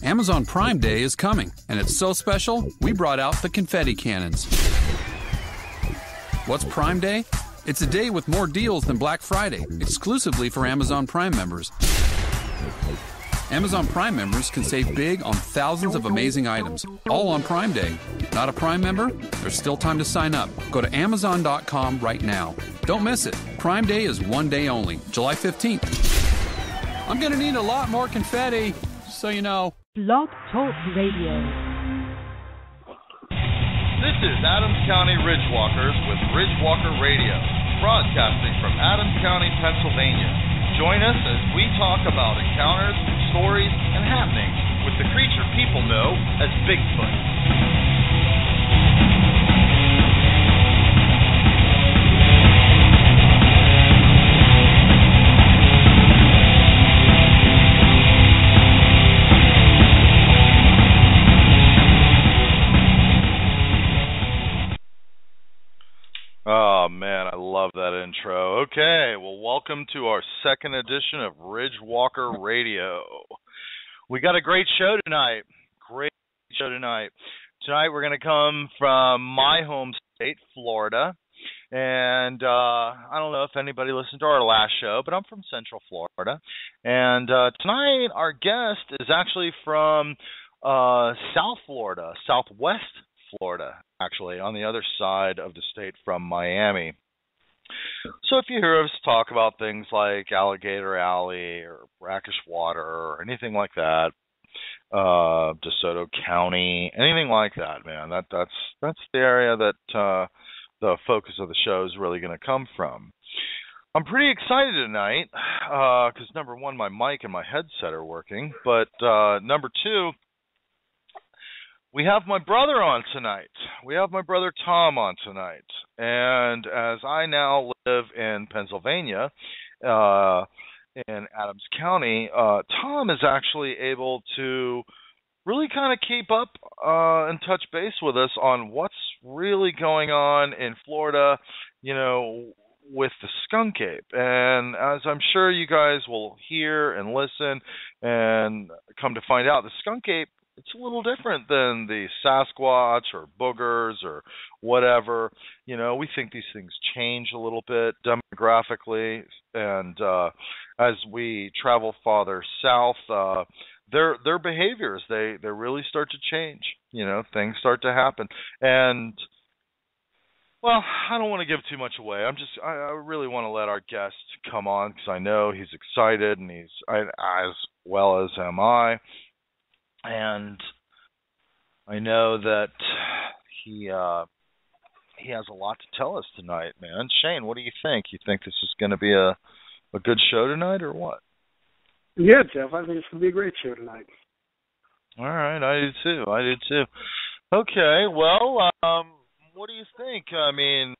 Amazon Prime Day is coming, and it's so special, we brought out the confetti cannons. What's Prime Day? It's a day with more deals than Black Friday, exclusively for Amazon Prime members. Amazon Prime members can save big on thousands of amazing items, all on Prime Day. Not a Prime member? There's still time to sign up. Go to Amazon.com right now. Don't miss it. Prime Day is one day only, July 15th. I'm going to need a lot more confetti, just so you know. Blog Talk Radio. This is Adams County Ridgewalkers with Ridgewalker Radio, broadcasting from Adams County, Pennsylvania. Join us as we talk about encounters, stories, and happenings with the creature people know as Bigfoot. Oh, man, I love that intro. Okay, well, welcome to our second edition of Ridgewalker Radio. We got a great show tonight. Tonight we're going to come from my home state, Florida. And I don't know if anybody listened to our last show, but I'm from Central Florida. And tonight our guest is actually from South Florida, Southwest Florida, actually, on the other side of the state from Miami. So if you hear us talk about things like Alligator Alley or Brackish Water or anything like that, DeSoto County, anything like that, man, that's the area that the focus of the show is really going to come from. I'm pretty excited tonight because, number one, my mic and my headset are working, but number two, we have my brother on tonight. We have my brother Tom on tonight. And as I now live in Pennsylvania, in Adams County, Tom is actually able to really kind of keep up and touch base with us on what's really going on in Florida, you know, with the skunk ape. And as I'm sure you guys will hear and listen and come to find out, the skunk ape, it's a little different than the Sasquatch or boogers or whatever. You know, we think these things change a little bit demographically, and as we travel farther south, their behaviors, they really start to change. You know, things start to happen. And, well, I don't want to give too much away. I really want to let our guest come on because I know he's excited, and he's as well as am I. And I know that he has a lot to tell us tonight, man. Shane, what do you think? You think this is going to be a good show tonight or what? Yeah, Jeff, I think it's going to be a great show tonight. All right, I do too. Okay, well, what do you think? I mean,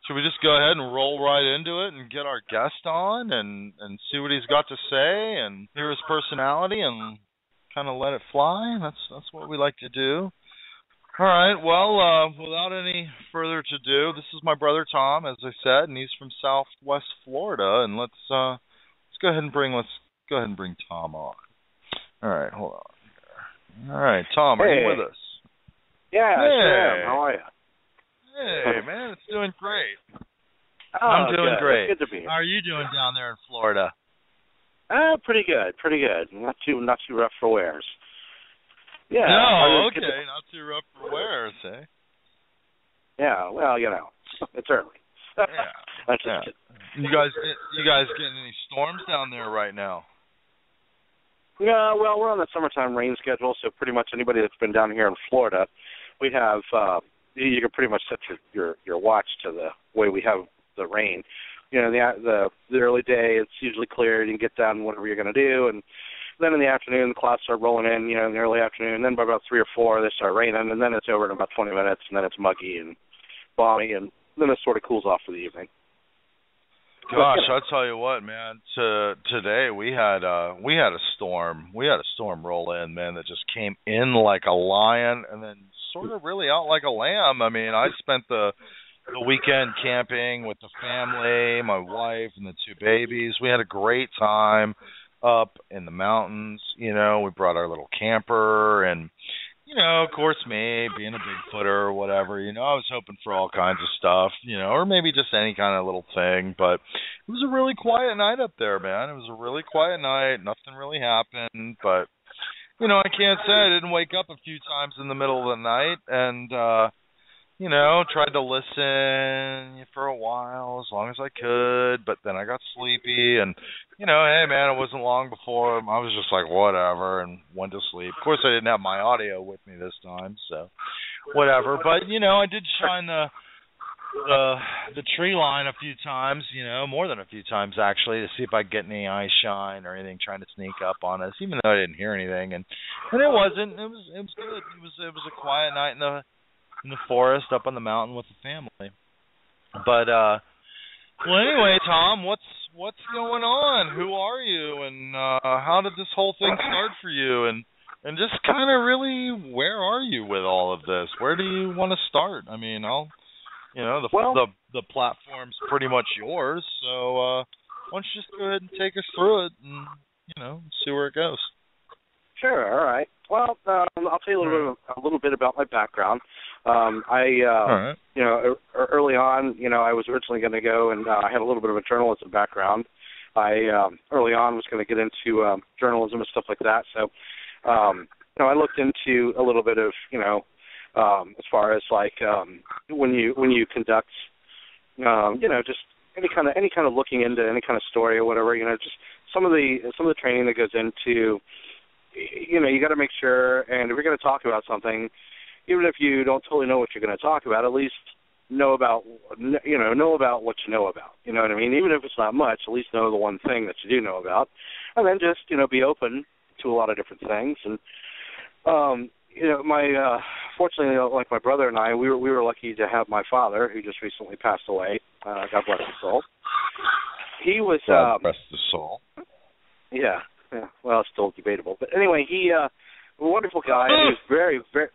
should we just go ahead and roll right into it and get our guest on and see what he's got to say and hear his personality and kind of let it fly? That's what we like to do. All right, well, without any further ado, this is my brother Tom, as I said, and he's from Southwest Florida. And let's go ahead and bring Tom on. All right, hold on here. All right, Tom, are you with us? Yeah, hey. I sure am. How are you? Hey, man, it's doing great. Oh, I'm doing great. It's good to be here. How are you doing down there in Florida? Pretty good. Not too rough for wears. Yeah. No, okay, not too rough for wears, eh? Yeah, well, you know, it's early. Yeah. You guys getting any storms down there right now? Yeah, well, we're on the summertime rain schedule, so pretty much anybody that's been down here in Florida, we have you can pretty much set your watch to the way we have the rain. You know, the early day, it's usually clear. You can get down whatever you're going to do. And then in the afternoon, the clouds start rolling in, you know, in the early afternoon. And then by about 3 or 4, they start raining. And then it's over in about 20 minutes. And then it's muggy and balmy. And then it sort of cools off for the evening. Gosh, I'll tell you what, man. Today we had a storm. We had a storm roll in, man, that just came in like a lion and then sort of really out like a lamb. I mean, I spent the weekend camping with the family, my wife and the 2 babies. We had a great time. up in the mountains. You know, we brought our little camper, and you know, of course, me being a Bigfooter or whatever, you know, I was hoping for all kinds of stuff, you know, or maybe just any kind of little thing. But it was a really quiet night up there, man. It was a really quiet night. Nothing really happened. But, you know, I can't say I didn't wake up a few times in the middle of the night and, you know, tried to listen for a while as long as I could. But then I got sleepy and, you know, hey, man, it wasn't long before I was just like, whatever, and went to sleep. Of course, I didn't have my audio with me this time, so whatever. But, you know, I did shine the tree line a few times, you know, more than a few times, actually, to see if I could get any eye shine or anything trying to sneak up on us, even though I didn't hear anything. And it wasn't. It was good. It was a quiet night in the forest up on the mountain with the family. But, well, anyway, Tom, what's going on? Who are you, and how did this whole thing start for you? And just kind of really, where are you with all of this? Where do you want to start? I mean, the platform's pretty much yours. So why don't you just go ahead and take us through it, and you know, see where it goes. Sure. All right. Well, I'll tell you a little bit about my background. You know, early on, you know, I was originally going to go, and I had a little bit of a journalism background. Early on was going to get into journalism and stuff like that. So, you know, I looked into a little bit of, you know, as far as like when you conduct, you know, just any kind of looking into any kind of story or whatever, you know, just some of the training that goes into, you know, you got to make sure, and if you're going to talk about something, even if you don't totally know what you're going to talk about, at least know about what you know about. You know what I mean? Even if it's not much, at least know the one thing that you do know about, and then just, you know, be open to a lot of different things. And you know, fortunately, like my brother and I, we were lucky to have my father, who just recently passed away. God bless his soul. He was God bless his soul. Yeah. Well, it's still debatable, but anyway, he a wonderful guy. He was very, very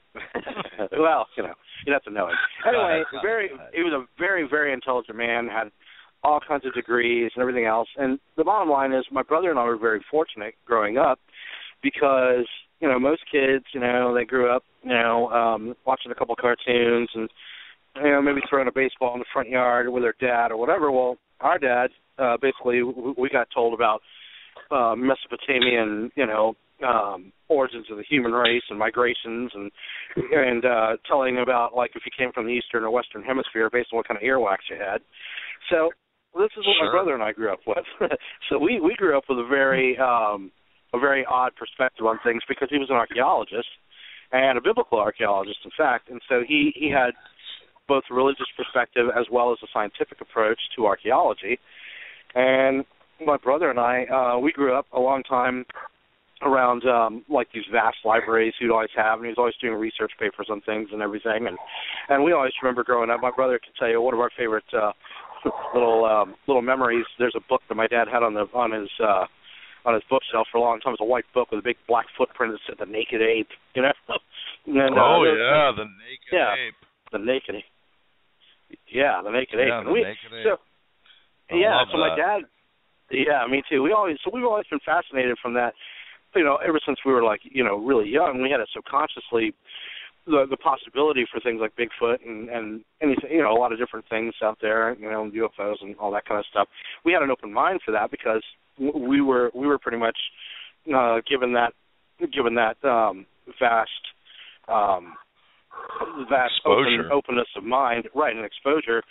well, you know, you'd have to know him. Anyway, he was a very, very intelligent man. Had all kinds of degrees and everything else. And the bottom line is, my brother and I were very fortunate growing up because, you know, most kids, you know, they grew up, you know, watching a couple cartoons and, you know, maybe throwing a baseball in the front yard with their dad or whatever. Well, our dad, basically, we got told about Mesopotamian, you know, origins of the human race and migrations and telling about, like, if you came from the eastern or western hemisphere based on what kind of earwax you had. So this is what my brother and I grew up with. So we grew up with a very odd perspective on things because he was an archaeologist and a biblical archaeologist, in fact. And so he had both a religious perspective as well as a scientific approach to archaeology. And my brother and I, we grew up a long time around like these vast libraries he'd always have, and he was always doing research papers on things and everything. And we always remember growing up. My brother could tell you one of our favorite little memories. There's a book that my dad had on his bookshelf for a long time. It was a white book with a big black footprint that said "The Naked Ape." You know. And, the Naked Ape. The Naked Ape. Yeah, the Naked Ape. Yeah, the Naked Ape. So that. My dad. Yeah, me too. We've always been fascinated from that. You know, ever since we were, like, you know, really young, we had it subconsciously the possibility for things like Bigfoot and anything, you know, a lot of different things out there, you know, UFOs and all that kind of stuff. We had an open mind for that because we were pretty much given that vast openness of mind, right, and exposure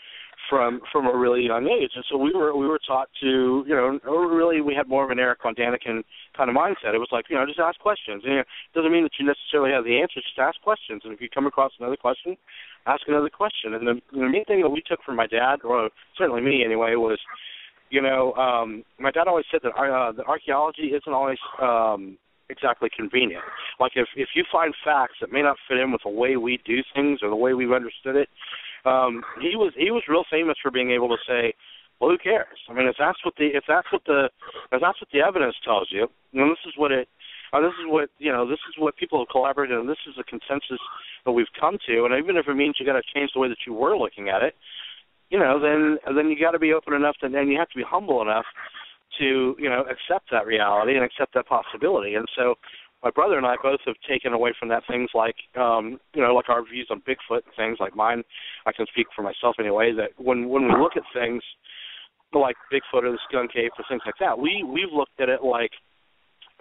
from a really young age. And so we were taught to, you know, really we had more of an Eric Von Daniken kind of mindset. It was like, you know, just ask questions. And, you know, it doesn't mean that you necessarily have the answers, just ask questions. And if you come across another question, ask another question. And the main thing that we took from my dad, or certainly me anyway, was, you know, my dad always said that the archaeology isn't always exactly convenient. Like if you find facts that may not fit in with the way we do things or the way we've understood it, he was real famous for being able to say, well, who cares? I mean, if that's what the evidence tells you, this is what people have collaborated, and this is a consensus that we've come to. And even if it means you got to change the way that you were looking at it, you know, then you got to be open enough, and then you have to be humble enough to, accept that reality and accept that possibility. And so my brother and I both have taken away from that things like, like our views on Bigfoot and things like mine. I can speak for myself anyway, that when we look at things like Bigfoot or the skunk ape or things like that, we've looked at it like,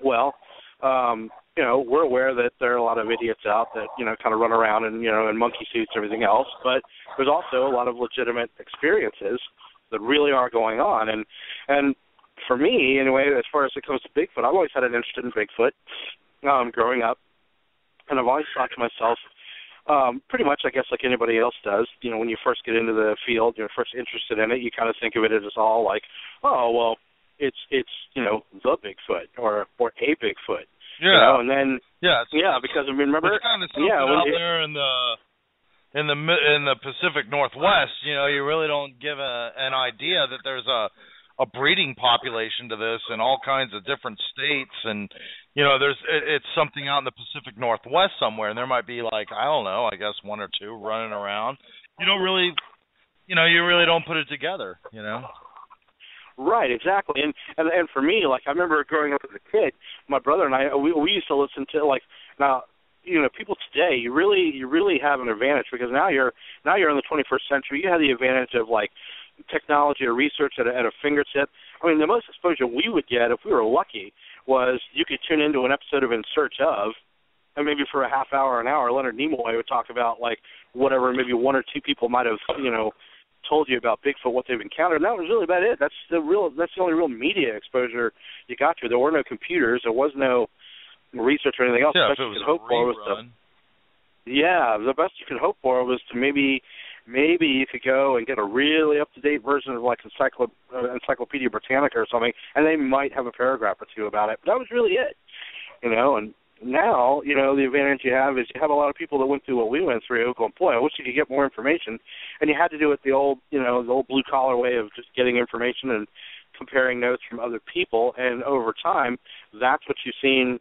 well, we're aware that there are a lot of idiots out that, kind of run around in, in monkey suits and everything else, but there's also a lot of legitimate experiences that really are going on. And for me, anyway, as far as it comes to Bigfoot, I've always had an interest in Bigfoot growing up, and I've always thought to myself, pretty much, I guess, like anybody else does, when you first get into the field, you're first interested in it, you kind of think of it as all like, oh, well, it's the Bigfoot or a Bigfoot. Yeah. And then because I mean, remember, it's kind of something out there in the Pacific Northwest. You really don't give an idea that there's a breeding population to this in all kinds of different states, and it's something out in the Pacific Northwest somewhere, and there might be like, I don't know, I guess one or two running around. You don't really, you really don't put it together. Right, exactly. And for me, like, I remember growing up as a kid, my brother and I, we used to listen to, like, now, people today, you really have an advantage, because now you're in the 21st century. You have the advantage of, like, technology or research at a fingertip. I mean, the most exposure we would get, if we were lucky, was you could tune into an episode of In Search Of, and maybe for a half hour, an hour, Leonard Nimoy would talk about, like, whatever maybe one or two people might have, told you about Bigfoot, what they've encountered, and that was really about it. That's the only real media exposure you got to. There were no computers. There was no research or anything else. Yeah, the best you could hope for was the best you could hope for was to maybe you could go and get a really up-to-date version of, like, Encyclopedia Britannica or something, and they might have a paragraph or two about it. But that was really it, and now, the advantage you have is you have a lot of people that went through what we went through going, boy, I wish you could get more information. And you had to do it the old blue-collar way of just getting information and comparing notes from other people. And over time, that's what you've seen,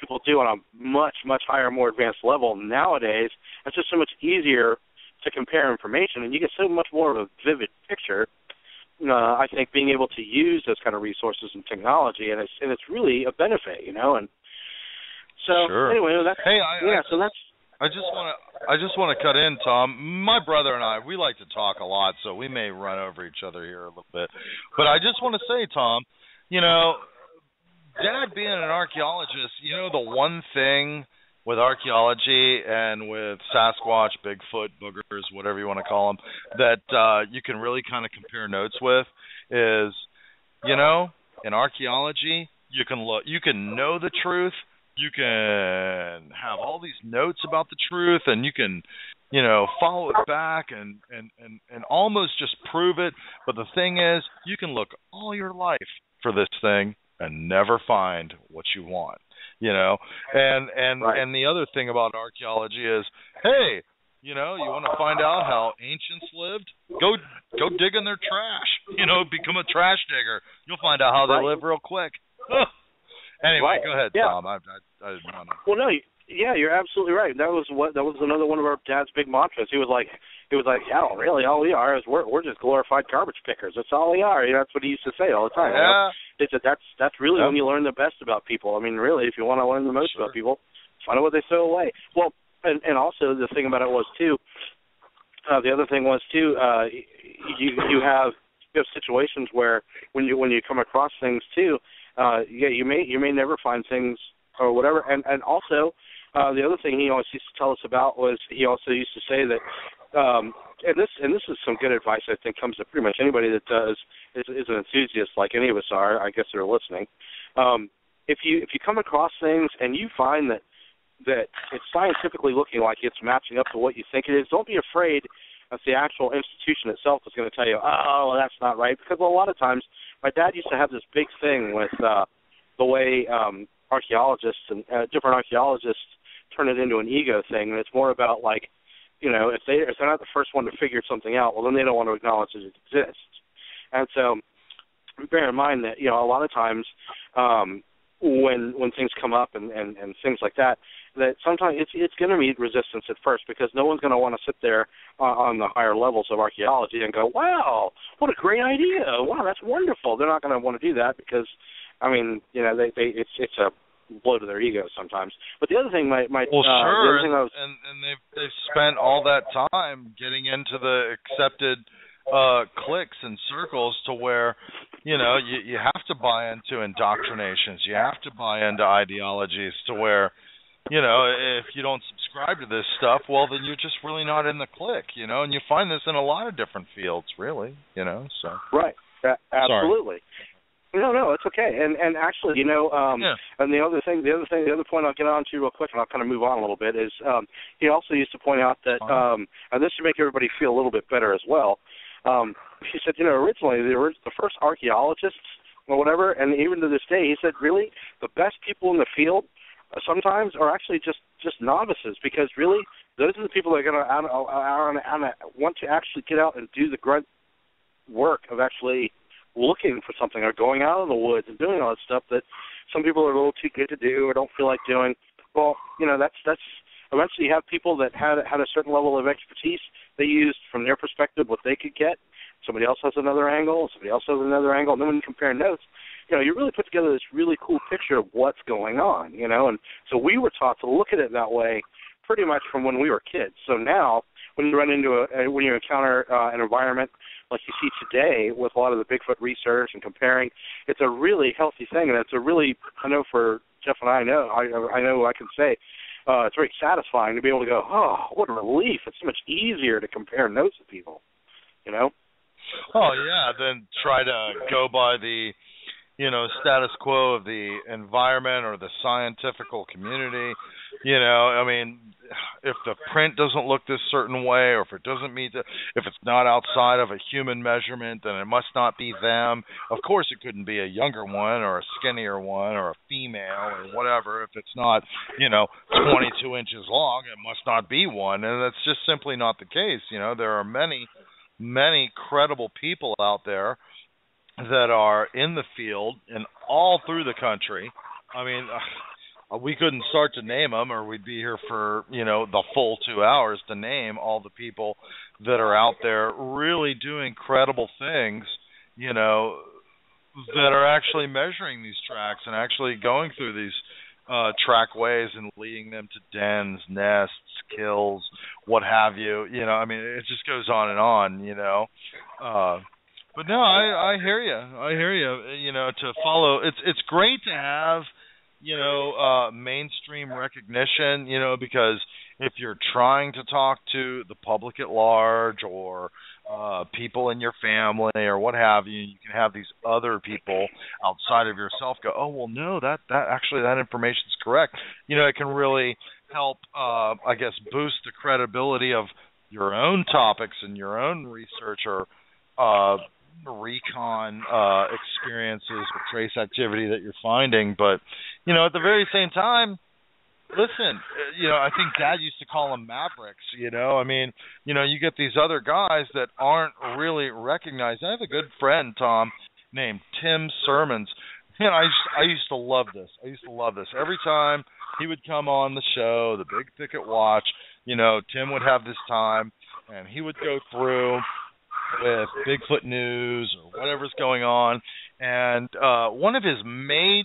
people do on a much, much higher, more advanced level. Nowadays, it's just so much easier to compare information, and you get so much more of a vivid picture. I think being able to use those kind of resources and technology, and it's really a benefit, and so sure. Anyway, that's so that's. I just want to cut in, Tom. My brother and I, we like to talk a lot, so we may run over each other here a little bit. But I just want to say, Tom, Dad being an archaeologist, the one thing with archaeology and with Sasquatch, Bigfoot, boogers, whatever you want to call them, that you can really kind of compare notes with is, in archaeology, you can know the truth. You can have all these notes about the truth, and you can, follow it back and almost just prove it. But the thing is, you can look all your life for this thing and never find what you want, And the other thing about archaeology is, hey, you want to find out how ancients lived? Go dig in their trash. Become a trash digger. You'll find out how they live real quick. Anyway, go ahead, Tom. I didn't want to. Well, no, you're absolutely right. That was another one of our dad's big mantras. He was like, yeah, really, all we are is we're just glorified garbage pickers. That's all we are. That's what he used to say all the time. Yeah. He said that's really when you learn the best about people. I mean, really, if you want to learn the most about people, find out what they throw away. Well, and also the thing about it was too. The other thing was too. You have situations where when you come across things too. You may never find things or whatever, and also the other thing he always used to tell us about was he also used to say that, and this is some good advice I think comes to pretty much anybody that is an enthusiast like any of us are. I guess they're listening. If you come across things and you find that it's scientifically looking like it's matching up to what you think it is, don't be afraid that the actual institution itself is going to tell you, oh, that's not right, because a lot of times. My dad used to have this big thing with the way archaeologists and different archaeologists turn it into an ego thing, and it's more about like, if they're not the first one to figure something out, well, then they don't want to acknowledge that it exists. And so, bear in mind that a lot of times, when things come up and things like that, that sometimes it's going to meet resistance at first, because no one's going to want to sit there on the higher levels of archaeology and go, wow, what a great idea, wow, that's wonderful. They're not going to want to do that because, I mean, you know, it's a blow to their ego sometimes. But the other thing sure, the other thing and they've spent all that time getting into the accepted cliques and circles to where, you know, you have to buy into indoctrinations, you have to buy into ideologies to where, you know, if you don't subscribe to this stuff, well, then you're just really not in the clique, you know, and you find this in a lot of different fields, really, you know, so. Right, absolutely. Sorry. No, it's okay. And actually, you know, and the other point I'll get on to real quick, and I'll kind of move on a little bit, is he also used to point out that, and this should make everybody feel a little bit better as well. He said, you know, originally the first archaeologists or whatever, and even to this day, he said, really, the best people in the field sometimes are actually just novices, because really, those are the people that are going to want to actually get out and do the grunt work of actually looking for something or going out in the woods and doing all that stuff that some people are a little too good to do or don't feel like doing. Well, you know, that's eventually you have people that had a certain level of expertise. They used from their perspective what they could get. Somebody else has another angle, somebody else has another angle, and then when you compare notes, you know, you really put together this really cool picture of what's going on, you know. And so we were taught to look at it that way pretty much from when we were kids. So now when you run into when you encounter an environment like you see today with a lot of the Bigfoot research and comparing, it's a really healthy thing, and it's a really, I know for Jeff and I know I can say, it's very satisfying to be able to go, oh, what a relief. It's so much easier to compare notes with people, you know? Oh, yeah, then try to go by the, you know, status quo of the environment or the scientific community. You know, I mean, if the print doesn't look this certain way, or if it doesn't meet if it's not outside of a human measurement, then it must not be them. Of course, it couldn't be a younger one or a skinnier one or a female or whatever. If it's not, you know, 22 inches long, it must not be one. And that's just simply not the case. You know, there are many credible people out there that are in the field and all through the country. I mean, we couldn't start to name them, or we'd be here for, you know, the full 2 hours to name all the people that are out there really doing credible things, you know, that are actually measuring these tracks and actually going through these trackways and leading them to dens, nests, kills, what have you. You know, I mean, it just goes on, you know. But no, I hear you. You know, to follow, it's great to have, you know, mainstream recognition, you know, because if you're trying to talk to the public at large or people in your family or what have you, you can have these other people outside of yourself go, oh, well, no, that information's correct. You know, it can really help, I guess, boost the credibility of your own topics and your own research or recon experiences with trace activity that you're finding. But, you know, at the very same time, listen, you know, I think Dad used to call them mavericks, you know. I mean, you know, you get these other guys that aren't really recognized. I have a good friend, Tom, named Tim Sermons. You know, I used to love this. Every time he would come on the show, the Big Thicket Watch, you know, Tim would have this time, and he would go through with Bigfoot news or whatever's going on. And one of his main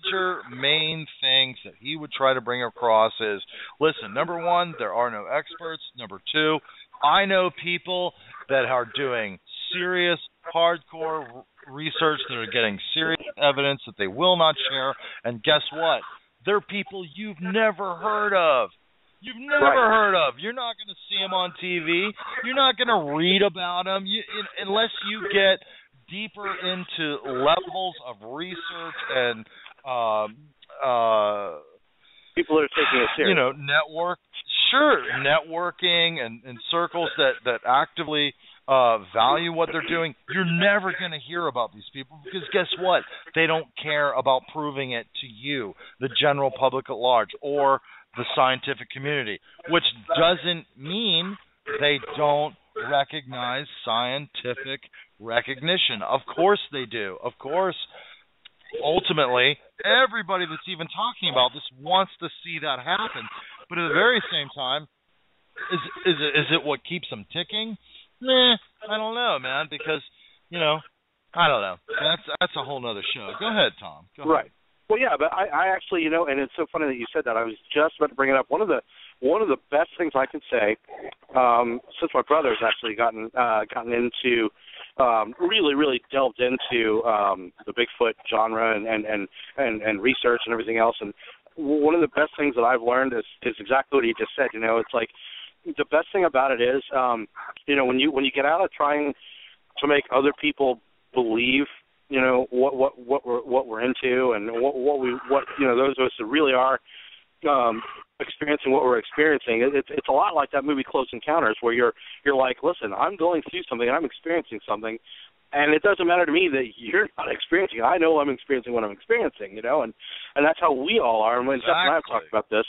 things that he would try to bring across is, listen, number one, there are no experts. Number two, I know people that are doing serious, hardcore research that are getting serious evidence that they will not share. And guess what? They're people you've never heard of. Heard of. You're not going to see them on TV. You're not going to read about them unless you get deeper into levels of research and people are taking it serious. You know, networking and circles that actively value what they're doing. You're never going to hear about these people because guess what? They don't care about proving it to you, the general public at large, or the scientific community, which doesn't mean they don't recognize scientific recognition. Of course they do. Of course, ultimately, everybody that's even talking about this wants to see that happen. But at the very same time, is it what keeps them ticking? I don't know, man, because, I don't know. That's a whole other show. Go ahead, Tom. Go ahead. Right. Well, yeah, but I actually, and it's so funny that you said that. I was just about to bring it up. One of the best things I can say, since my brother's actually gotten into, really delved into the Bigfoot genre and research and everything else. And one of the best things that I've learned is exactly what he just said. It's like the best thing about it is, when you get out of trying to make other people believe, what we're into and what those of us that really are experiencing what we're experiencing. It's a lot like that movie Close Encounters, where you're like, listen, I'm going through something and I'm experiencing something, and it doesn't matter to me that you're not experiencing it. I know I'm experiencing what I'm experiencing, and that's how we all are. And when Jeff and I have talked about this,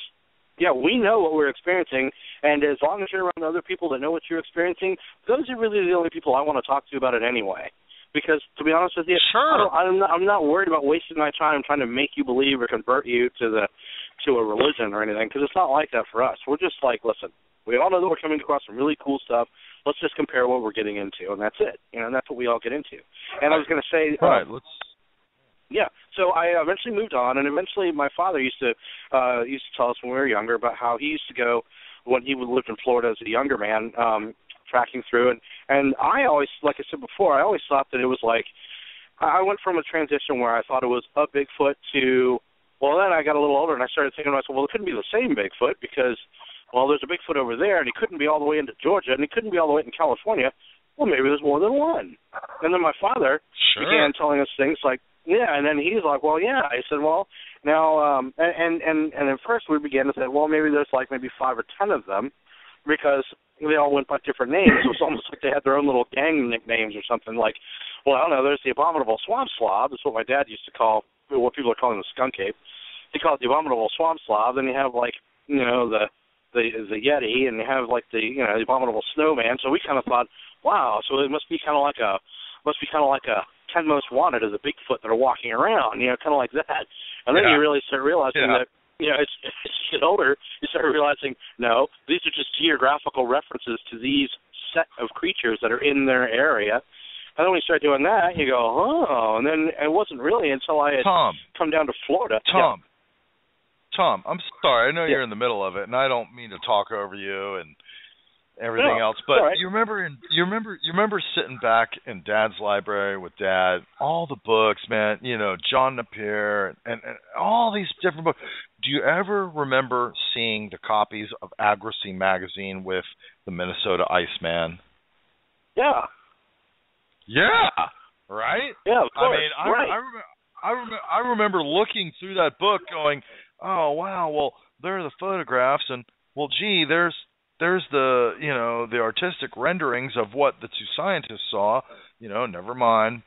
yeah, we know what we're experiencing, and as long as you're around other people that know what you're experiencing, those are really the only people I want to talk to about it anyway. Because, to be honest with you, sure. I'm not worried about wasting my time trying to make you believe or convert you to a religion or anything, because it's not like that for us. We're just like, listen, we all know that we're coming across some really cool stuff. Let's just compare what we're getting into, and that's it. And that's what we all get into. And I was going to say, yeah. So I eventually moved on, and eventually my father used to tell us when we were younger about how he used to go when he lived in Florida as a younger man, tracking through, and I always, like I said before, I always thought that it was like, I went from a transition where I thought it was a Bigfoot to, well, then I got a little older and I started thinking to myself, well, it couldn't be the same Bigfoot because, well, there's a Bigfoot over there and he couldn't be all the way into Georgia and he couldn't be all the way in California. Well, maybe there's more than one. And then my father began telling us things like, yeah, and then he's like, well, yeah. I said, well, now, and at first we began to say, well, maybe there's like maybe 5 or 10 of them, because they all went by different names. It was almost like they had their own little gang nicknames or something. Like, well, I don't know, there's the abominable swamp slob. That's what my dad used to call, what people are calling the skunk ape. He called it the abominable swamp slob. Then you have, like, the Yeti, and you have, like, the abominable snowman. So we kind of thought, wow, so it must be kind of like a 10 most wanted as a Bigfoot that are walking around, kind of like that. And then you really start realizing that, as you get older, you start realizing, no, these are just geographical references to these set of creatures that are in their area. And then when you start doing that, you go, oh, and then it wasn't really until I had come down to Florida. Tom, I'm sorry. I know you're in the middle of it, and I don't mean to talk over you and everything else, but you remember sitting back in Dad's library with Dad, all the books, man, John Napier and all these different books. Do you ever remember seeing the copies of Agrosy magazine with the Minnesota Iceman? Yeah. Yeah. Right? Yeah, of course. I mean, I remember looking through that book going, oh, wow, well, there are the photographs, and, well, gee, there's the, the artistic renderings of what the two scientists saw, never mind.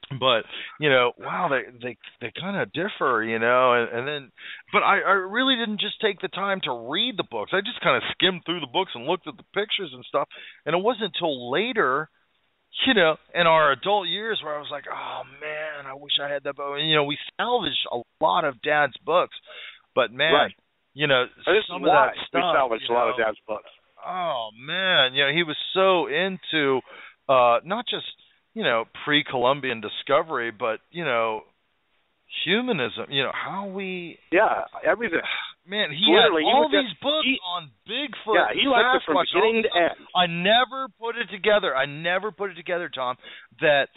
But, wow, they kind of differ, and then, but I really didn't just take the time to read the books. I just kind of skimmed through the books and looked at the pictures and stuff, and it wasn't until later, in our adult years where I was like, oh, man, I wish I had that book. We salvaged a lot of Dad's books, but, man, some of that stuff. We salvaged a lot of Dad's books. Oh, man, he was so into not just, pre-Columbian discovery, but, humanism, how we... Yeah, everything. Man, he had all these books on Bigfoot. Yeah, he liked it from beginning to end. I never put it together, Tom, that,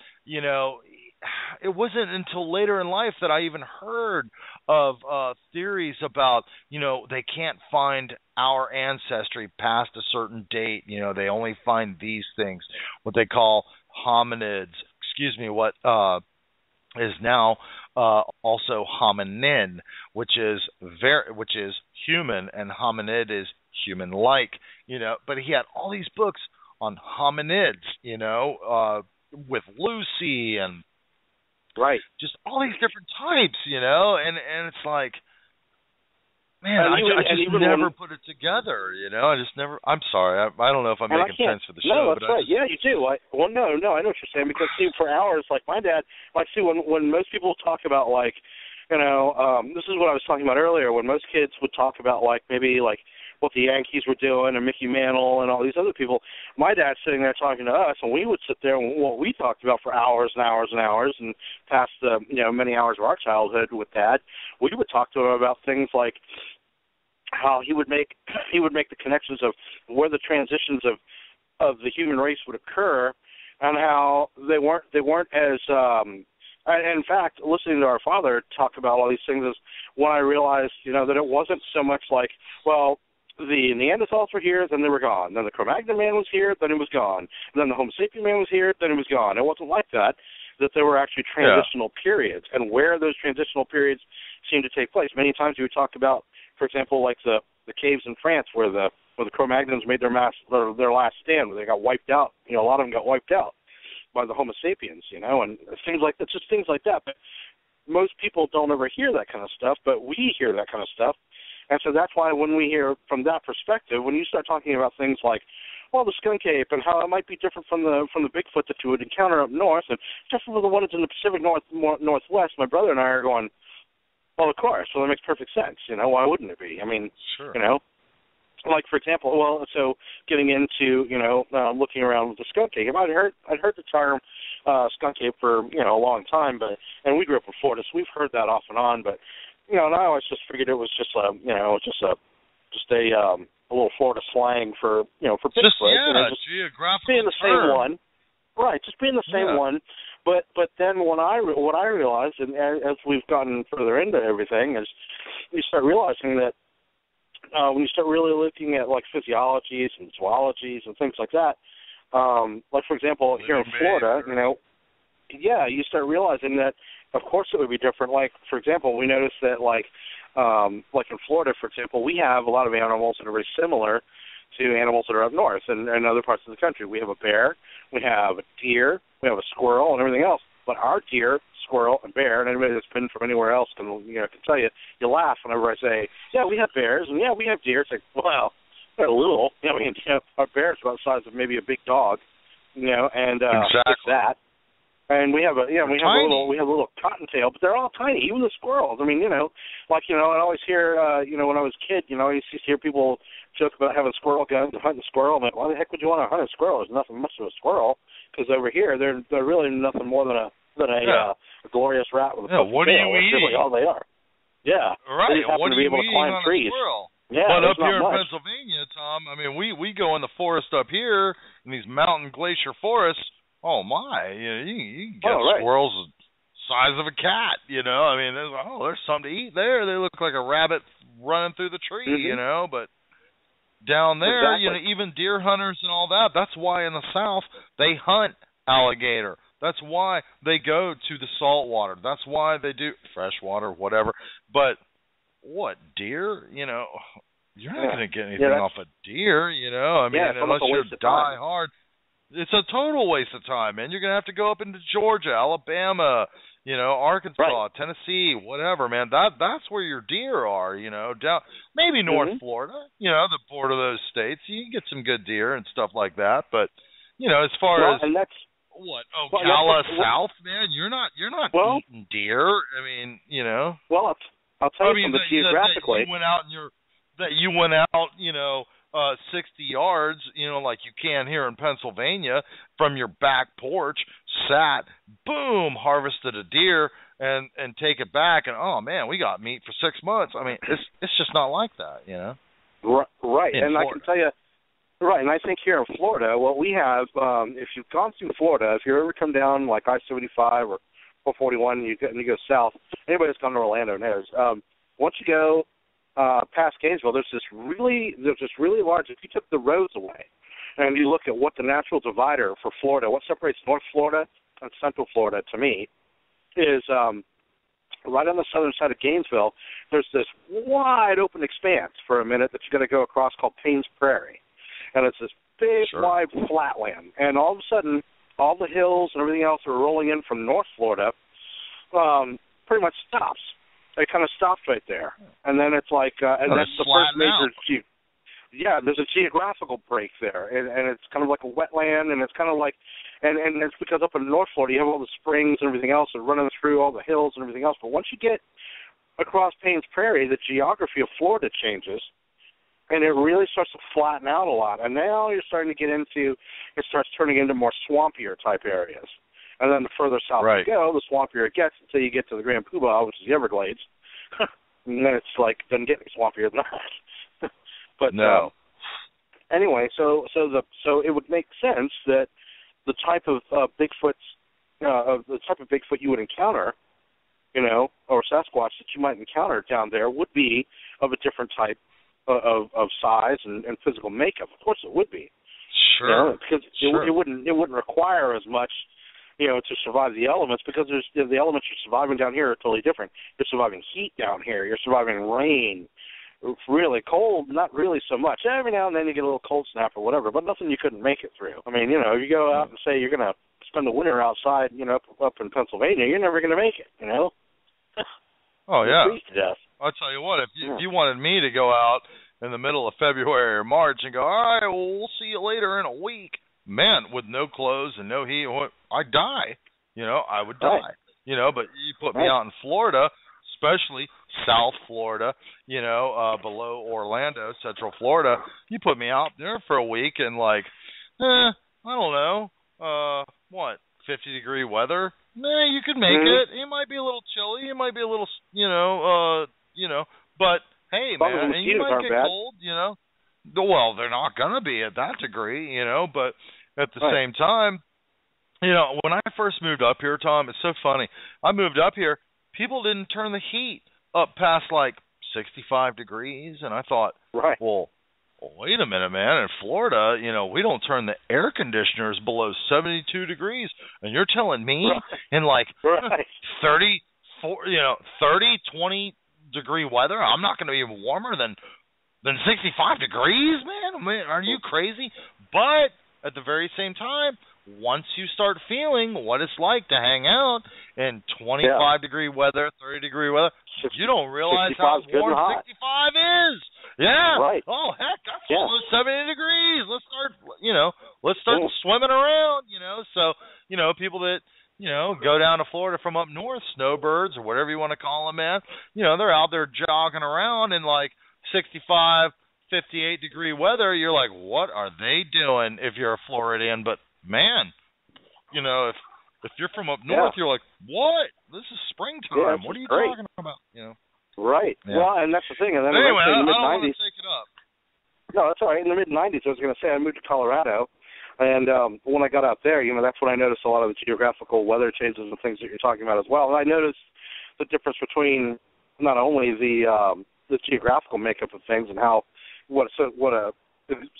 it wasn't until later in life that I even heard of theories about, they can't find our ancestry past a certain date. They only find these things, what they call hominids. What is now also hominin, which is human, and hominid is human-like. But he had all these books on hominids. With Lucy and just all these different types. And it's like, man, I just never put it together, I just never. I'm sorry, I don't know if I'm making sense for the show. No, that's right. Yeah, you do. No, I know what you're saying, because see, for hours, like my dad, like see, when most people talk about like This is what I was talking about earlier, when most kids would talk about, like, maybe, like, what the Yankees were doing and Mickey Mantle and all these other people. My dad's sitting there talking to us, and we would sit there and what we talked about for hours and hours and hours, and past the, many hours of our childhood with Dad. We would talk to him about things like how he would make the connections of where the transitions of the human race would occur, and how they weren't as and in fact, listening to our father talk about all these things is when I realized, that it wasn't so much like, well, the Neanderthals were here, then they were gone. Then the Cro-Magnon man was here, then he was gone. And then the Homo sapien man was here, then he was gone. It wasn't like that there were actually transitional periods, and where those transitional periods seem to take place. Many times we would talk about, for example, like the caves in France where the Cro-Magnons made their last stand, where they got wiped out. A lot of them got wiped out by the Homo sapiens, and things like that, just things like that. But most people don't ever hear that kind of stuff, but we hear that kind of stuff. And so that's why when we hear from that perspective, when you start talking about things like, well, the skunk ape and how it might be different from the Bigfoot that you would encounter up north and different from the one that's in the Pacific Northwest, my brother and I are going, well, of course. Well, that makes perfect sense. Why wouldn't it be? I mean, sure. Like, for example, so getting into, looking around with the skunk ape, I'd heard the term skunk ape for, a long time, and we grew up in Florida, so we've heard that off and on, but, and I always just figured it was just a little Florida slang for Bigfoot. Just geographical being the term. same one. Right, just being the same one. But then what I realized, and as we've gotten further into everything, is you start realizing that when you start really looking at, like, physiologies and zoologies and things like that, like, for example, here in Florida, you start realizing that, of course, it would be different. Like, for example, we noticed that, like in Florida, for example, we have a lot of animals that are very similar to animals that are up north and other parts of the country. We have a bear, we have a deer, we have a squirrel, and everything else. But our deer, squirrel, and bear, and anybody that's been from anywhere else can tell you, you laugh whenever I say, yeah, we have bears, and yeah, we have deer. It's like, well, they're little. Our bear's about the size of maybe a big dog, and exactly. It's that. And we have a little cottontail, but they're all tiny, even the squirrels. I mean, I always hear, when I was a kid, I used to hear people joke about having squirrel guns and hunting a squirrel. I'm like, why the heck would you want to hunt a squirrel? There's nothing much of a squirrel, because over here they're really nothing more than a glorious rat with a puffy what tail. are you eating? That's really all they are. Yeah. Right. They just happen What to are be you able to eating climb on trees. a squirrel? Yeah, but up not here in much. Pennsylvania, Tom, I mean, we go in the forest up here in these mountain glacier forests. Oh my! You can get squirrels the size of a cat. I mean, there's something to eat there. They look like a rabbit running through the tree. Mm-hmm. But down there, exactly. Even deer hunters and all that. That's why in the South they hunt alligator. That's why they go to the salt water. That's why they do freshwater, whatever. But what, deer? You're not going to get anything off a deer, I mean, unless you're die hard. It's a total waste of time, man. You're going to have to go up into Georgia, Alabama, Arkansas, Tennessee, whatever, man. That's where your deer are, down maybe North Florida, the border of those states. You can get some good deer and stuff like that, but as far as and that's Ocala South, man, you're not eating deer. I mean, Well, I'll tell you something geographically. That you went out, 60 yards, like you can here in Pennsylvania, from your back porch, sat, boom, harvested a deer, and take it back, and oh man, we got meat for 6 months. I mean, it's just not like that, Right, and Florida. I can tell you, right, and I think here in Florida, what we have, if you've gone through Florida, if you ever come down like I-75 or 441 and you go south, anybody that's gone to Orlando knows. Once you go past Gainesville, there's this really large. If you took the roads away, and you look at what the natural divider for Florida, what separates North Florida and Central Florida, to me, is right on the southern side of Gainesville. There's this wide open expanse for a minute that you got to go across called Payne's Prairie, and it's this big wide flatland. And all of a sudden, all the hills and everything else that are rolling in from North Florida pretty much stops. It kind of stops right there, and then it's like, and that's the first major. there's a geographical break there, and it's kind of like a wetland, and it's kind of like, and it's because up in North Florida you have all the springs and everything else, and running through all the hills and everything else. But once you get across Payne's Prairie, the geography of Florida changes, and it really starts to flatten out a lot. And now you're starting to get into, it starts turning into more swampier type areas. And then the further south you go, the swampier it gets until you get to the Grand Poobah, which is the Everglades. And then it's like, doesn't get any swampier than that. But no. Anyway, so it would make sense that the type of Bigfoot you would encounter, or Sasquatch that you might encounter down there would be of a different type of size and physical makeup. Of course, it would be. Sure. Because it wouldn't require as much, to survive the elements, because there's the elements you're surviving down here are totally different. You're surviving heat down here. You're surviving rain. It's really cold, not really so much. Every now and then you get a little cold snap or whatever, but nothing you couldn't make it through. I mean, if you go out and say you're going to spend the winter outside, up in Pennsylvania, you're never going to make it, Oh, yeah. Freeze to death. I'll tell you what, if you wanted me to go out in the middle of February or March and go, all right, well, we'll see you later in a week, man, with no clothes and no heat, I'd die. I would die. Right. But you put me out in Florida, especially South Florida, below Orlando, Central Florida, you put me out there for a week and I don't know, 50-degree weather? Nah, you could make it. It might be a little chilly. It might be a little, but hey, man, and you might get cold, Well, they're not going to be at that degree, but at the same time, when I first moved up here, Tom, it's so funny. I moved up here, people didn't turn the heat up past 65 degrees, and I thought, well, wait a minute, man. In Florida, we don't turn the air conditioners below 72 degrees, and you're telling me in 30, 20 degree weather, I'm not going to be warmer than 65 degrees, man? I mean, are you crazy? But at the very same time, once you start feeling what it's like to hang out in 25-degree weather, 30-degree weather, you don't realize how warm 65 is. Yeah. Right. Oh, heck, that's almost 70 degrees. Let's start swimming around, So, people that, go down to Florida from up north, snowbirds or whatever you want to call them, man, they're out there jogging around in 65, 58-degree weather. You're like, what are they doing if you're a Floridian? But man, if you're from up north, you're like, what? This is springtime. What are you talking about? Right. Yeah. Well, and that's the thing. And then anyway, in the I don't want mid-90s, to take it up. No, that's all right. In the mid-90s, I was going to say I moved to Colorado, and when I got out there, that's when I noticed a lot of the geographical weather changes and things that you're talking about as well. And I noticed the difference between not only the geographical makeup of things and how what a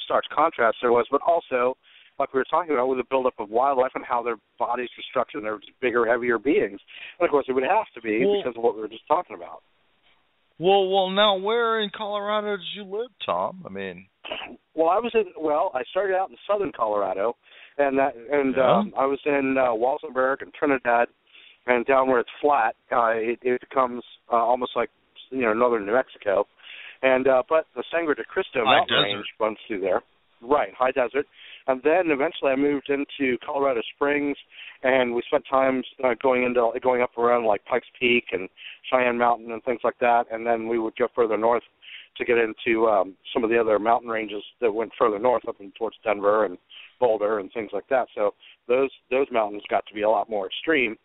stark contrast there was, but also, like we were talking about, with the buildup of wildlife and how their bodies are structured, and they're just bigger, heavier beings. And, of course, it would have to be because of what we were just talking about. Well, now where in Colorado did you live, Tom? I mean, I started out in southern Colorado, and I was in Walsenburg and Trinidad, and down where it's flat, it becomes almost like northern New Mexico, and but the Sangre de Cristo mountain range runs through there. Right, high desert. And then eventually I moved into Colorado Springs, and we spent times going up around Pikes Peak and Cheyenne Mountain and things like that. And then we would go further north to get into some of the other mountain ranges that went further north, up in towards Denver and Boulder and things like that. So those mountains got to be a lot more extreme,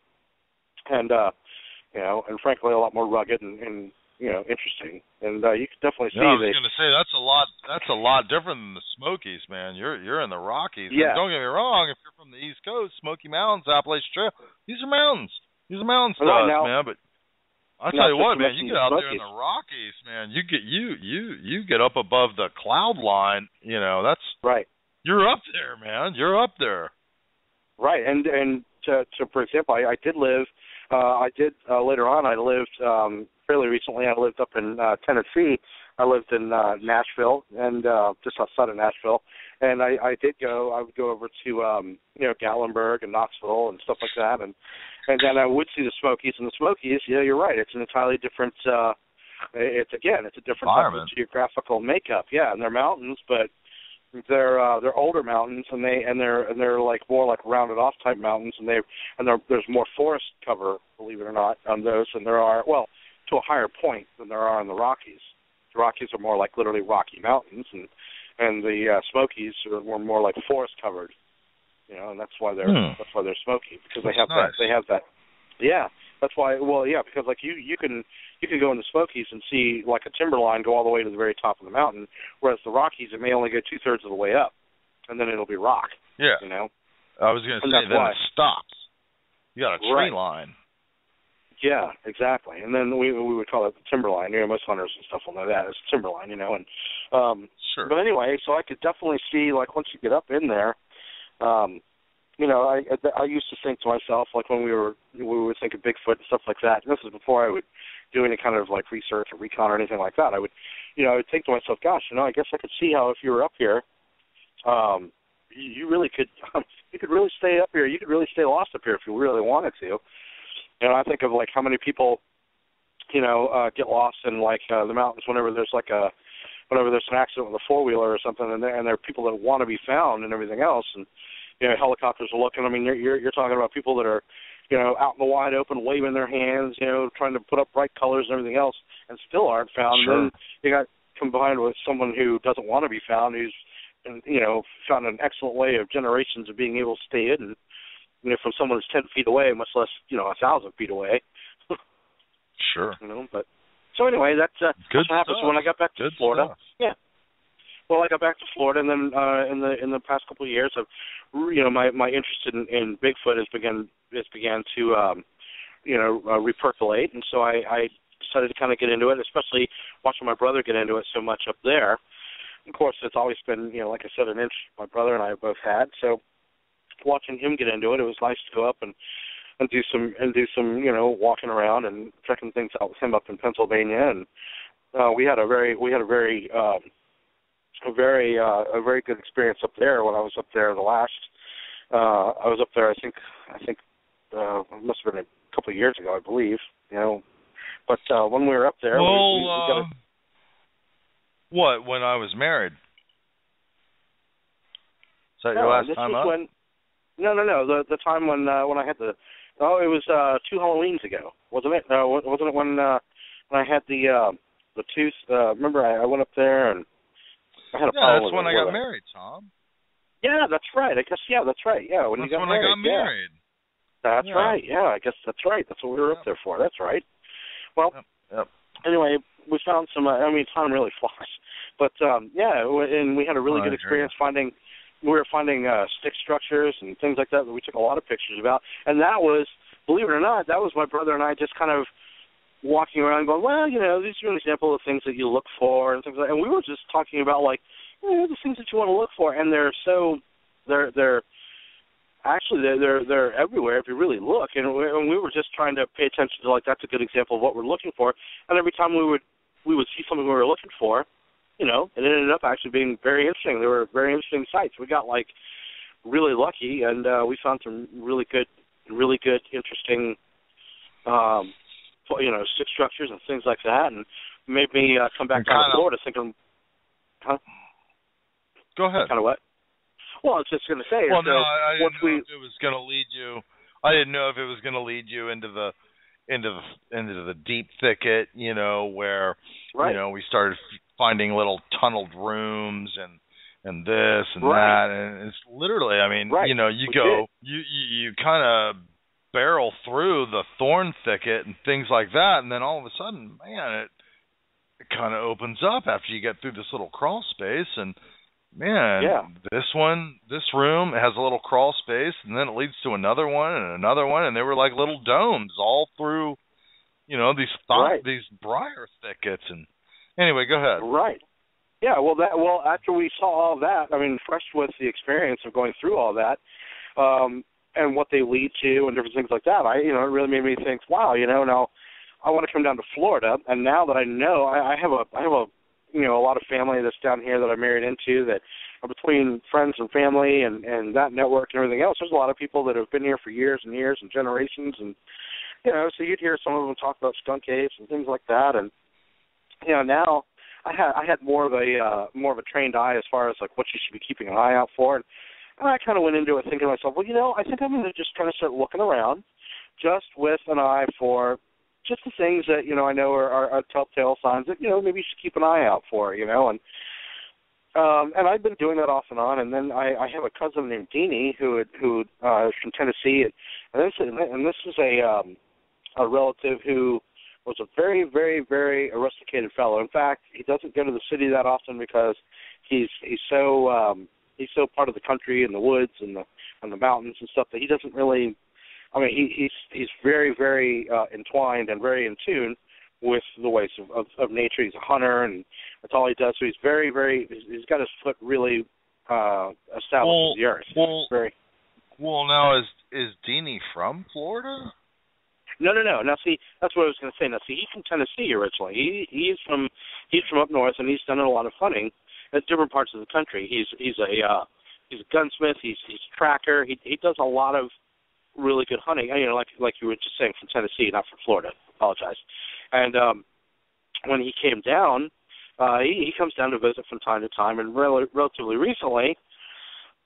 and and frankly a lot more rugged and interesting, and you can definitely see. I was going to say that's a lot different than the Smokies, man. You're in the Rockies. Yeah. And don't get me wrong. If you're from the East Coast, Smoky Mountains, Appalachian Trail, these are mountains. These are mountain stuff, man. But I tell you what, man, you get out there in the Rockies, man. You get up above the cloud line. That's right. You're up there, man. You're up there. Right, and for example, I did live. Later on. I lived. Fairly recently, I lived up in Tennessee. I lived in Nashville, and just outside of Nashville. And I would go over to Gatlinburg and Knoxville and stuff like that, and then I would see the Smokies. And the Smokies, yeah, you're right. It's an entirely different it's a different type of geographical makeup. Yeah, and they're mountains, but they're older mountains, and they're like more like rounded off type mountains, and there's more forest cover, believe it or not, on those than there are, well, to a higher point than there are in the Rockies. The Rockies are more like literally Rocky Mountains, and the Smokies were more like forest covered, and that's why they're smoky, because they have that. Yeah, that's why. Well, yeah, because like you can go in the Smokies and see like a timberline go all the way to the very top of the mountain, whereas the Rockies it may only go 2/3 of the way up, and then it'll be rock. Yeah. I was going to say then it stops. You got a tree line. Yeah, exactly. And then we would call it the timberline. Most hunters and stuff will know that it's timberline. And sure. But anyway, so I could definitely see like once you get up in there. I used to think to myself, like when we would think of Bigfoot and stuff like that, and this is before I would do any kind of like research or recon or anything like that, I would think to myself, gosh, I guess I could see how if you were up here, you really could, you could really stay up here, you could really stay lost up here if you really wanted to. I think of like how many people, get lost in like the mountains whenever there's an accident with a four-wheeler or something, and there are people that want to be found and everything else, and helicopters are looking. I mean, you're talking about people that are, out in the wide open, waving their hands, trying to put up bright colors and everything else, and still aren't found. Sure. And then you got combined with someone who doesn't want to be found, who's, found an excellent way of generations of being able to stay hidden, from someone who's 10 feet away, much less, 1,000 feet away. Sure. But so anyway, that's what happened. So when I got back to Florida, well, I got back to Florida, and then in the past couple of years, my interest in Bigfoot has began to repercolate, and so I decided to kind of get into it, especially watching my brother get into it so much up there. Of course, it's always been, like I said, an interest my brother and I both had. So watching him get into it, it was nice to go up and do some walking around and checking things out with him up in Pennsylvania, and we had a very good experience up there when I was up there the last. I was up there. I think it must have been a couple of years ago, I believe. But when we were up there, we got what? When I was married? Is that your last time up? No. The time when I had it was 2 Halloweens ago, wasn't it? Wasn't it when I had the tooth? Remember, I went up there and I had a problem. That's when I got married, Tom. Yeah, that's right. I guess that's right. Yeah, when I got married. That's right. Yeah, I guess that's right. That's what we were up there for. That's right. Well, anyway, we found some. Time really flies, but and we had a really good experience finding. We were finding stick structures and things like that we took a lot of pictures about, and that was, believe it or not, that was my brother and I just kind of walking around going, well, these are an example of things that you look for and things like that. And we were just talking about like, the things that you want to look for, and they're everywhere if you really look. And we were just trying to pay attention to, like, that's a good example of what we're looking for. And every time we would see something we were looking for, it ended up actually being very interesting. There were very interesting sites. We got like really lucky, and we found some really good, interesting, stick structures and things like that, and made me come back down to Florida thinking, Go ahead. Kind of what? Well, I was just going to say. Well, no, I didn't know if it was going to lead you. I didn't know if it was going to lead you into the deep thicket, where we started finding little tunneled rooms and this and that, and it's literally, you kind of barrel through the thorn thicket and things like that, and then all of a sudden, man, it kind of opens up after you get through this little crawl space, and this room has a little crawl space, and then it leads to another one, and they were like little domes all through, these briar thickets. And anyway, go ahead. Right. Yeah. Well, after we saw all that, fresh with the experience of going through all that, and what they lead to and different things like that, it really made me think, wow, now I want to come down to Florida, and now that I know, I have a lot of family that's down here that I married into, that are between friends and family and that network and everything else. There's a lot of people that have been here for years and years and generations, and so you'd hear some of them talk about skunk apes and things like that, and now I had more of a trained eye as far as like what you should be keeping an eye out for, and I kind of went into it thinking to myself, well, I think I'm going to just kind of start looking around, just with an eye for just the things that I know are telltale signs that maybe you should keep an eye out for, and I've been doing that off and on. And then I have a cousin named Deanie who is from Tennessee, and this is a relative who was a very, very, very rusticated fellow. In fact, he doesn't go to the city that often because he's so part of the country and the woods and the mountains and stuff that he doesn't really. I mean, he's very, very entwined and very in tune with the ways of nature. He's a hunter, and that's all he does. So he's very, very. He's got his foot really established in the earth. Well, now is Deanie from Florida? No. Now, see, that's what I was going to say. Now, see, he's from Tennessee originally. He's from up north, and he's done a lot of hunting at different parts of the country. He's a gunsmith. He's a tracker. He does a lot of really good hunting. Like you were just saying, from Tennessee, not from Florida. Apologize. And when he came down, he comes down to visit from time to time. And relatively recently,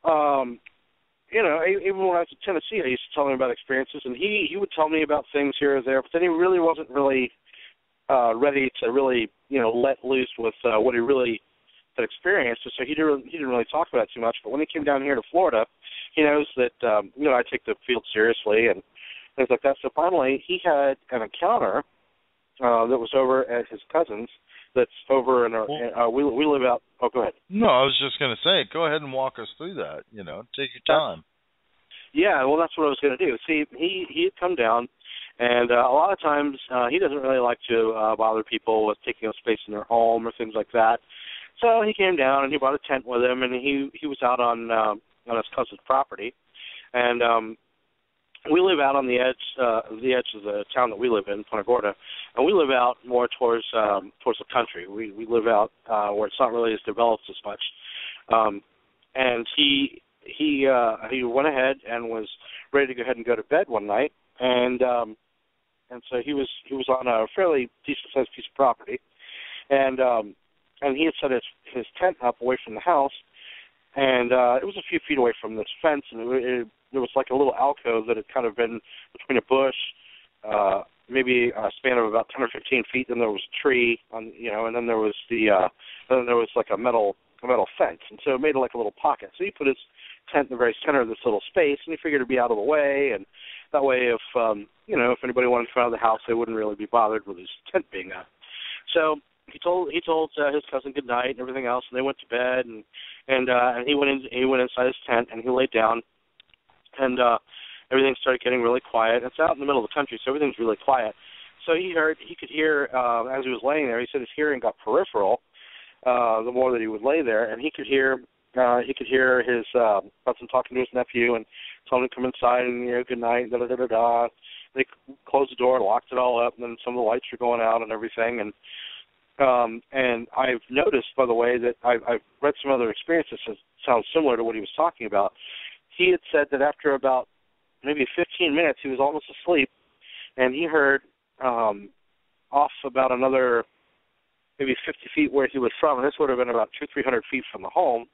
even when I was in Tennessee, I used to tell him about experiences, and he would tell me about things here or there. But then he really wasn't really ready to really let loose with what he really had experienced. So he didn't really talk about it too much. But when he came down here to Florida, he knows that I take the field seriously and things like that. So finally, he had an encounter that was over at his cousin's. That's over in our. We live out. Oh, go ahead. No, I was just going to say, go ahead and walk us through that. Take your time. Yeah, well, that's what I was going to do. See, he had come down, and a lot of times he doesn't really like to bother people with taking up space in their home or things like that. So he came down and he brought a tent with him, and he was out on his cousin's property, and we live out on the edge of the town that we live in, Punta Gorda, and we live out more towards the country. We live out where it's not really as developed as much. And he went ahead and was ready to go ahead and go to bed one night, and so he was on a fairly decent sized piece of property, and he had set his tent up away from the house, and it was a few feet away from this fence, and there was like a little alcove that had kind of been between a bush, maybe a span of about 10 or 15 feet. Then there was a tree, and then there was like a metal fence, and so it made it like a little pocket. So he put his tent in the very center of this little space, and he figured it'd be out of the way, and that way, if anybody wanted to come out of the house, they wouldn't really be bothered with his tent being up. So he told his cousin good night and everything else, and they went to bed, and he went inside his tent and he laid down. And everything started getting really quiet. It's out in the middle of the country, so everything's really quiet. So he could hear as he was laying there. He said his hearing got peripheral the more that he would lay there, and he could hear his cousin talking to his nephew and telling him to come inside and good night. Da da da da da. They closed the door and locked it all up, and then some of the lights were going out and everything. And I've noticed, by the way, that I've read some other experiences that sound similar to what he was talking about. He had said that after about maybe 15 minutes, he was almost asleep, and he heard off about another maybe 50 feet where he was from, and this would have been about 200-300 feet from the home.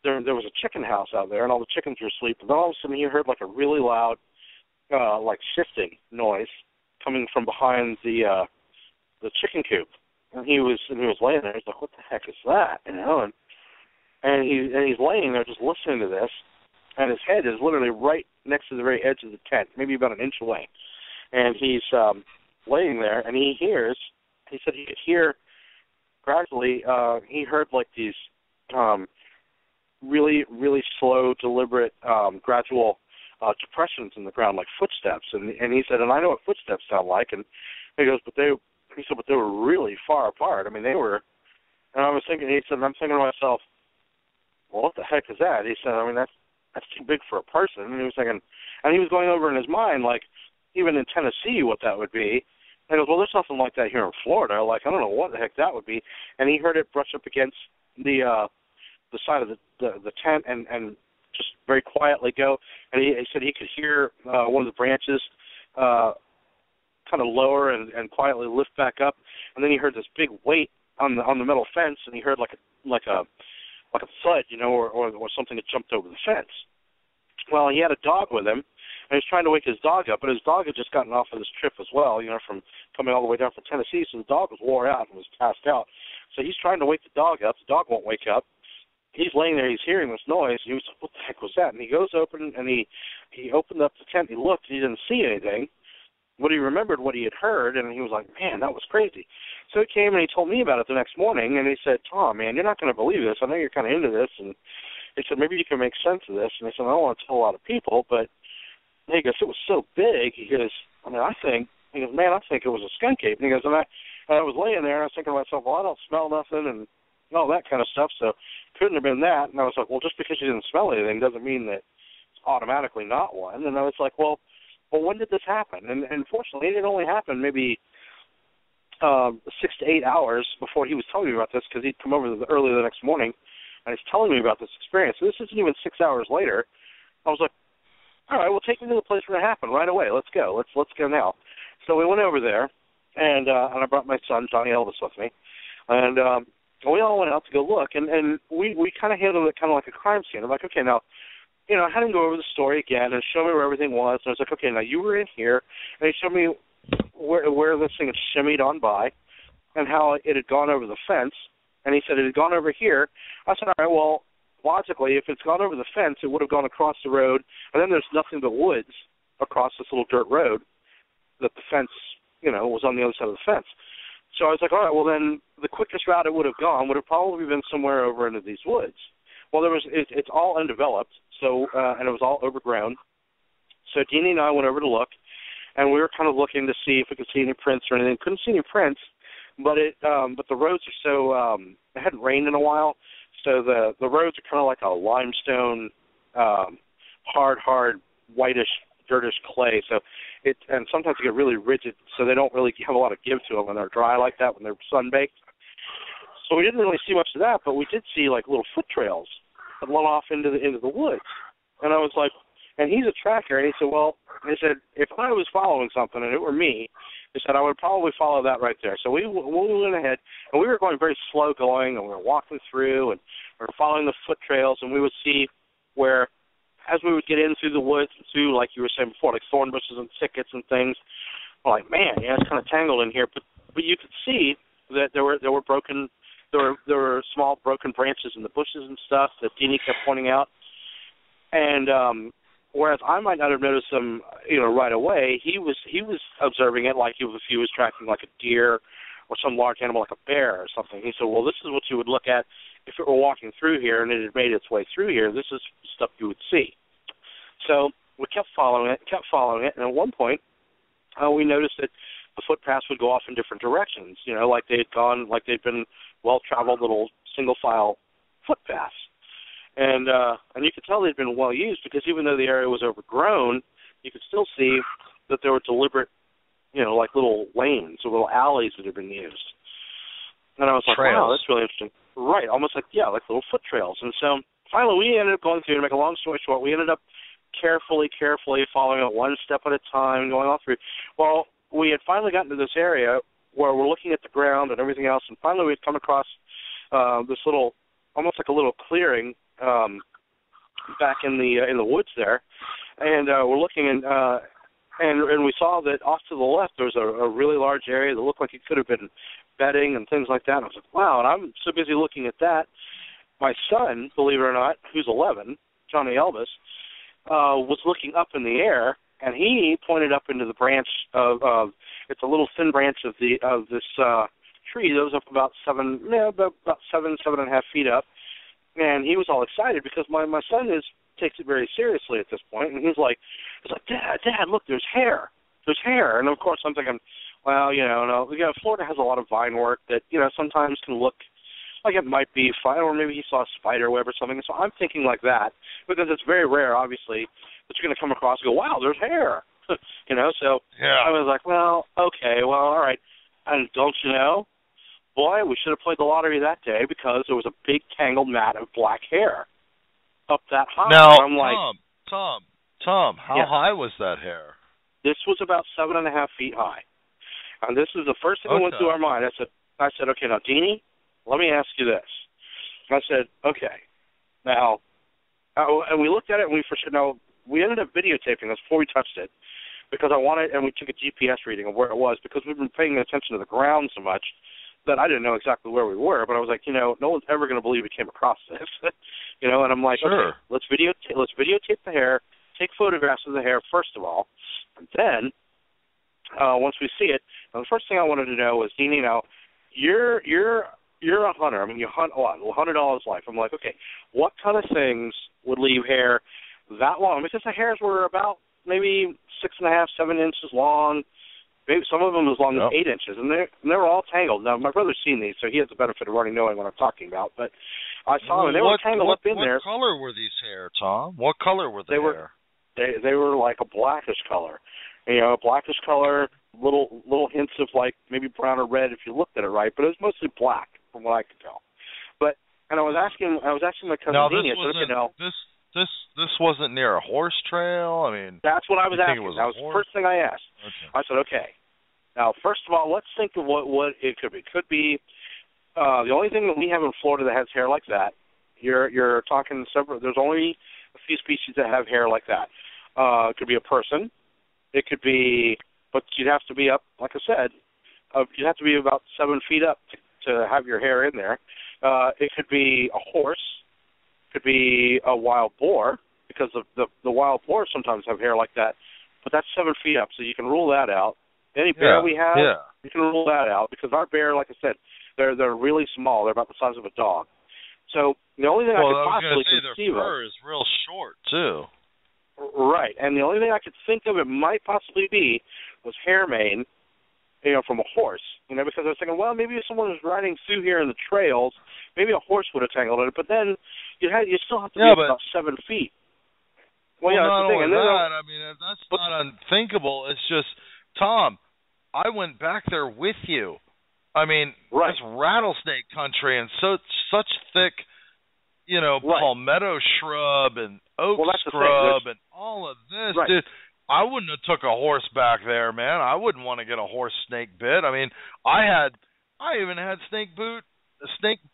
There was a chicken house out there, and all the chickens were asleep. And then all of a sudden, he heard like a really loud, like shifting noise coming from behind the chicken coop. And he was laying there. He's like, "What the heck is that?" And he's laying there just listening to this. And his head is literally right next to the very edge of the tent, maybe about an inch away. And he's laying there, and he said he could hear gradually, he heard like these really, really slow, deliberate, gradual depressions in the ground, like footsteps. And he said, and I know what footsteps sound like. And he goes, but they were really far apart. I mean, they were, and I was thinking, I'm thinking to myself, well, what the heck is that? He said, I mean, that's too big for a person. And he was thinking, and he was going over in his mind, like, even in Tennessee, what that would be. And he goes, well, there's nothing like that here in Florida. Like, I don't know what the heck that would be. And he heard it brush up against the side of the tent and just very quietly go. And he said he could hear one of the branches kind of lower and quietly lift back up. And then he heard this big weight on the metal fence, and he heard like a thud, or something had jumped over the fence. Well, he had a dog with him, and he was trying to wake his dog up, but his dog had just gotten off of this trip as well, from coming all the way down from Tennessee, so the dog was wore out and was passed out. So he's trying to wake the dog up. The dog won't wake up. He's laying there. He's hearing this noise. He was like, what the heck was that? And he goes open, and he opened up the tent. He looked. He didn't see anything. But he remembered what he had heard, and he was like, man, that was crazy. So he came and he told me about it the next morning, and he said, Tom, man, you're not going to believe this. I know you're kind of into this. And he said, maybe you can make sense of this. And I said, I don't want to tell a lot of people, but he goes, it was so big. He goes, I think it was a skunk ape. And he goes, and I was laying there, and I was thinking to myself, well, I don't smell nothing and all that kind of stuff, so couldn't have been that. And I was like, well, just because you didn't smell anything doesn't mean that it's automatically not one. And I was like, well, when did this happen? And fortunately, it only happened maybe 6 to 8 hours before he was telling me about this, because he'd come over early the next morning, and he's telling me about this experience. So this isn't even 6 hours later. I was like, all right, well, take me to the place where it happened right away. Let's go. Let's go now. So we went over there, and I brought my son, Johnny Elvis, with me. And we all went out to go look, and we kind of handled it kind of like a crime scene. I'm like, okay, now, I had him go over the story again and show me where everything was. And I was like, okay, now you were in here, and he showed me where this thing had shimmied on by and how it had gone over the fence. And he said it had gone over here. I said, all right, well, logically, if it's gone over the fence, it would have gone across the road, and then there's nothing but woods across this little dirt road that the fence, was on the other side of the fence. So I was like, all right, well, then the quickest route it would have gone would have probably been somewhere over into these woods. Well, it's all undeveloped, so and it was all overgrown. So Deanie and I went over to look, and we were kind of looking to see if we could see any prints or anything. Couldn't see any prints, but the roads are so it hadn't rained in a while, so the roads are kind of like a limestone, hard, whitish, dirtish clay. So and sometimes they get really rigid, so they don't really have a lot of give to them when they're dry like that, when they're sun-baked. So we didn't really see much of that, but we did see like little foot trails that went off into the woods. And I was like, and he's a tracker, and he said, well, if I was following something and it were me, he said I would probably follow that right there. So we went ahead, and we were going very slow going, and we were walking through, and we were following the foot trails, and we would see where, as we would get in through the woods, through, like you were saying before, like thorn bushes and thickets and things, we're like, man, yeah, it's kind of tangled in here. But you could see that there were small broken branches in the bushes and stuff that Deanie kept pointing out. And whereas I might not have noticed them, right away, he was observing it like if he was tracking like a deer or some large animal like a bear or something. He said, well, this is what you would look at if it were walking through here and it had made its way through here. This is stuff you would see. So we kept following it, and at one point we noticed that the footpaths would go off in different directions, like they'd been well-traveled little single-file footpaths. And you could tell they'd been well-used, because even though the area was overgrown, you could still see that there were deliberate, like little lanes or little alleys that had been used. And I was like, Trails. wow, that's really interesting. Right, almost like little foot trails. And so finally we ended up going through, to make a long story short, we ended up carefully following it one step at a time, going all through. Well, we had finally gotten to this area where we're looking at the ground and everything else, and finally we'd come across this little, almost like a little clearing back in the woods there, and we're looking, and we saw that off to the left there was a really large area that looked like it could have been bedding and things like that. And I was like, wow, and I'm so busy looking at that. My son, believe it or not, who's 11, Johnny Elvis, was looking up in the air, and he pointed up into the branch of it's a little thin branch of this tree that was up about 7.5 feet up, and he was all excited because my son takes it very seriously at this point, and he's like, Dad, look, there's hair, and of course I'm thinking, well, Florida has a lot of vine work that sometimes can look like it might be fine, or maybe he saw a spider web or something. So I'm thinking like that, because it's very rare, obviously, that you're going to come across and go, wow, there's hair. So yeah. I was like, well, okay, well, all right. And don't you know, boy, we should have played the lottery that day, because there was a big tangled mat of black hair up that high. Now, I'm like, Tom, how high was that hair? This was about 7.5 feet high. And this is the first thing that went through our mind. I said, okay, now, Deanie, let me ask you this. I said, okay. Now, and we looked at it, and we ended up videotaping this before we touched it because I wanted, and we took a GPS reading of where it was because we've been paying attention to the ground so much that I didn't know exactly where we were. But I was like, no one's ever going to believe we came across this, And I'm like, sure. Okay, let's videotape the hair, take photographs of the hair first of all, and then once we see it, the first thing I wanted to know was, Deanie, you're a hunter. I mean, you hunt a lot. $100 life. I'm like, okay, what kind of things would leave hair that long? Because the hairs were about maybe 6.5, 7 inches long. Maybe some of them as long as 8 inches, and they were all tangled. Now, my brother's seen these, so he has the benefit of already knowing what I'm talking about. But I saw them, and they were tangled up in there. What color were these hair, Tom? What color were the hair? They were like a blackish color. A blackish color, little hints of like maybe brown or red if you looked at it right, but it was mostly black from what I could tell. And I was asking my cousin Deanie, this wasn't near a horse trail. I mean, that's what I was asking. That was the first thing I asked. Okay. I said, okay. Now, first of all, let's think of what it could be. It could be the only thing that we have in Florida that has hair like that. You're talking several. There's only a few species that have hair like that. It could be a person. It could be, but you'd have to be up, like I said, you'd have to be about 7 feet up to have your hair in there. It could be a horse. It could be a wild boar, because the wild boars sometimes have hair like that. But that's 7 feet up, so you can rule that out. Any bear we have, you can rule that out, because our bear, like I said, they're really small. They're about the size of a dog. So the only thing I could possibly conceive of, their fur is real short too. Right, and the only thing I could think of it might possibly be was hair mane, from a horse. Because I was thinking, well, maybe if someone was riding through here in the trails, maybe a horse would have tangled it. But then you still have to be about 7 feet. Well, that's not the thing. only that, I mean, that's not unthinkable. It's just, Tom, I went back there with you. I mean, it's rattlesnake country and such thick, palmetto shrub and oak scrub and all of this, dude. I wouldn't have took a horse back there, man. I wouldn't want to get a horse snake bit. I mean, I even had snake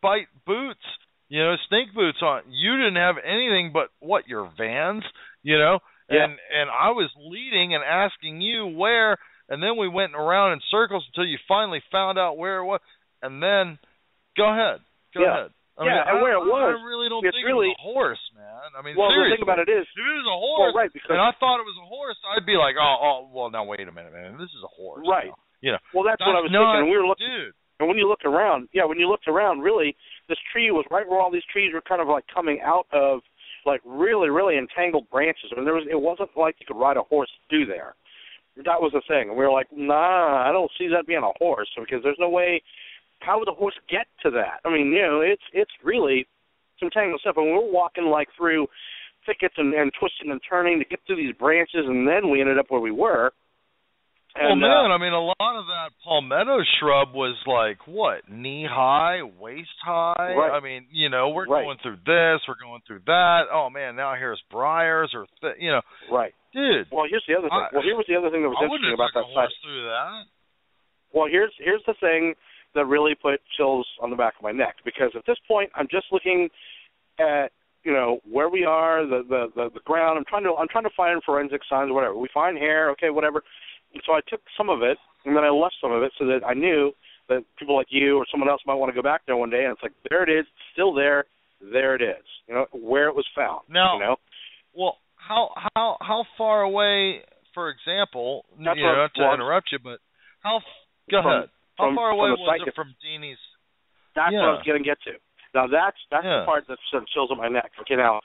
bite boots, snake boots on. You didn't have anything but your Vans, and I was leading and asking you where, and then we went around in circles until you finally found out where it was, and then go ahead. I mean, and where it was, I really don't think it was a horse, man. I mean, seriously. The thing about it is, if it was a horse, and I thought it was a horse, I'd be like, well, now wait a minute, man, this is a horse. Right. Now. Well, that's what I was thinking. And we were looking, dude. And when you looked around, really, this tree was right where all these trees were kind of like coming out of, like really, really entangled branches. I mean, it wasn't like you could ride a horse through there. That was the thing. And we were like, nah, I don't see that being a horse, because there's no way. How would the horse get to that? I mean, it's really some tangled stuff. And we were walking like through thickets and twisting and turning to get through these branches, and then we ended up where we were. And, well, man, I mean, a lot of that palmetto shrub was like, knee high, waist high? Right. I mean, we're going through this, we're going through that. Oh, man, now here's briars or, Right. Dude. Well, here's the other thing. Here was the other thing that was interesting about that site. Through that. Well, here's the thing that really put chills on the back of my neck, because at this point I'm just looking at where we are, the ground. I'm trying to find forensic signs or whatever. We find hair, okay, whatever. And so I took some of it and then I left some of it so that I knew that people like you or someone else might want to go back there one day, and it's like, there it is, still there it is, where it was found. Now, well, how far away, for example, not to interrupt you, but go ahead. How far away was it from Deanie's? That's what I was going to get to. Now, that's the part that sort of chills up my neck. Okay, now,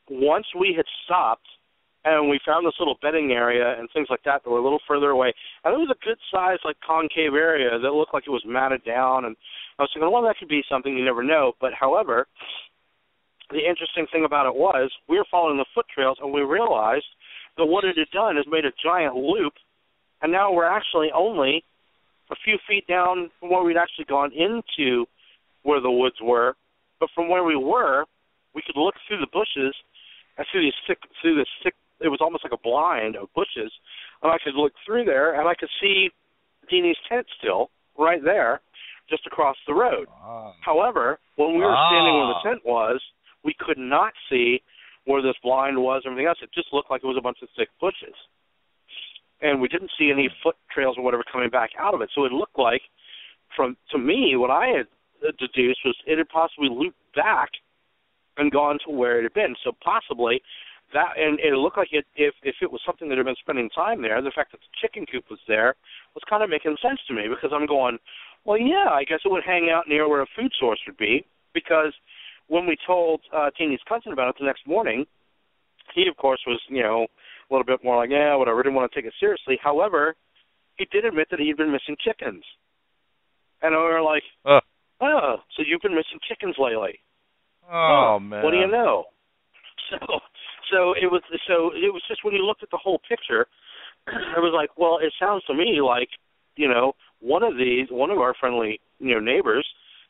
once we had stopped and we found this little bedding area and things like that were a little further away, and it was a good-sized, like, concave area that looked like it was matted down, and I was thinking, well, that could be something, you never know. But, however, the interesting thing about it was we were following the foot trails, and we realized that what it had done is made a giant loop, and now we're actually only a few feet down from where we'd actually gone into where the woods were. But from where we were, we could look through the bushes and through this thick, it was almost like a blind of bushes, and I could look through there, and I could see Deanie's tent still right there, just across the road. However, when we were standing where the tent was, we could not see where this blind was and everything else. It just looked like it was a bunch of thick bushes. And we didn't see any foot trails or whatever coming back out of it. So it looked like, to me, what I had deduced was it had possibly looped back and gone to where it had been. So possibly that, and it looked like if it was something that had been spending time there, the fact that the chicken coop was there was kind of making sense to me, because I'm going, well, yeah, I guess it would hang out near where a food source would be, because when we told Teeny's cousin about it the next morning, he, of course, was, a little bit more like, yeah, whatever, didn't want to take it seriously. However, he did admit that he had been missing chickens. And we were like, oh, so you've been missing chickens lately. Oh, man. What do you know? So it was just, when you looked at the whole picture, it was like, well, it sounds to me like, one of our friendly, neighbors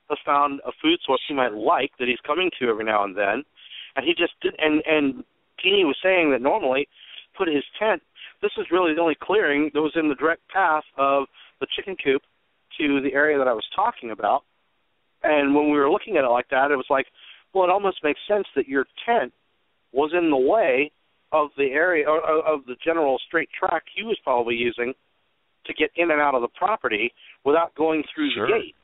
has found a food source he might like that he's coming to every now and then, and he just did. And Teeny was saying that normally put his tent. This is really the only clearing that was in the direct path of the chicken coop to the area that I was talking about. And when we were looking at it like that, it was like, well, it almost makes sense that your tent was in the way of the area, or of the general straight track he was probably using to get in and out of the property without going through the gate.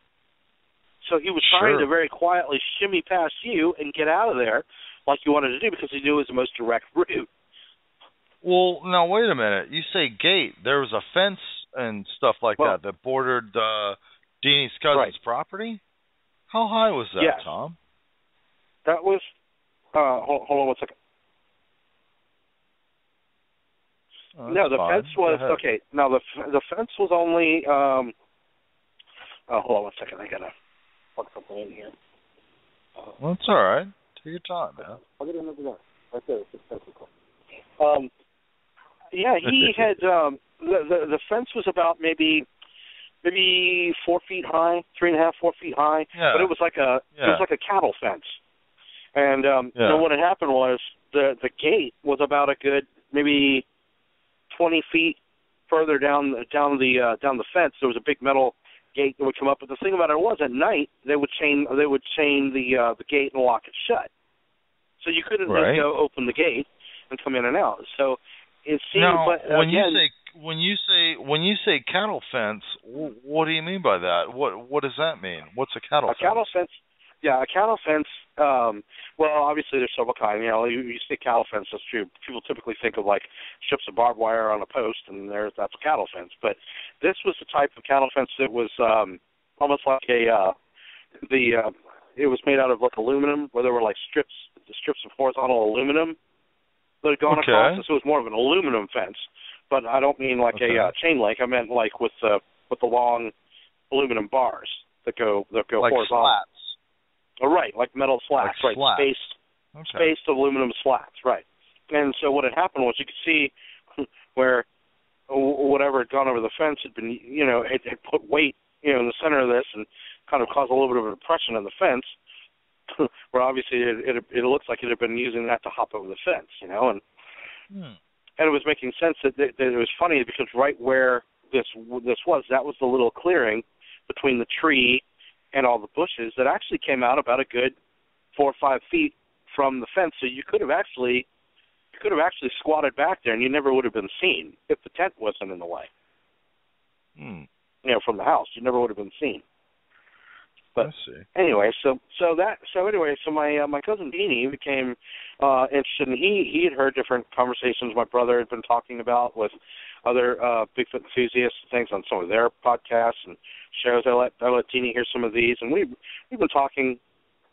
So he was trying to very quietly shimmy past you and get out of there like you wanted to do, because he knew it was the most direct route. Well, now, wait a minute. You say gate. There was a fence and stuff like that bordered Deanie's cousin's property? How high was that, Tom? That was, hold on 1 second. No, the fence was, okay, now the fence was only, hold on 1 second, I got to plug something in here. Well, that's all right. Take your time, man. I'll get it over there. Right there. Yeah, he had, the fence was about maybe 4 feet high, 3.5, 4 feet high, but it was like it was like a cattle fence. And so what had happened was the gate was about a good maybe 20 feet further down the fence. There was a big metal gate that would come up. But the thing about it was, at night they would chain the gate and lock it shut, so you couldn't just go open the gate and come in and out. So it seemed. Now, but when you say cattle fence, what do you mean by that? What does that mean? What's a cattle fence? A cattle fence. Yeah, a cattle fence, well, obviously there's several kinds. You say cattle fence, that's true. People typically think of, like, strips of barbed wire on a post, and that's a cattle fence. But this was the type of cattle fence that was almost like it was made out of, like, aluminum, where there were, like, strips of horizontal aluminum that had gone across it. So it was more of an aluminum fence. But I don't mean like a chain link. I meant, like, with the long aluminum bars that go like horizontal. Slats. Oh, right, like metal slats, like right, spaced aluminum slats, right. And so what had happened was, you could see where whatever had gone over the fence had been, it had put weight, in the center of this, and kind of caused a little bit of a depression in the fence, where obviously it looks like it had been using that to hop over the fence, and it was making sense that it was funny, because right where this was, that was the little clearing between the tree and all the bushes that actually came out about a good 4 or 5 feet from the fence. So you could have actually squatted back there, and you never would have been seen if the tent wasn't in the way. From the house, you never would have been seen. But anyway, so my cousin Beanie became interested, and he had heard different conversations my brother had been talking about with other Bigfoot enthusiasts and things on some of their podcasts and shows. I let Teeny hear some of these, and we've been talking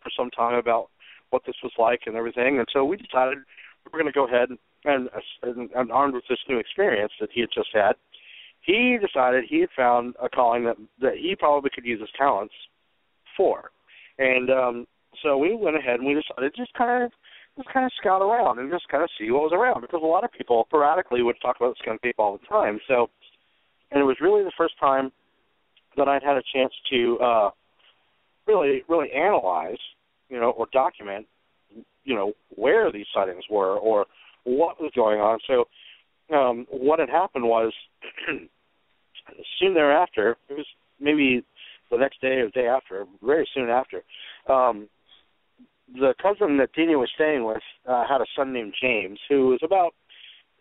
for some time about what this was like and everything. And so we decided we were going to go ahead and armed with this new experience that he had just had, he decided he had found a calling that he probably could use his talents for. And so we went ahead and we decided to just kind of scout around and just kind of see what was around, because a lot of people sporadically would talk about skunk ape all the time. So, and it was really the first time that I'd had a chance to really analyze, or document, where these sightings were or what was going on. So what had happened was soon thereafter, it was maybe the next day or the day after, very soon after. The cousin that Dina was staying with had a son named James, who was about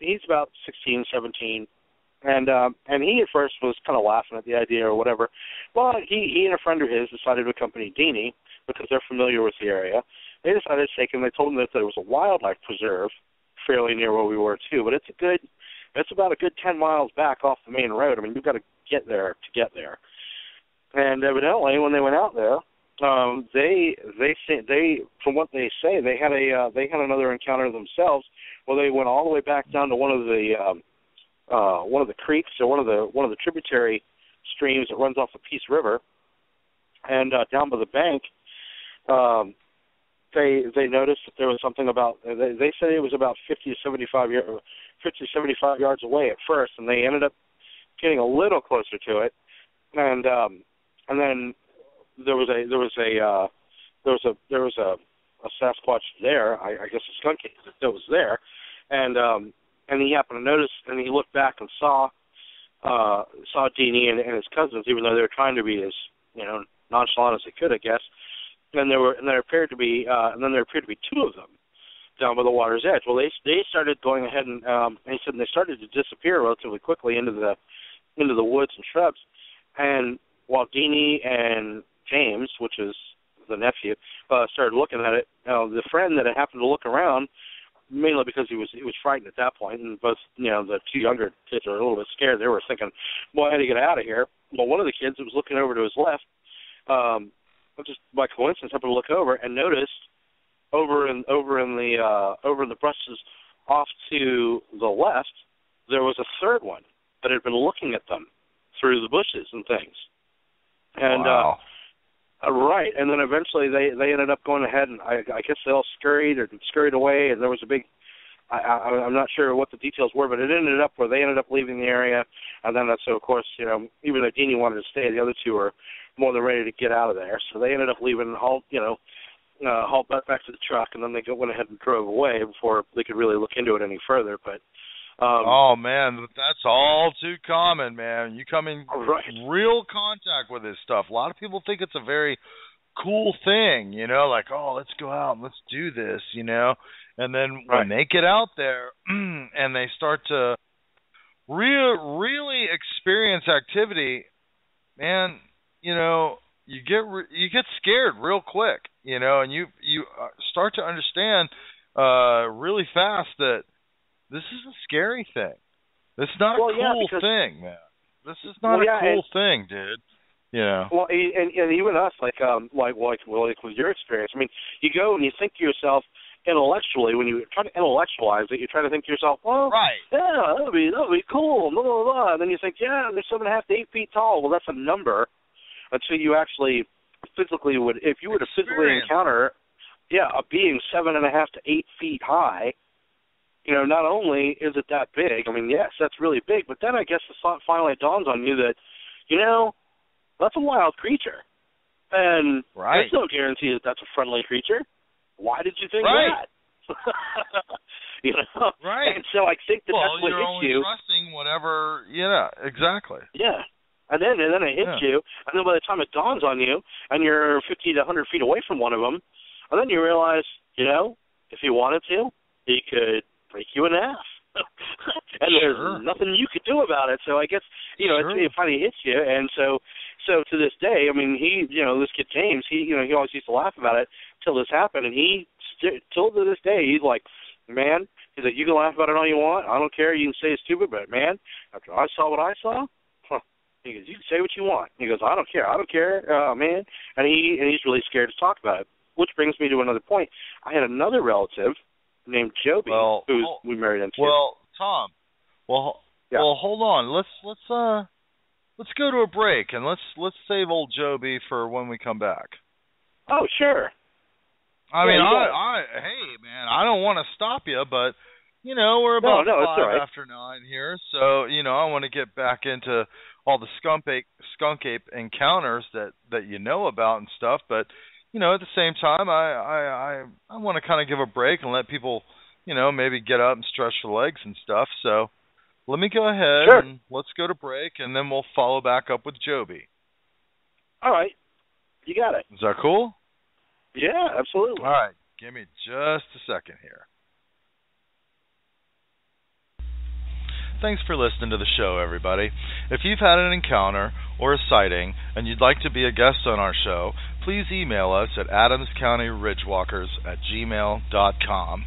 16, 17. And he at first was kind of laughing at the idea or whatever. Well, he and a friend of his decided to accompany Deanie because they're familiar with the area. They decided to take him. They told him that there was a wildlife preserve fairly near where we were too, but it's about a good 10 miles back off the main road. I mean, you've got to get there to get there. And evidently, when they went out there, they from what they say, they had another encounter themselves. Well, they went all the way back down to one of the creeks or one of the tributary streams that runs off the Peace River, and down by the bank, they noticed that there was something about. They said it was about 50 to 75 yards away at first, and they ended up getting a little closer to it, and then there was a Sasquatch there. I guess a skunk that was there, and he happened to notice, and he looked back and saw Deanie and his cousins, even though they were trying to be as nonchalant as they could, I guess. And there appeared to be two of them down by the water's edge. Well, they started going ahead and he said they started to disappear relatively quickly into the woods and shrubs. And while Deanie and James, which is the nephew, started looking at it, the friend that had happened to look around, mainly because he was frightened at that point, and both the two younger kids were a little bit scared. They were thinking, "Boy, I had to get out of here." Well, one of the kids was looking over to his left, just by coincidence, happened to look over and noticed over in the brushes off to the left, there was a third one that had been looking at them through the bushes and things. And wow. Right, and then eventually they ended up going ahead, and I guess they all scurried away, and there was a big, I'm not sure what the details were, but it ended up where they ended up leaving the area, and then so of course, even though Deanie wanted to stay, the other two were more than ready to get out of there, so they ended up leaving and hauled back to the truck, and then they went ahead and drove away before they could really look into it any further, but oh, man, that's all too common, man. You come in real contact with this stuff. A lot of people think it's a very cool thing, like, oh, let's go out and let's do this, And then when they get out there and they start to really experience activity, man, you get scared real quick, and you start to understand really fast that this is a scary thing. This is not a cool thing, man. This is not a cool thing, dude. Well, and even us, like with your experience, I mean, you go and you think to yourself intellectually, when you try to intellectualize it, you try to think to yourself, well, yeah, that'll be cool, blah, blah, blah. And then you think, yeah, they're 7.5 to 8 feet tall. Well, that's a number until you actually physically if you were to physically encounter, a being 7.5 to 8 feet high. Not only is it that big, I mean, yes, that's really big, but then I guess the thought finally dawns on you that, that's a wild creature. And there's no guarantee that that's a friendly creature. Why did you think that? Right. And so I think that's what you're hits only you. trusting whatever, exactly. Yeah. And then it hits you, and then by the time it dawns on you, and you're 50 to 100 feet away from one of them, and then you realize, if you wanted to, he could break you in half. And there's nothing you could do about it. So I guess, it finally hits you. And so to this day, I mean, this kid James, he always used to laugh about it till this happened. And till to this day, he's like, man, he's like, you can laugh about it all you want. I don't care. You can say it's stupid, but man, after I saw what I saw, he goes, you can say what you want. He goes, I don't care, man. And he's really scared to talk about it. Which brings me to another point. I had another relative named Joby, who we married into. Well, Tom. Well, hold on. Let's go to a break and let's save old Joby for when we come back. Oh, sure. I mean, hey man, I don't want to stop you, but we're about 5 after 9 here, so I want to get back into all the skunk ape encounters that you know about and stuff, but. At the same time, I want to kind of give a break and let people, maybe get up and stretch their legs and stuff. So let me go ahead and let's go to break, and then we'll follow back up with Joby. All right. You got it. Is that cool? Yeah, absolutely. All right. Give me just a second here. Thanks for listening to the show, everybody. If you've had an encounter or a sighting and you'd like to be a guest on our show, please email us at adamscountyridgewalkers@gmail.com.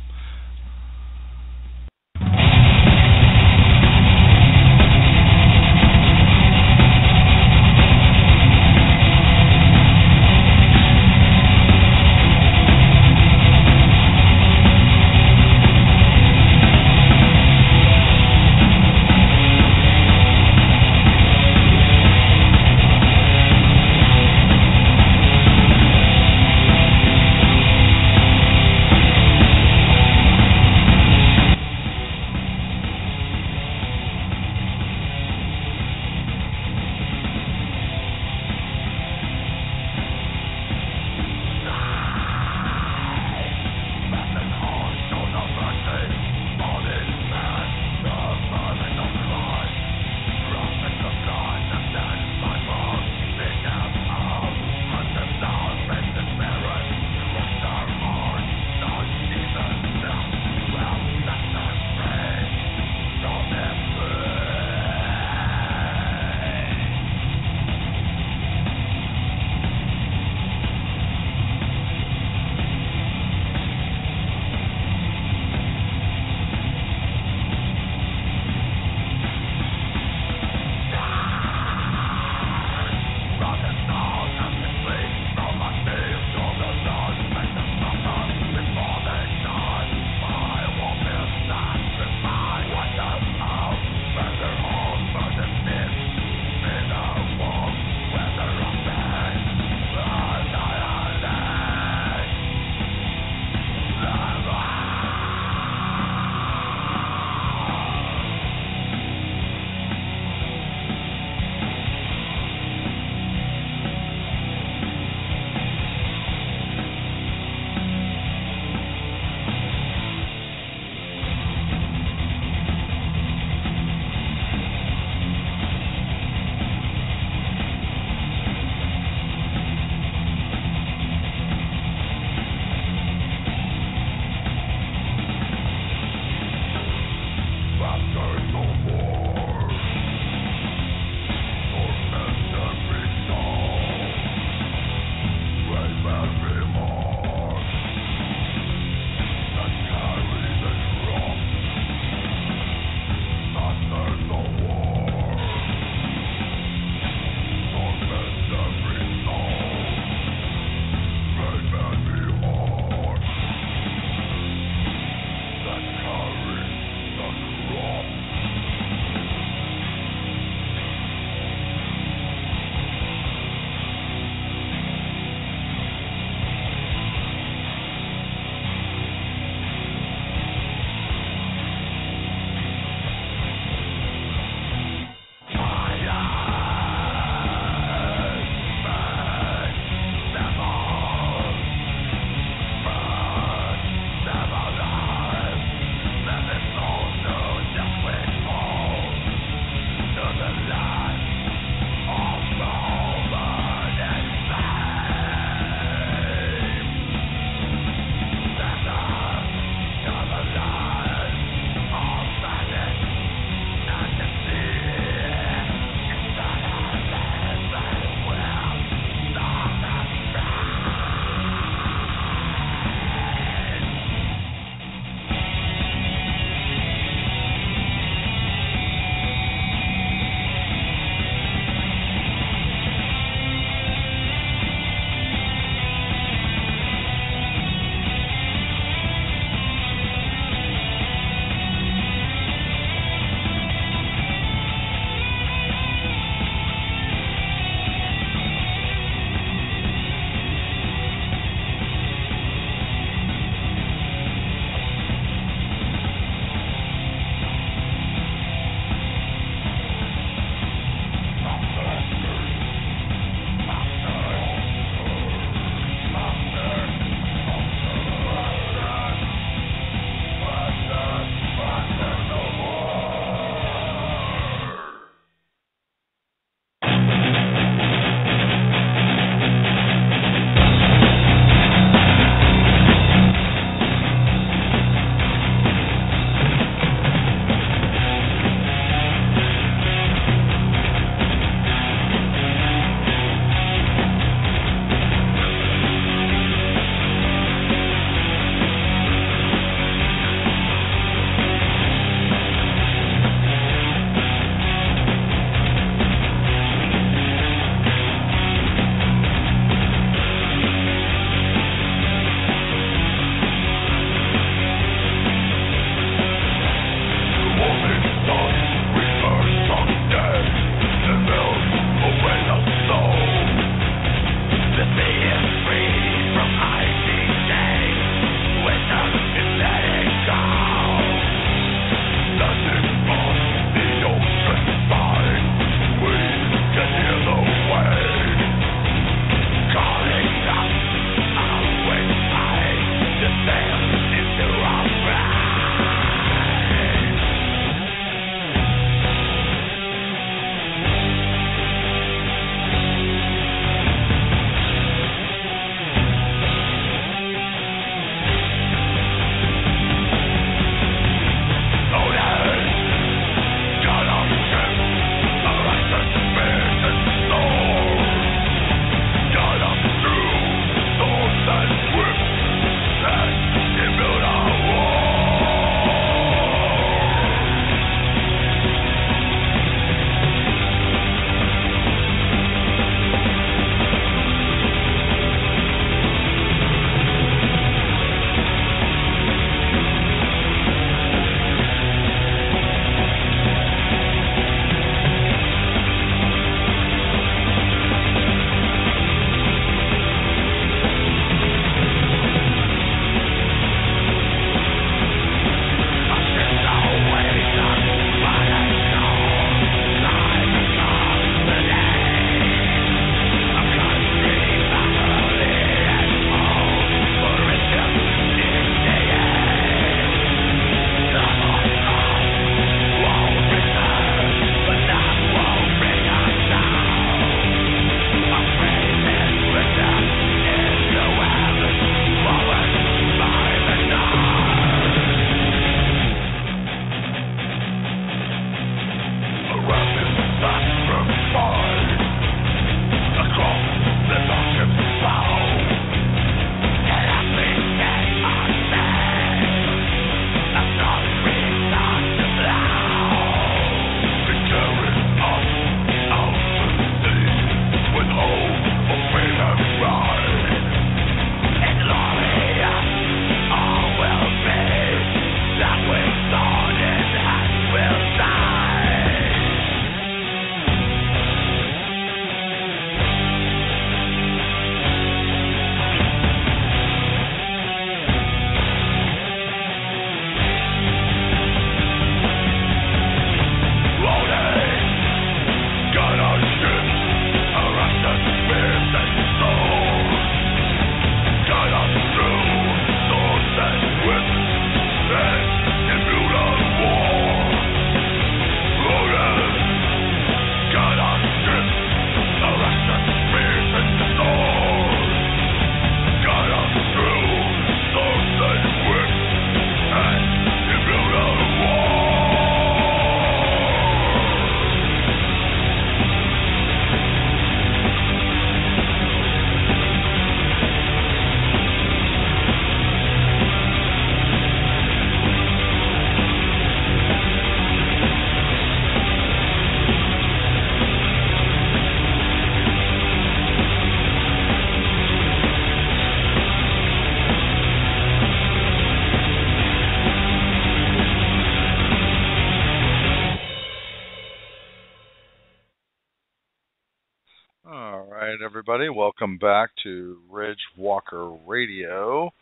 everybody. Welcome back to Ridge Walker Radio.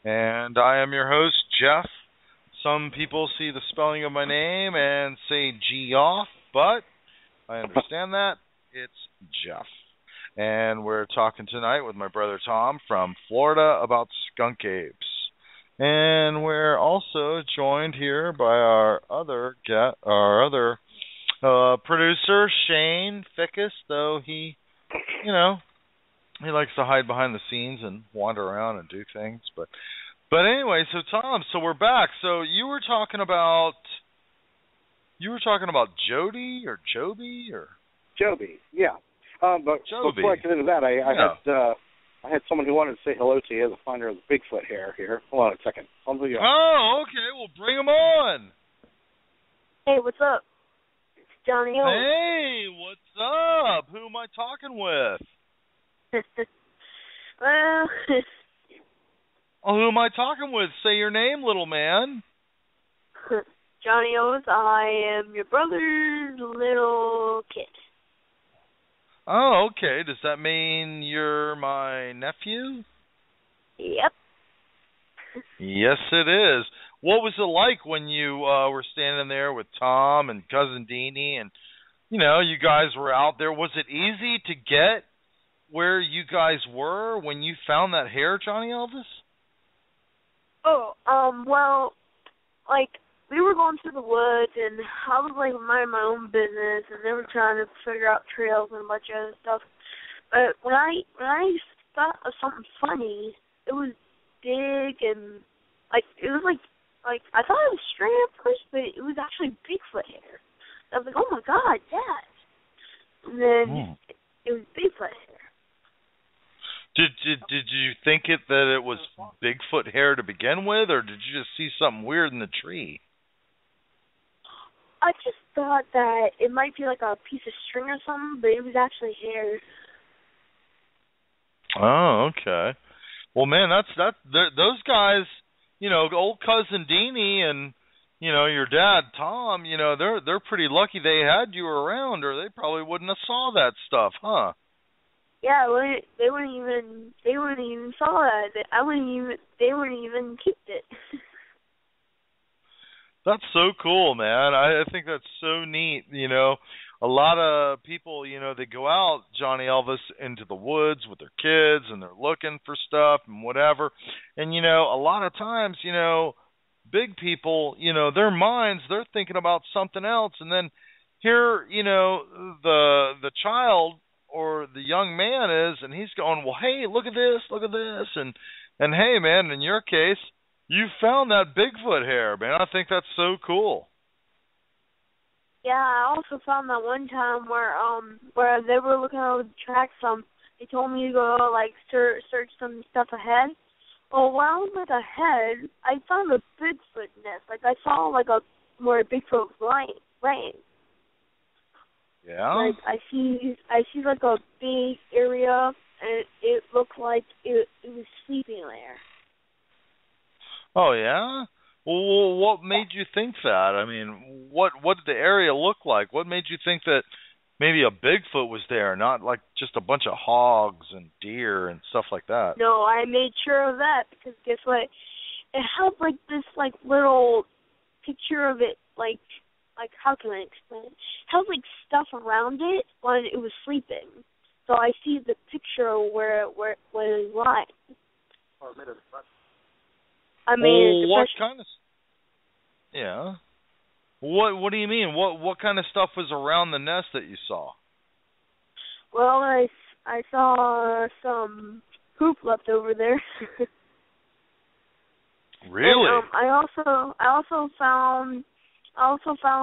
And I am your host, Jeff. Some people see the spelling of my name and say G-off, but I understand that. It's Jeff. And we're talking tonight with my brother Tom from Florida about skunk apes. And we're also joined here by our other producer, Shane Fickus, though he likes to hide behind the scenes and wander around and do things. But anyway, so Tom, so we're back. So you were talking about Jody or Joby or Joby, yeah. But Joby. Before I get into that, I had someone who wanted to say hello to you as a finder of the Bigfoot hair here. Hold on a second. Oh, okay. Well, bring him on. Hey, what's up? It's Johnny O. Hey, what's up? Who am I talking with? Well, Who am I talking with? Say your name, little man. Johnny O's, I am your brother's little kid. Oh, okay. Does that mean you're my nephew? Yep. Yes, it is. What was it like when you were standing there with Tom and Cousin Deanie and, you guys were out there? Was it easy to get where you guys were when you found that hair, Johnny Elvis? Oh, well, we were going through the woods, and I was, minding my own business, and they were trying to figure out trails and a bunch of other stuff. But when I thought of something funny, it was big, and, it was I thought it was string at first, but it was actually Bigfoot hair. I was like, oh, my God, Dad. And then it was Bigfoot hair. Did you think that it was Bigfoot hair to begin with, or did you just see something weird in the tree? I just thought that it might be like a piece of string or something, but it was actually hair. Oh, okay. Well, man, those guys, old Cousin Deanie and your dad Tom, they're pretty lucky they had you around, or they probably wouldn't have saw that stuff, huh? Yeah, they wouldn't even saw that. They wouldn't even keep it. That's so cool, man. I think that's so neat. A lot of people, they go out, Johnny Elvis, into the woods with their kids, and they're looking for stuff and whatever. And, a lot of times, big people, their minds, they're thinking about something else. And then here, the child or the young man is, and he's going, well, hey, look at this. And hey, man, in your case, you found that Bigfoot hair, man. I think that's so cool. Yeah, I also found that one time where they were looking over the tracks. They told me to go search some stuff ahead. Well, while I was ahead, I found a Bigfoot nest. I saw where Bigfoot was laying. Yeah. I see a big area, and it looked like it was sleeping there. Oh, yeah? Well, what made you think that? I mean, what did the area look like? What made you think that maybe a Bigfoot was there, not just a bunch of hogs and deer and stuff like that? No, I made sure of that because guess what? It had this little picture of it, how can I explain it? It had stuff around it when it was sleeping. So I see the picture where it was lying. What kind of? Yeah. What do you mean? What kind of stuff was around the nest that you saw? Well, I saw some poop left over there. Really? And, I also found a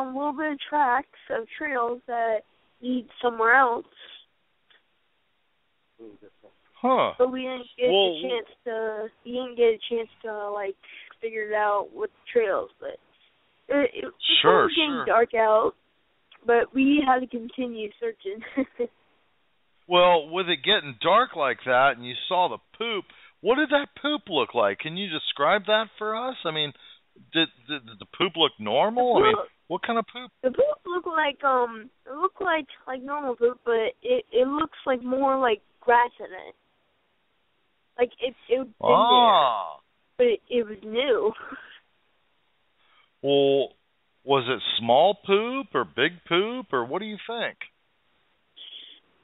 little bit of tracks of trails that lead somewhere else. Huh. But we didn't get a chance to figure it out with trails, but it was getting dark out, but we had to continue searching. Well, with it getting dark like that and you saw the poop, what did that poop look like? Can you describe that for us? I mean, did the poop look normal? I mean, what kind of poop? The poop looked like normal poop, but it looks more like grass in it. Like it was in there, but it was new. Well, was it small poop or big poop, or what do you think?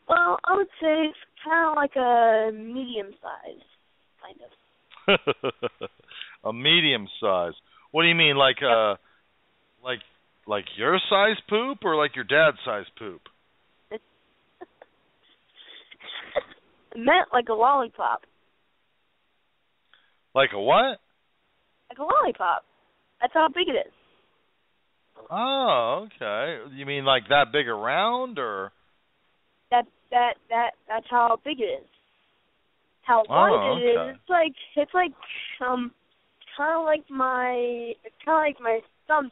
Well, I would say it's kind of like a medium size, kind of. A medium size. What do you mean, like like your size poop, or like your dad's size poop? It meant like a lollipop. Like a what? Like a lollipop. That's how big it is. Oh, okay. You mean like that big around, or? That's how big it is. How wide it is. It's like kind of like my thumbstick.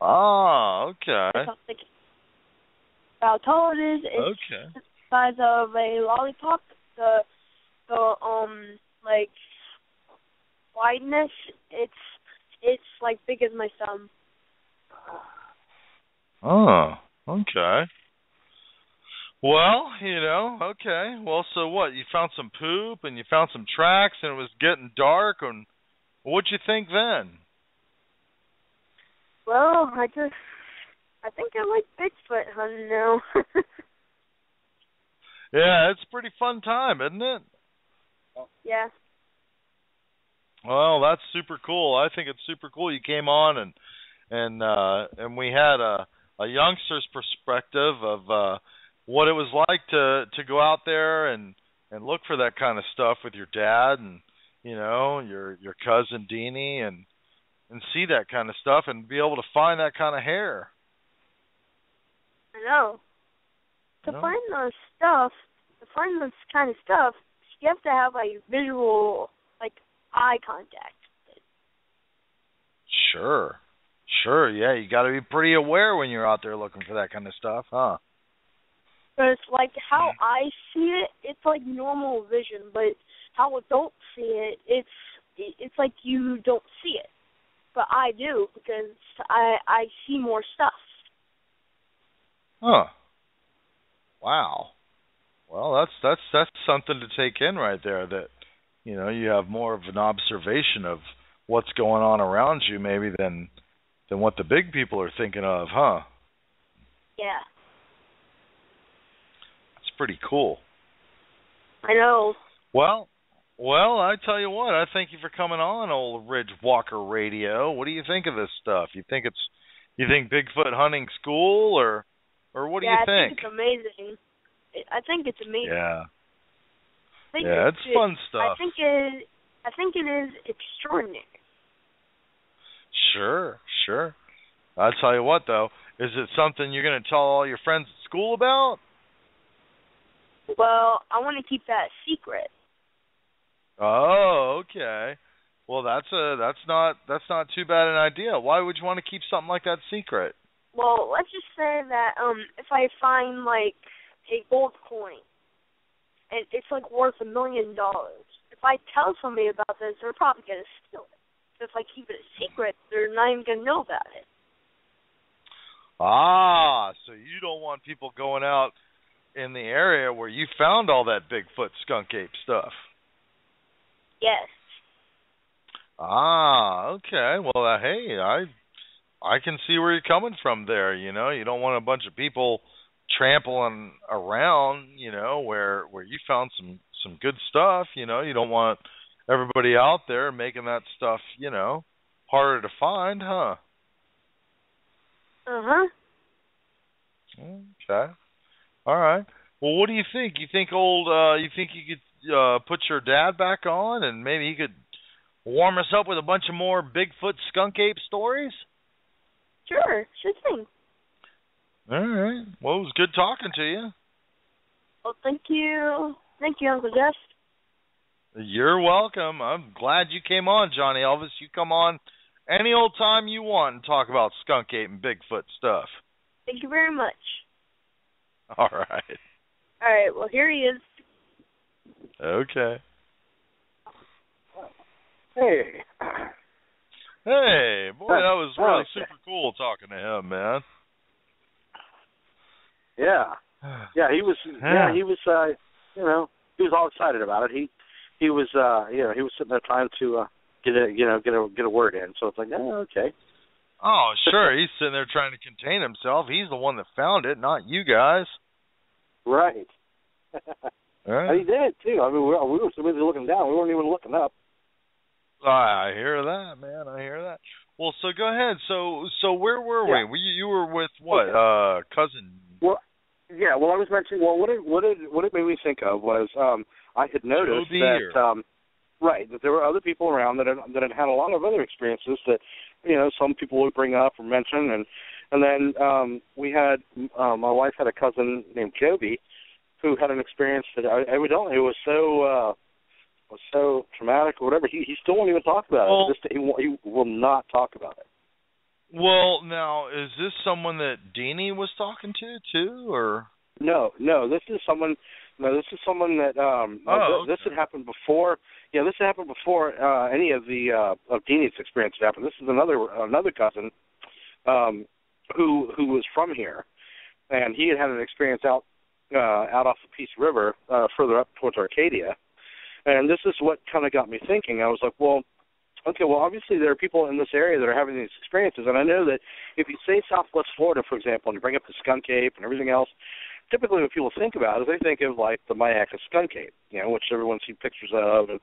Oh, okay. How tall it is. It's the size of a lollipop. The like wideness. It's like big as my thumb. Oh, okay. Well, okay. Well, so what? You found some poop and you found some tracks and it was getting dark, and what'd you think then? Well, I think I like Bigfoot hunting now. Yeah, it's a pretty fun time, isn't it? Yeah. Well, that's super cool. I think it's super cool you came on and we had a youngster's perspective of what it was like to go out there and look for that kind of stuff with your dad and your cousin Deanie and see that kind of stuff and be able to find that kind of hair. I know. To find this kind of stuff, you have to have like visual, like eye contact. Sure, yeah. You got to be pretty aware when you're out there looking for that kind of stuff, huh? But it's like how I see it, it's like normal vision, but how adults see it, it's like you don't see it. But I do, because I see more stuff. Huh. Wow. Well, that's something to take in right there, that you have more of an observation of what's going on around you maybe than what the big people are thinking of, huh? Yeah. That's pretty cool. I know. Well, I tell you what, I thank you for coming on, old Ridge Walker Radio. What do you think of this stuff? You think Bigfoot hunting's cool, or what do you think? I think it's amazing. I think it's amazing. Yeah. It's fun stuff. I think it is extraordinary. Sure. I'll tell you what, though, is it something you're going to tell all your friends at school about? Well, I want to keep that secret. Oh, okay. Well, that's not too bad an idea. Why would you want to keep something like that secret? Well, let's just say that if I find like a gold coin, and it's like worth $1 million, if I tell somebody about this, they're probably gonna steal it. If I keep it a secret, they're not even gonna know about it. Ah, so you don't want people going out in the area where you found all that Bigfoot skunk ape stuff. Yes. Ah, okay. Well, hey, I can see where you're coming from there. You don't want a bunch of people trampling around, where you found some good stuff. You don't want everybody out there making that stuff, harder to find, huh? Uh-huh. Okay. All right. Well, what do you think? You think you could put your dad back on and maybe he could warm us up with a bunch of more Bigfoot skunk ape stories? Sure thing. All right. Well, it was good talking to you. Well, thank you. Thank you, Uncle Jeff. You're welcome. I'm glad you came on, Johnny Elvis. You come on any old time you want and talk about skunk ape and Bigfoot stuff. Thank you very much. All right. All right. Well, here he is. Okay. Hey. Hey, boy, that was really super cool talking to him, man. Yeah. Yeah, he was. Yeah, he was. You know, he was all excited about it. He was. You know, he was sitting there trying to get a word in. So it's like, oh, okay. Oh, sure. He's sitting there trying to contain himself. He's the one that found it, not you guys. Right. And he did too. I mean, we were so busy looking down, we weren't even looking up. I hear that, man. I hear that. Well, so go ahead. So where were we? You were with what? Okay. Cousin. Well, yeah. Well, I was mentioning. Well, what it made me think of was I had noticed that right, that there were other people around that had a lot of other experiences that, you know, some people would bring up or mention, and then we had my wife had a cousin named Joby who had an experience that evidently was so traumatic or whatever. He still won't even talk about it. He will not talk about it. Well, now is this someone that Deanie was talking to too, or no? This is someone. No, this is someone that okay. This had happened before. Yeah, this had happened before any of the of Deanie's experience had happened. This is another cousin who was from here, and he had an experience out off the Peace River, further up towards Arcadia. And this is what kind of got me thinking. I was like, well, okay, well, obviously there are people in this area that are having these experiences, and I know that if you say Southwest Florida, for example, and you bring up the skunk ape and everything else, typically when people think about it, they think of like the Mayaca skunk ape, you know, which everyone's seen pictures of and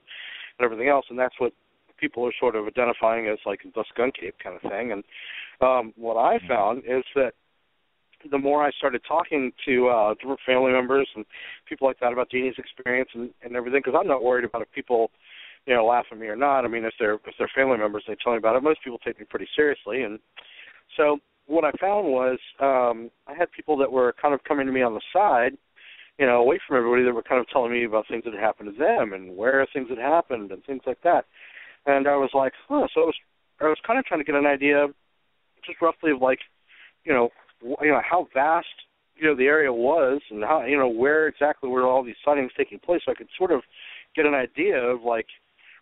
everything else, and that's what people are sort of identifying as like the skunk ape kind of thing. And what I found is that the more I started talking to different family members and people like that about Deanie's experience and everything, because I'm not worried about if people, you know, laugh at me or not. I mean, if they're family members, they tell me about it. Most people take me pretty seriously, and so what I found was I had people that were kind of coming to me on the side, you know, away from everybody, that were kind of telling me about things that had happened to them and where things had happened and things like that. And I was like, huh. So I was kind of trying to get an idea, just roughly of like, you know, how vast, you know, the area was, and how, you know, where exactly were all these sightings taking place, so I could sort of get an idea of like,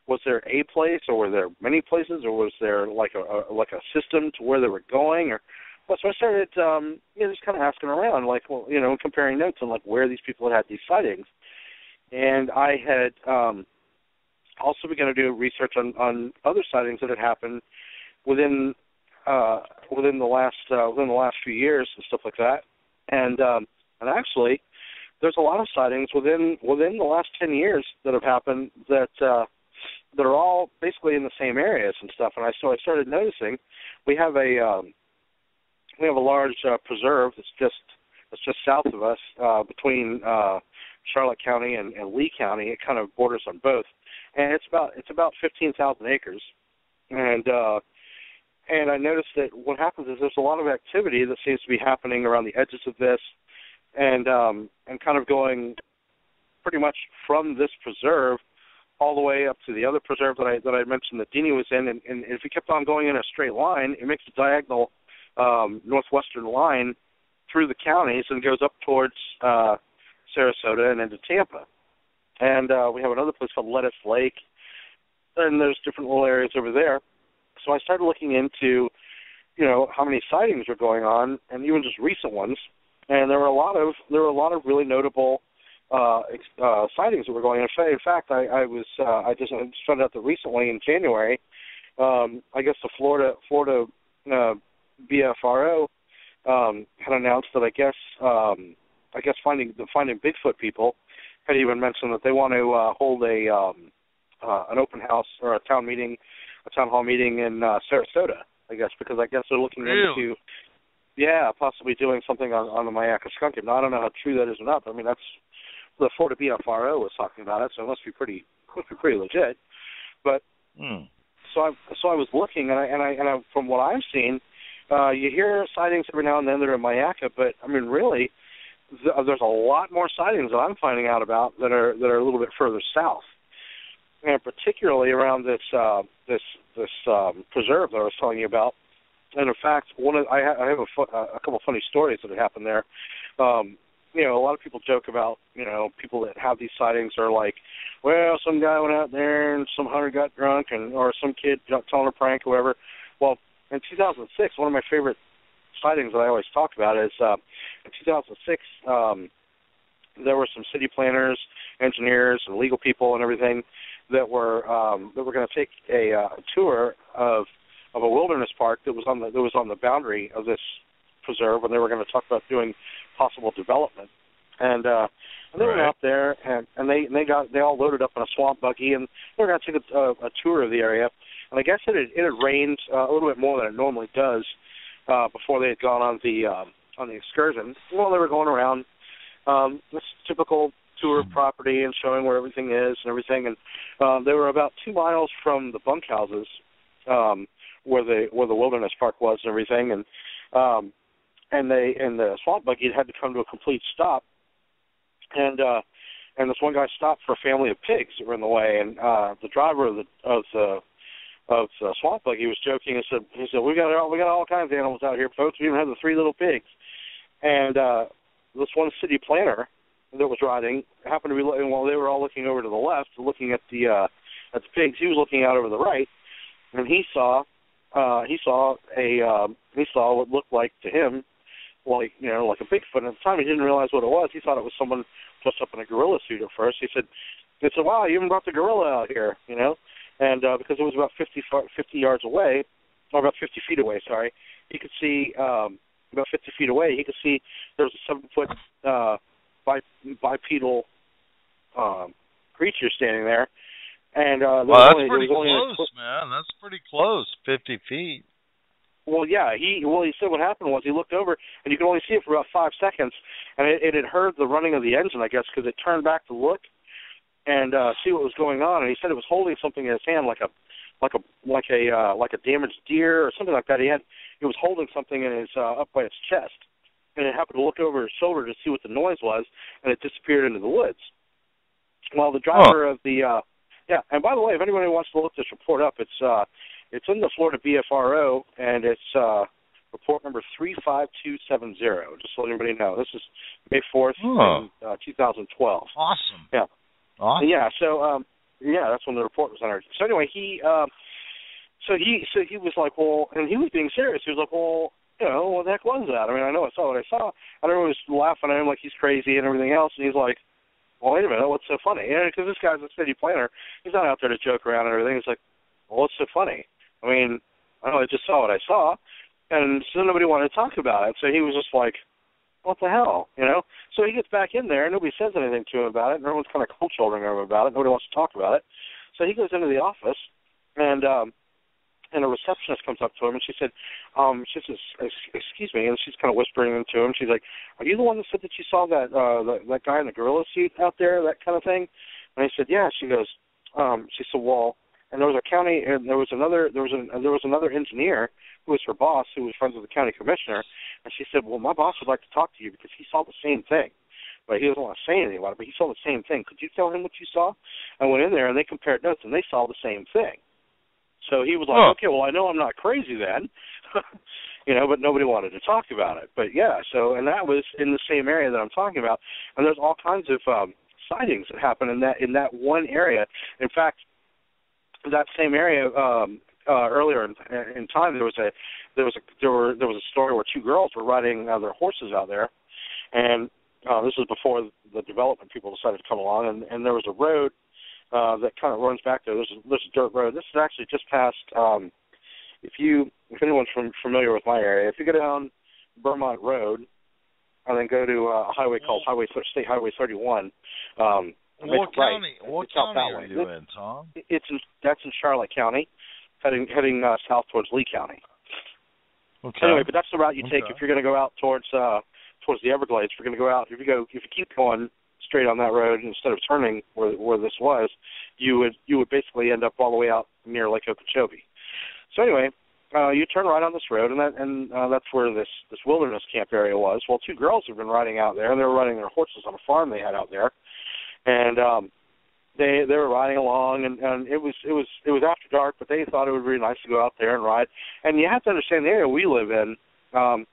was there a place, or were there many places, or was there like a system to where they were going, or well, so I started, you know, just kind of asking around, like, well, you know, comparing notes on like where these people had these sightings, and I had also begun to do research on other sightings that had happened within the last few years and stuff like that, and actually, there's a lot of sightings within the last 10 years that have happened that are all basically in the same areas and stuff. And so I started noticing we have a large preserve that's just south of us, between Charlotte County and Lee County. It kind of borders on both, and it's about 15,000 acres, and I noticed that what happens is there's a lot of activity that seems to be happening around the edges of this, and kind of going pretty much from this preserve all the way up to the other preserve that I mentioned that Deanie was in, and if we kept on going in a straight line, it makes a diagonal northwestern line through the counties and goes up towards Sarasota and into Tampa. And we have another place called Lettuce Lake, and there's different little areas over there. So I started looking into, you know, how many sightings were going on, and even just recent ones. And there were a lot of really notable sightings that were going on. In fact, I just found out that recently in January, I guess the Florida BFRO had announced that I guess finding Bigfoot people had even mentioned that they want to hold an open house or a town hall meeting in Sarasota, I guess, because I guess they're looking into possibly doing something on the Mayaca skunk ape. Now, I don't know how true that is or not, but I mean, that's the Florida BFRO was talking about it, so it must be pretty legit. But so I was looking, and I from what I've seen, you hear sightings every now and then that are in Mayaca, but I mean, really, there's a lot more sightings that I'm finding out about that are a little bit further south, and particularly around this preserve that I was telling you about. And in fact, I have a couple of funny stories that have happened there. You know, a lot of people joke about, you know, people that have these sightings are like, well, some guy went out there and some hunter got drunk, or some kid telling a prank or whatever. Well, in 2006, one of my favorite sightings that I always talk about is in 2006, there were some city planners, engineers, and legal people and everything that were going to take a tour of a wilderness park that was on the boundary of this preserve, and they were going to talk about doing possible development. And they went out there, and they all loaded up in a swamp buggy, and they were going to take a tour of the area. And I guess it had rained a little bit more than it normally does before they had gone on the excursion. Well, they were going around this typical tour property and showing where everything is and everything. And they were about 2 miles from the bunkhouses where the wilderness park was and everything. And the swamp buggy had to come to a complete stop. And this one guy stopped for a family of pigs that were in the way. And the driver of the swamp buggy was joking and said we got all kinds of animals out here, folks. We even have the 3 little pigs. And this one city planner that was riding happened to be looking, while they were all looking over to the left, looking at the pigs. He was looking out over the right, and he saw what looked like to him like a Bigfoot. And at the time, he didn't realize what it was. He thought it was someone dressed up in a gorilla suit at first. He said, "Wow, you even brought the gorilla out here," And because it was about 50 yards away, or about 50 feet away, sorry, he could see about 50 feet away. He could see there was a 7-foot bipedal creature standing there. And that's pretty close, man. That's pretty close, 50 feet. Well, yeah. He said what happened was he looked over, and you could only see it for about 5 seconds, and it had heard the running of the engine, I guess, because it turned back to look and see what was going on. And he said it was holding something in his hand, like a damaged deer or something like that. He was holding something in his up by its chest, and it happened to look over his shoulder to see what the noise was, and it disappeared into the woods. Well, the driver of the and by the way, if anybody wants to look this report up, it's in the Florida BFRO, and it's report number 35270. Just so everybody know, this is May 4th, 2012. Awesome. Yeah. Awesome. Yeah. So that's when the report was entered. So anyway, he was like, well, and he was being serious. He was like, well, what the heck was that? I mean, I know I saw what I saw. And everyone was laughing at him like he's crazy and everything else. And he's like, well, wait a minute, what's so funny? Because this guy's a city planner. He's not out there to joke around and everything. He's like, well, what's so funny? I mean, I just saw what I saw. And so nobody wanted to talk about it. So he was just like, what the hell, So he gets back in there, and nobody says anything to him about it, and everyone's kind of cold-shouldering him about it. Nobody wants to talk about it. So he goes into the office, and a receptionist comes up to him, and she says, excuse me, and she's kind of whispering into him. She's like, are you the one that said that you saw that guy in the gorilla suit out there, that kind of thing? And he said, yeah. She goes, she said, well, and there was a county, and there was another engineer who was her boss, who was friends with the county commissioner, and she said, well, my boss would like to talk to you because he saw the same thing. But he doesn't want to say anything about it, but he saw the same thing. Could you tell him what you saw? I went in there, and they compared notes, and they saw the same thing. So he was like, okay, well, I know I'm not crazy then, but nobody wanted to talk about it. But, yeah, and that was in the same area that I'm talking about. And there's all kinds of sightings that happen in that one area. In fact, that same area earlier in time, there was a story where 2 girls were riding their horses out there, and this was before the development people decided to come along, and there was a road that kind of runs back there. There's a dirt road. This is actually just past. If anyone's familiar with my area, if you go down Vermont Road and then go to a highway called State Highway 31. What county are you in, Tom? That's in Charlotte County, heading south towards Lee County. Okay. Anyway, but that's the route you take if you're going to go out towards the Everglades. If you're going to go out, if you keep going straight on that road instead of turning where this was, you would basically end up all the way out near Lake Okeechobee. So anyway, you turn right on this road, and that's where this wilderness camp area was. Well, 2 girls have been riding out there, and they were riding their horses on a farm they had out there. And they were riding along, and it was after dark, but they thought it would be nice to go out there and ride. And you have to understand the area we live in. A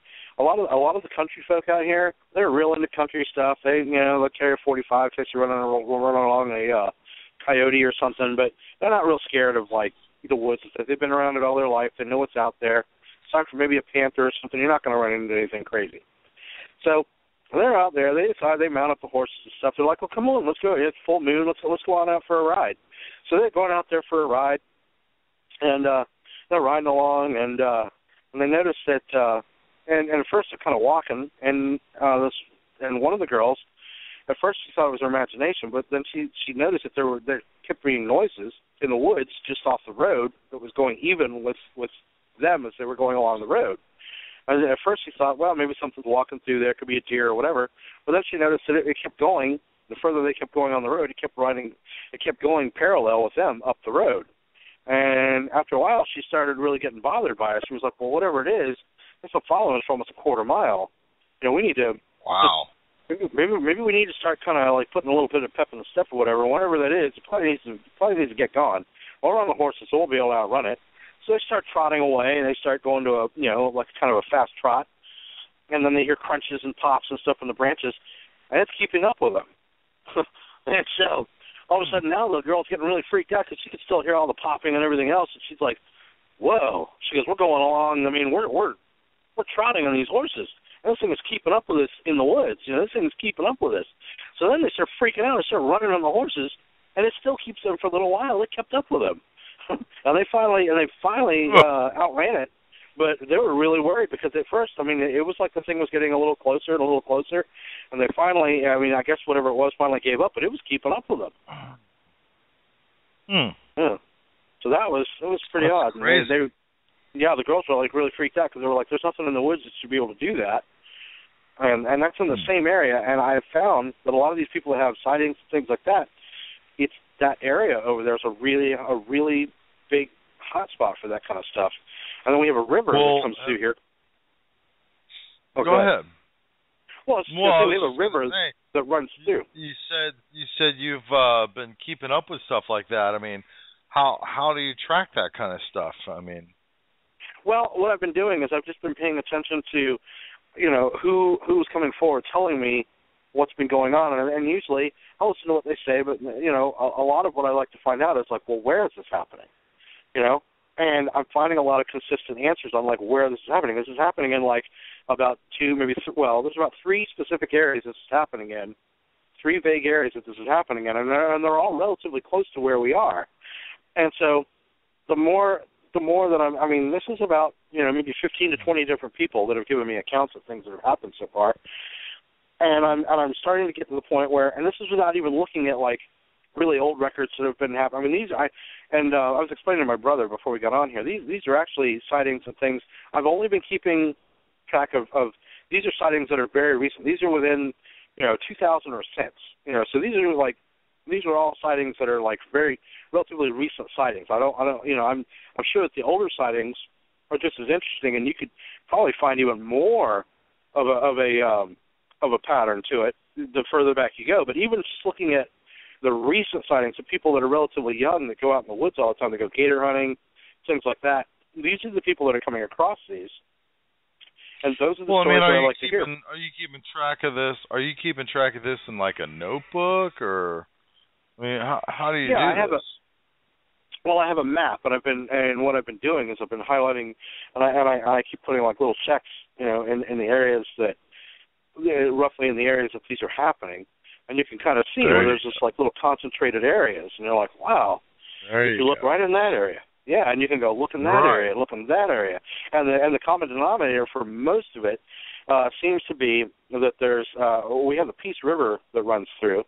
lot of the country folk out here, they're real into country stuff. They'll carry a 45 in case you're running along a coyote or something, but they're not real scared of like the woods. They've been around it all their life. They know what's out there. Aside from maybe a panther or something, you're not going to run into anything crazy. So And they're out there. They decide they mount up the horses and stuff. They're like, well, come on, let's go. It's full moon. Let's go on out for a ride. So they're going out there for a ride, and they're riding along, and they notice that, and at first they're kind of walking, and one of the girls, at first she thought it was her imagination, but then she noticed that there kept being noises in the woods just off the road that was going even with them as they were going along the road. And at first she thought, well, maybe something's walking through there, it could be a deer or whatever. But then she noticed that it kept going. The further they kept going on the road, it kept going parallel with them up the road. And after a while, she started really getting bothered by it. She was like, well, whatever it is, it's been following us for almost a quarter mile. We need to. Wow. Maybe we need to start kind of like putting a little bit of pep in the step or whatever. Whatever that is, it probably needs to get going. Well, we're on the horses, so we'll be able to outrun it. So they start trotting away, and they start going to like kind of a fast trot. And then they hear crunches and pops and stuff in the branches, and it's keeping up with them. And so all of a sudden now the girl's getting really freaked out because she can still hear all the popping and everything else, and she's like, "Whoa!" She goes, "We're going along. I mean, we're trotting on these horses. And this thing is keeping up with us in the woods. This thing is keeping up with us." So then they start freaking out and start running on the horses, and it still keeps them for a little while. It kept up with them, and they finally outran it. But they were really worried because at first, I mean, it was like the thing was getting a little closer and a little closer, and they finally, I mean, I guess whatever it was, finally gave up. But it was keeping up with them. Yeah. So it was pretty odd. Crazy. The girls were like really freaked out because they were like, "There's nothing in the woods that should be able to do that," and that's in the same area. And I have found that a lot of these people that have sightings and things like that, it's that area over there is a really big hot spot for that kind of stuff. And then we have a river that comes through here. Oh, go ahead. Well, we have a river that runs through. You said you've been keeping up with stuff like that. I mean, how do you track that kind of stuff? I mean. Well, what I've been doing is I've just been paying attention to, who's coming forward telling me what's been going on, and usually I'll listen to what they say, but a lot of what I like to find out is like, well, where is this happening? And I'm finding a lot of consistent answers on like where this is happening. This is happening in like about there's about 3 specific areas this is happening in, 3 vague areas that this is happening in, and they're all relatively close to where we are. And so the more that this is about, maybe 15 to 20 different people that have given me accounts of things that have happened so far. And I'm starting to get to the point where, and this is without even looking at like really old records that have been happening. I mean, I was explaining to my brother before we got on here, these are actually sightings and things. I've only been keeping track of these are sightings that are very recent. These are within, 2000 or since. So these are all sightings that are like very relatively recent sightings. I'm sure that the older sightings are just as interesting, and you could probably find even more of a pattern to it the further back you go. But even just looking at the recent sightings of people that are relatively young that go out in the woods all the time, they go gator hunting, things like that. These are the people that are coming across these. And those are the stories that I like to hear. Are you keeping track of this? Are you keeping track of this in like a notebook, or I mean, how do you do this? I have a map, and what I've been doing is I've been highlighting, and I keep putting like little checks, in the areas that, roughly in the areas that these are happening, and you can kind of see where there's just like little concentrated areas, and you're like, wow, you look right in that area. Yeah, and you can go look in that area, look in that area, and the common denominator for most of it seems to be that there's we have the Peace River that runs through,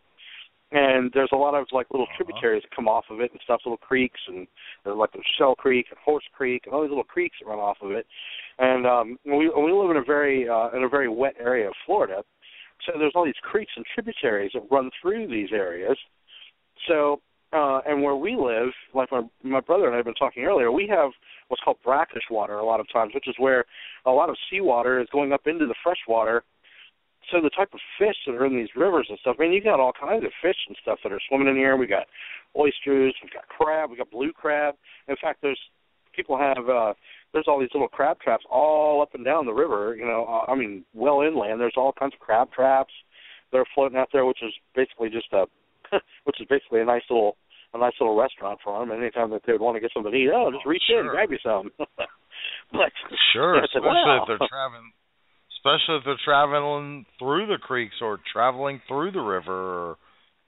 and there's a lot of like little tributaries that come off of it and stuff, little creeks, and there's like the Shell Creek and Horse Creek and all these little creeks that run off of it, and we live in a very wet area of Florida, so there's all these creeks and tributaries that run through these areas, so. And where we live, like my brother and I have been talking earlier, we have what's called brackish water a lot of times, which is where a lot of seawater is going up into the fresh water. So the type of fish that are in these rivers and stuff, you got all kinds of fish and stuff that are swimming in here. We got oysters, we got crab, we got blue crab. In fact, there's all these little crab traps all up and down the river, well inland. There's all kinds of crab traps that are floating out there, which is basically just a nice little restaurant for them. Anytime that they would want to get something to eat, just reach in, grab you some. But sure, especially if they're traveling especially if they're traveling through the creeks or traveling through the river or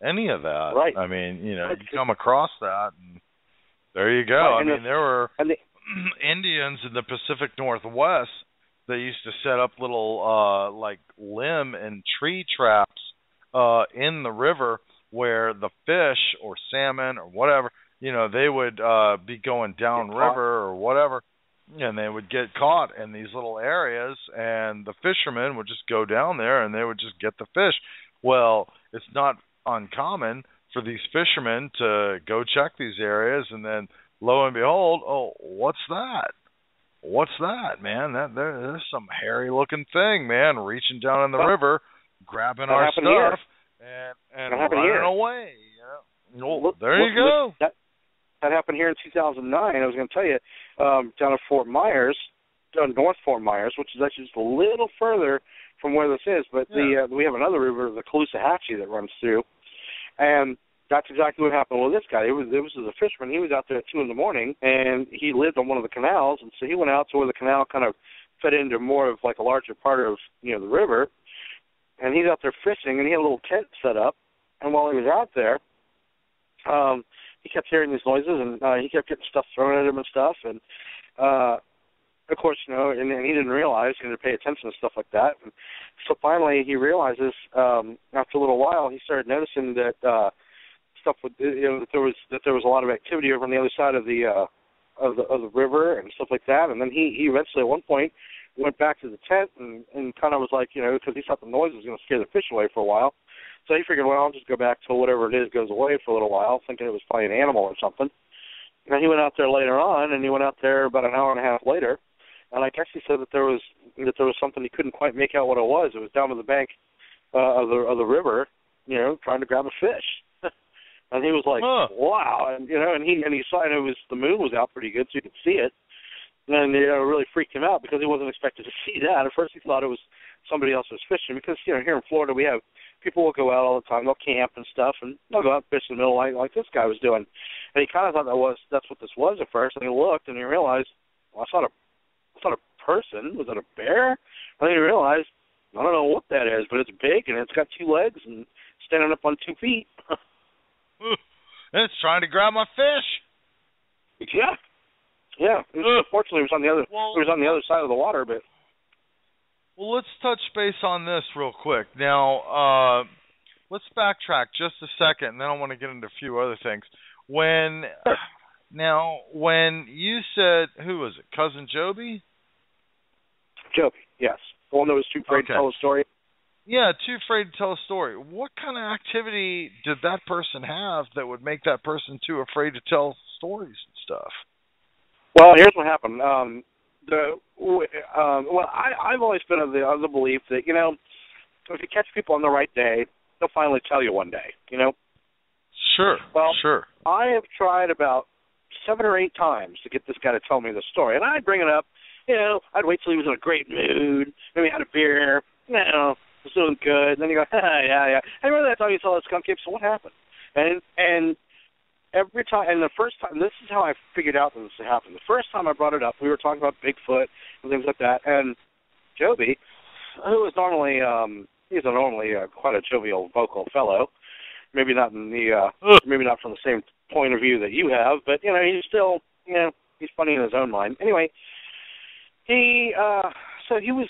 any of that. Right. I mean, you come across that, and there you go. Right, I mean, there were Indians in the Pacific Northwest that used to set up little like limb and tree traps in the river where the fish or salmon or whatever, they would be going downriver or whatever, and they would get caught in these little areas, and the fishermen would just go down there and they would just get the fish. Well, it's not uncommon for these fishermen to go check these areas, and then lo and behold, oh, what's that? What's that, man? There's some hairy-looking thing, man, reaching down in the river, grabbing our stuff, and running away. There you go. That happened here in 2009. I was going to tell you, down at Fort Myers, North Fort Myers, which is actually just a little further from where this is, but we have another river, the Caloosahatchee, that runs through, and that's exactly what happened with this guy. It was a fisherman. He was out there at 2 a.m, and he lived on one of the canals, and so he went out to where the canal kind of fed into more of like a larger part of the river, and he's out there fishing, and he had a little tent set up, and while he was out there, he kept hearing these noises, and he kept getting stuff thrown at him and stuff, and of course, and he didn't realize, he didn't pay attention to stuff like that, and so finally he realizes after a little while he started noticing that stuff with that there was a lot of activity over on the other side of the river and stuff like that, and then he eventually at one point went back to the tent and kind of was like, because he thought the noise was going to scare the fish away for a while, so he figured, well, I'll just go back till whatever it is goes away for a little while, thinking it was probably an animal or something. And he went out there later on, and he went out there about an hour and a half later, and I guess he said that there was something he couldn't quite make out what it was. It was down to the bank of the river, trying to grab a fish. And he was like, wow, and he saw, and the moon was out pretty good, so you could see it, and it really freaked him out because he wasn't expected to see that. At first, he thought it was somebody else was fishing because here in Florida we have people will go out all the time, they'll camp and stuff, and they'll go out and fish in the middle like this guy was doing, and he kind of thought that's what this was at first, and he looked and he realized, well, it's not a person. Was it a bear? And then he realized, I don't know what that is, but it's big and it's got 2 legs and standing up on 2 feet. It's trying to grab my fish. Yeah. Unfortunately, it was on the other side of the water, but. Well, let's touch base on this real quick. Now, let's backtrack just a second, and then I want to get into a few other things. When you said, who was it, Cousin Joby? Joby, yes. The one that was too afraid to tell a story? Yeah, too afraid to tell a story. What kind of activity did that person have that would make that person too afraid to tell stories and stuff? Well, here's what happened. I've always been of the belief that, if you catch people on the right day, they'll finally tell you one day, Sure. Well, sure. I have tried about 7 or 8 times to get this guy to tell me the story, and I'd bring it up. I'd wait till he was in a great mood, maybe had a beer, was doing good, and then you go, yeah. Hey, remember that time you saw the skunk ape? So what happened? And every time, and the first time, this is how I figured out that this had happened. The first time I brought it up, we were talking about Bigfoot and things like that, and Joby, who is normally, he's normally quite a jovial, vocal fellow, maybe not from the same point of view that you have, but he's still, he's funny in his own mind. Anyway, so he was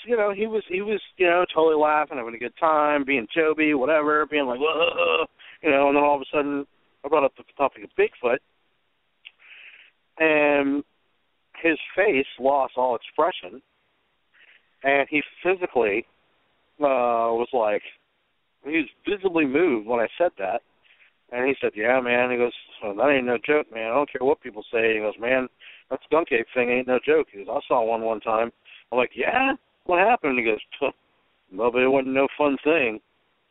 totally laughing, having a good time, being Joby, whatever, being like, whoa, and then all of a sudden I brought up the topic of Bigfoot, and his face lost all expression, and he physically was like, he was visibly moved when I said that, and he said, yeah, man, he goes, well, that ain't no joke, man, I don't care what people say. He goes, man, that skunk ape thing ain't no joke. He goes, I saw one time. I'm like, yeah? What happened? He goes, well, but it wasn't no fun thing.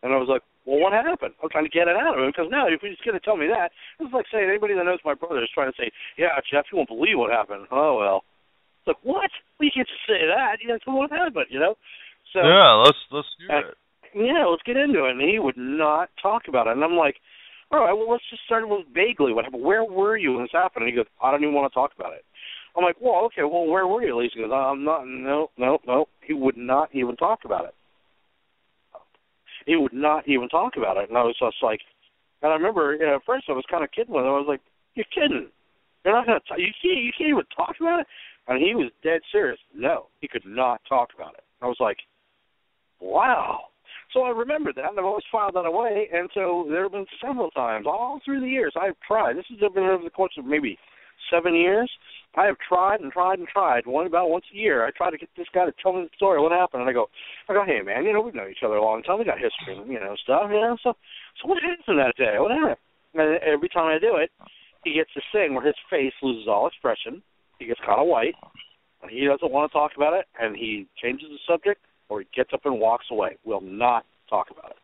And I was like, well, what happened? I'm trying to get it out of him, because now if he's going to tell me that, it's like saying anybody that knows my brother is trying to say, yeah, Jeff, you won't believe what happened. Oh, well. It's like, what? Well, you can't just say that. What happened, So, yeah, let's do it. Yeah, let's get into it. And he would not talk about it. And I'm like, all right, well, let's just start with vaguely what happened. Where were you when this happened? And he goes, I don't even want to talk about it. I'm like, well, okay, well, where were you, Lisa? He goes, I'm not, no. He would not even talk about it. He would not even talk about it. And I was just like, and I remember, at first I was kind of kidding with him. I was like, you're kidding. You're not going to, you can't even talk about it? And he was dead serious. No, he could not talk about it. I was like, wow. So I remembered that, and I've always filed that away. And so there have been several times, all through the years, I've tried. This has been over the course of maybe 7 years. I have tried and tried and tried. About once a year, I try to get this guy to tell me the story, what happened. And I go, hey, man, we've known each other a long time. We got history and, stuff, So what happened that day? What happened? And every time I do it, he gets this thing where his face loses all expression. He gets kind of white, and he doesn't want to talk about it, and he changes the subject, or he gets up and walks away. Will not talk about it.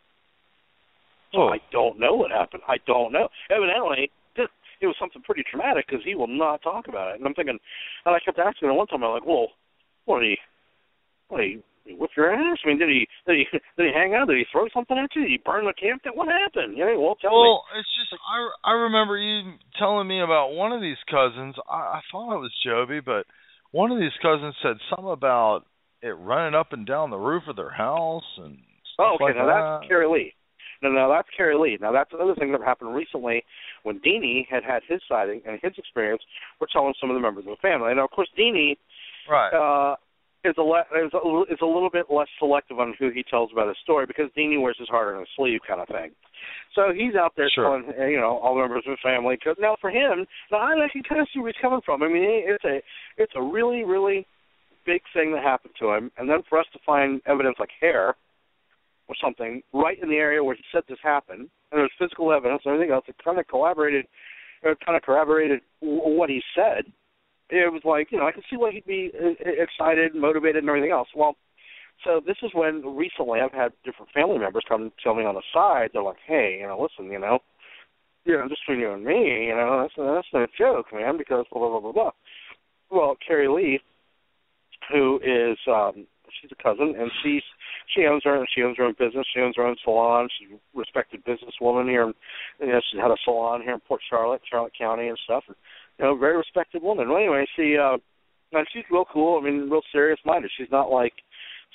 So I don't know what happened. I don't know. Evidently, it was something pretty traumatic because he will not talk about it. And I'm thinking, and I kept asking him one time, I'm like, well, what did he whip your ass? I mean, did he hang out? Did he throw something at you? Did he burn the camp? What happened? Tell me. Well, it's just I remember you telling me about one of these cousins. I thought it was Joby, but one of these cousins said something about it running up and down the roof of their house and stuff like that. That's Carrie Lee. No, that's Carrie Lee. Now, that's another thing that happened recently when Deanie had his sighting and his experience. We're telling some of the members of the family. And, of course, Deanie is a little bit less selective on who he tells about his story because Deanie wears his heart on his sleeve kind of thing. So he's out there telling, all the members of the family. Cause now, for him, I can kind of see where he's coming from. I mean, it's a really, really big thing that happened to him. And then for us to find evidence like hair or something right in the area where he said this happened, and there's physical evidence and everything else, it kind of corroborated what he said. It was like, I could see why he'd be excited and motivated and everything else. Well, so this is when recently I've had different family members come tell me on the side, they're like, hey, listen, just between you and me, that's no joke, man, because blah, blah, blah, blah. Well, Carrie Lee, who is, she's a cousin, and she owns her own business. She owns her own salon. She's a respected businesswoman here. And, she's had a salon here in Port Charlotte County and stuff. And, very respected woman. Well, anyway, and she's real cool. I mean, real serious-minded. She's not like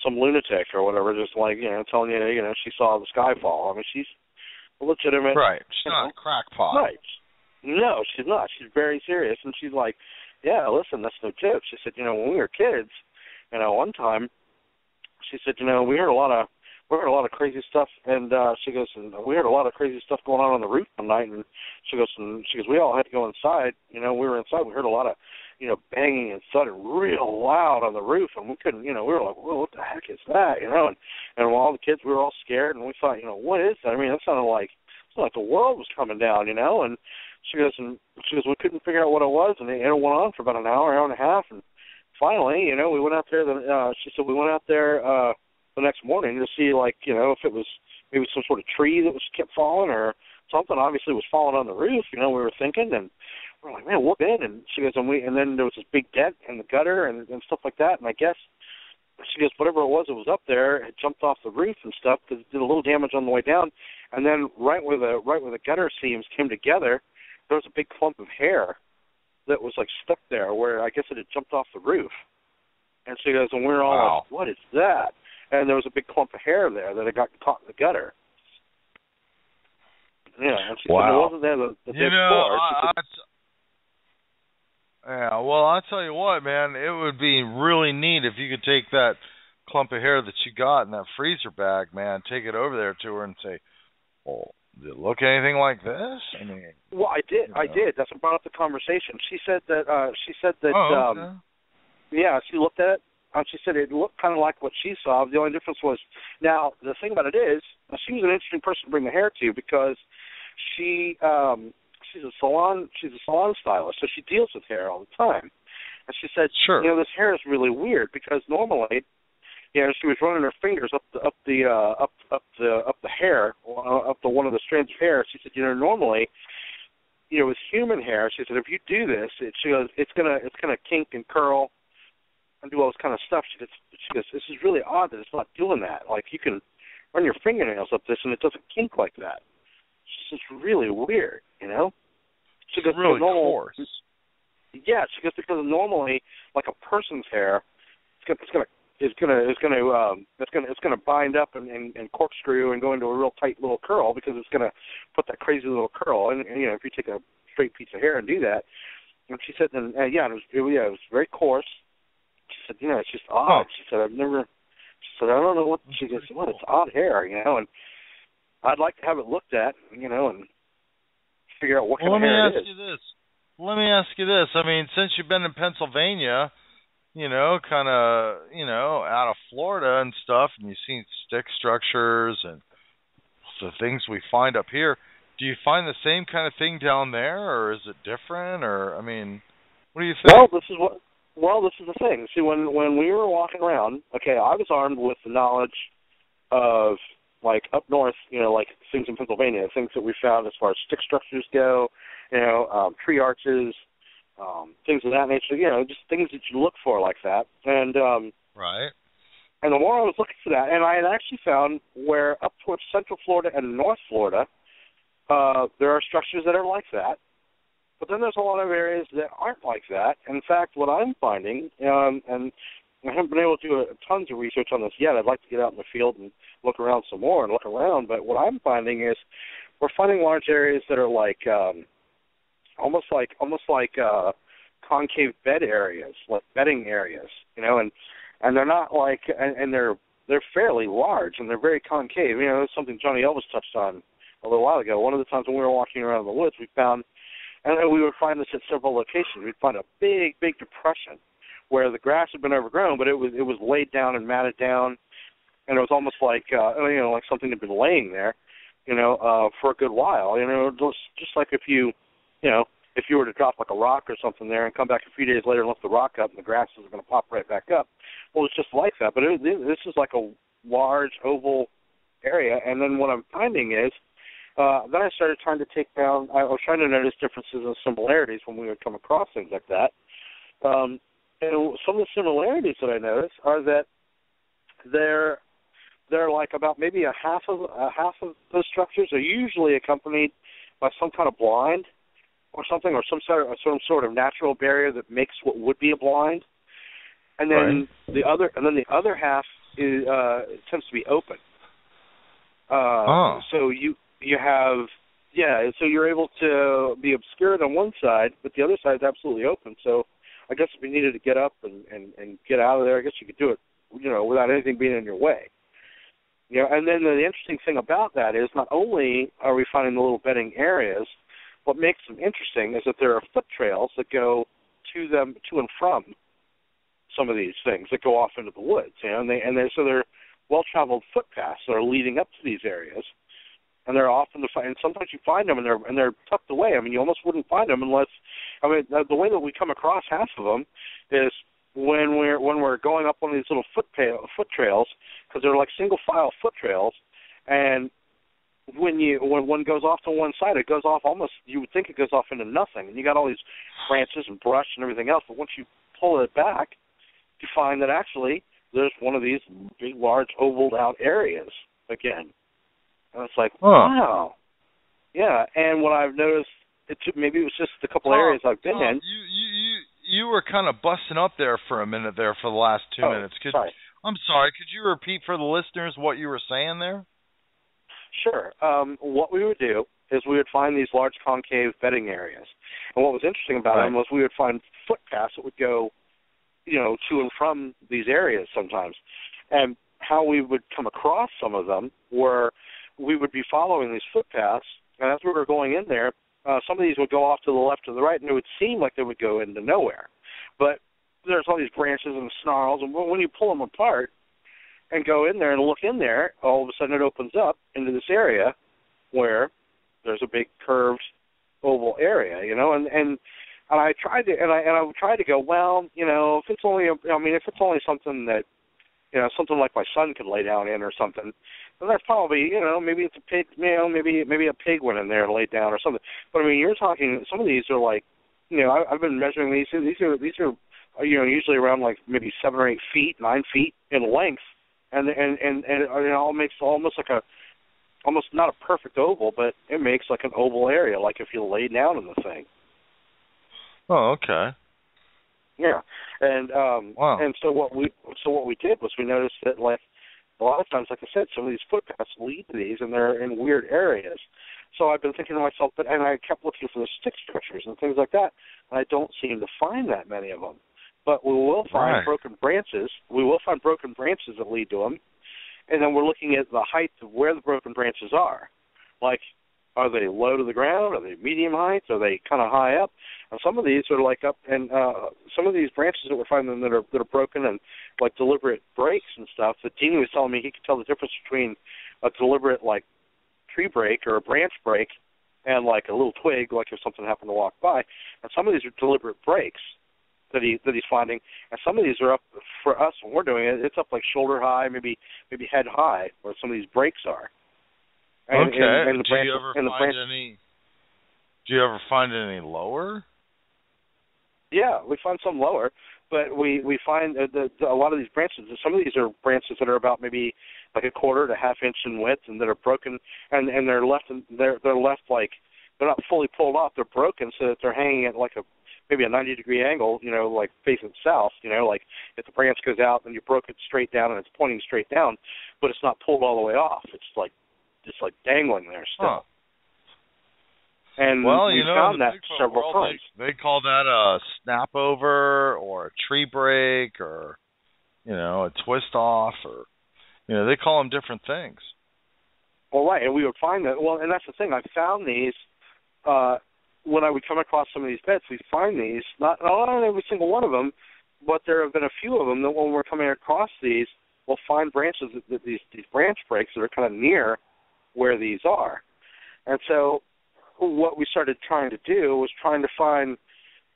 some lunatic or whatever, just like, telling you, she saw the sky fall. I mean, she's legitimate. Right. She's not a crackpot. Right. No, she's not. She's very serious. And she's like, yeah, listen, that's no joke. She said, when we were kids, one time, she said, we heard a lot of crazy stuff, and she goes, and we heard a lot of crazy stuff going on the roof one night, and she goes, we all had to go inside. We were inside. We heard a lot of, banging and thudding real loud on the roof, and we couldn't, we were like, well, what the heck is that, and all the kids, we were all scared, and we thought, what is that? I mean, that sounded like the world was coming down, and she goes, we couldn't figure out what it was, and it went on for about an hour and a half, and finally, we went out there. She said we went out there the next morning to see, if it was maybe some sort of tree that kept falling or something. Obviously, was falling on the roof. We were thinking, and we're like, man, what then? And she goes, and then there was this big dent in the gutter and stuff like that. And I guess she goes, whatever it was up there, it jumped off the roof and stuff because it did a little damage on the way down. And then right where the gutter seams came together, there was a big clump of hair that was stuck there where I guess it had jumped off the roof. And she goes, and we were all like, what is that? And there was a big clump of hair there that had got caught in the gutter. Yeah, and she said it wasn't there the day before. Well, I'll tell you what, man, it would be really neat if you could take that clump of hair that you got in that freezer bag, man, take it over there to her and say, well, did it look anything like this? I mean, well, I did. That's what brought up the conversation. She said that. Okay. Yeah, she looked at it. She said it looked kind of like what she saw. The only difference was, now the thing about it is, she was an interesting person to bring the hair to because she's a salon stylist, so she deals with hair all the time. And she said, sure, this hair is really weird because normally, she was running her fingers up the hair, up the one of the strands of hair. She said, normally, with human hair, she said, if you do this, she goes, it's gonna kink and curl and do all this kind of stuff. She goes, this is really odd that it's not doing that. Like, you can run your fingernails up this and it doesn't kink like that. She says, it's really weird, She goes, really coarse. Yes, because normally, like a person's hair, it's gonna bind up and corkscrew and go into a real tight little curl because it's gonna put that crazy little curl. And you know, if you take a straight piece of hair and do that, and she said, and yeah, it was very coarse. She said, you know, it's just odd. She said, She said, I don't know what. She goes, well, it's odd hair, you know, and I'd like to have it looked at, you know, and figure out what kind of hair it is. Let me ask you this. I mean, since you've been in Pennsylvania, you know, kind of, you know, out of Florida and stuff, and you've seen stick structures and the things we find up here, do you find the same kind of thing down there, or is it different? Or, I mean, what do you think? Well, this is the thing. See, when we were walking around, okay, I was armed with the knowledge of, like, up north, you know, like things in Pennsylvania, things that we found as far as stick structures go, you know, tree arches, things of that nature, you know, just things that you look for like that. And right. And the more I was looking for that, and I had actually found where up towards Central Florida and North Florida, there are structures that are like that. But then there's a lot of areas that aren't like that. In fact, what I'm finding, and I haven't been able to do tons of research on this yet. I'd like to get out in the field and look around some more and look around. But what I'm finding is we're finding large areas that are like almost like concave bed areas, like bedding areas, you know, and they're not like, and they're fairly large and they're very concave. You know, it's something Johnny Elvis touched on a little while ago. One of the times when we were walking around in the woods, we found, and we would find this at several locations, we'd find a big depression where the grass had been overgrown, but it was laid down and matted down, and it was almost like you know, like something had been laying there, you know, for a good while. You know, just like if you were to drop like a rock or something there and come back a few days later and lift the rock up and the grass is going to pop right back up. Well, it's just like that. But this is like a large oval area, and then what I'm finding is then I started trying to take down. I was trying to notice differences and similarities when we would come across things like that. And some of the similarities that I noticed are that they're like about maybe a half of those structures are usually accompanied by some kind of blind or something, or some sort of natural barrier that makes what would be a blind, and then the other half is tends to be open. So you have, so you're able to be obscured on one side, but the other side is absolutely open. So I guess if you needed to get up and get out of there, I guess you could do it, you know, without anything being in your way. You know, and then the interesting thing about that is not only are we finding the little bedding areas, what makes them interesting is that there are foot trails that go to and from some of these things that go off into the woods, you know, so they're well-traveled footpaths that are leading up to these areas. And they're often and sometimes you find them and they're tucked away. I mean, you almost wouldn't find them unless, I mean, the way that we come across half of them is when we're going up one of these little foot trails, because they're like single file foot trails, and when one goes off to one side, it goes off almost, you would think it goes off into nothing, and you got all these branches and brush and everything else. But once you pull it back, you find that actually there's one of these big, large, ovaled out areas again. And it's like, wow. Yeah, and what I've noticed, maybe it was just a couple areas I've been in. You were kind of busting up there for a minute there for the last 2 minutes. Sorry. I'm sorry, could you repeat for the listeners what you were saying there? Sure. What we would do is we would find these large concave bedding areas. And what was interesting about them was we would find footpaths that would go, you know, to and from these areas sometimes. And how we would come across some of them were we would be following these footpaths, and as we were going in there, some of these would go off to the left or the right, and it would seem like they would go into nowhere. But there's all these branches and snarls, and when you pull them apart and go in there and look in there, all of a sudden it opens up into this area where there's a big curved oval area, you know, and I tried to, and I would try to go, well, you know, if it's only something that, you know, something like my son could lay down in or something, then that's probably, you know, maybe it's a pig, you know, maybe a pig went in there and laid down or something. But I mean, you're talking, some of these are like, you know, I've been measuring these are, you know, usually around like maybe 7 or 8 feet, 9 feet in length, and it all makes almost like almost not a perfect oval, but it makes like an oval area, like if you lay down in the thing. Oh, okay. Yeah, and Wow. and so what we did was we noticed that, like, a lot of times, like I said, some of these footpaths lead to these, and they're in weird areas. So I've been thinking to myself, and I kept looking for the stick structures and things like that, and I don't seem to find that many of them. But we will find broken branches. We will find broken branches that lead to them, and then we're looking at the height of where the broken branches are. Like, are they low to the ground? Are they medium height? Are they kind of high up? And some of these are like up, and some of these branches that we're finding that are broken and like deliberate breaks and stuff. That Dean was telling me he could tell the difference between a deliberate like tree break or a branch break and like a little twig, like if something happened to walk by. And some of these are deliberate breaks that he's finding, and some of these are up for us when we're doing it. It's up like shoulder high, maybe head high, where some of these breaks are. And, okay. and Do you ever find any lower? Yeah, we find some lower, but we find a lot of these branches. Some of these are branches that are about maybe like a quarter to half inch in width, and that are broken, and they're left like they're not fully pulled off. They're broken so that they're hanging at like maybe a 90-degree angle, like facing south. Like if the branch goes out and you broke it straight down and it's pointing straight down, but it's not pulled all the way off. It's like dangling there still. Huh. And well, we found that Bigfoot several times. They call that a snap over or a tree break or, a twist off or, they call them different things. Well, right, and we would find that. Well, and that's the thing. I found these when I would come across some of these beds. We find these, not on every single one of them, but there have been a few of them that when we're coming across these, we'll find branches, these branch breaks that are kind of near where these are. And so what we started trying to do was trying to find,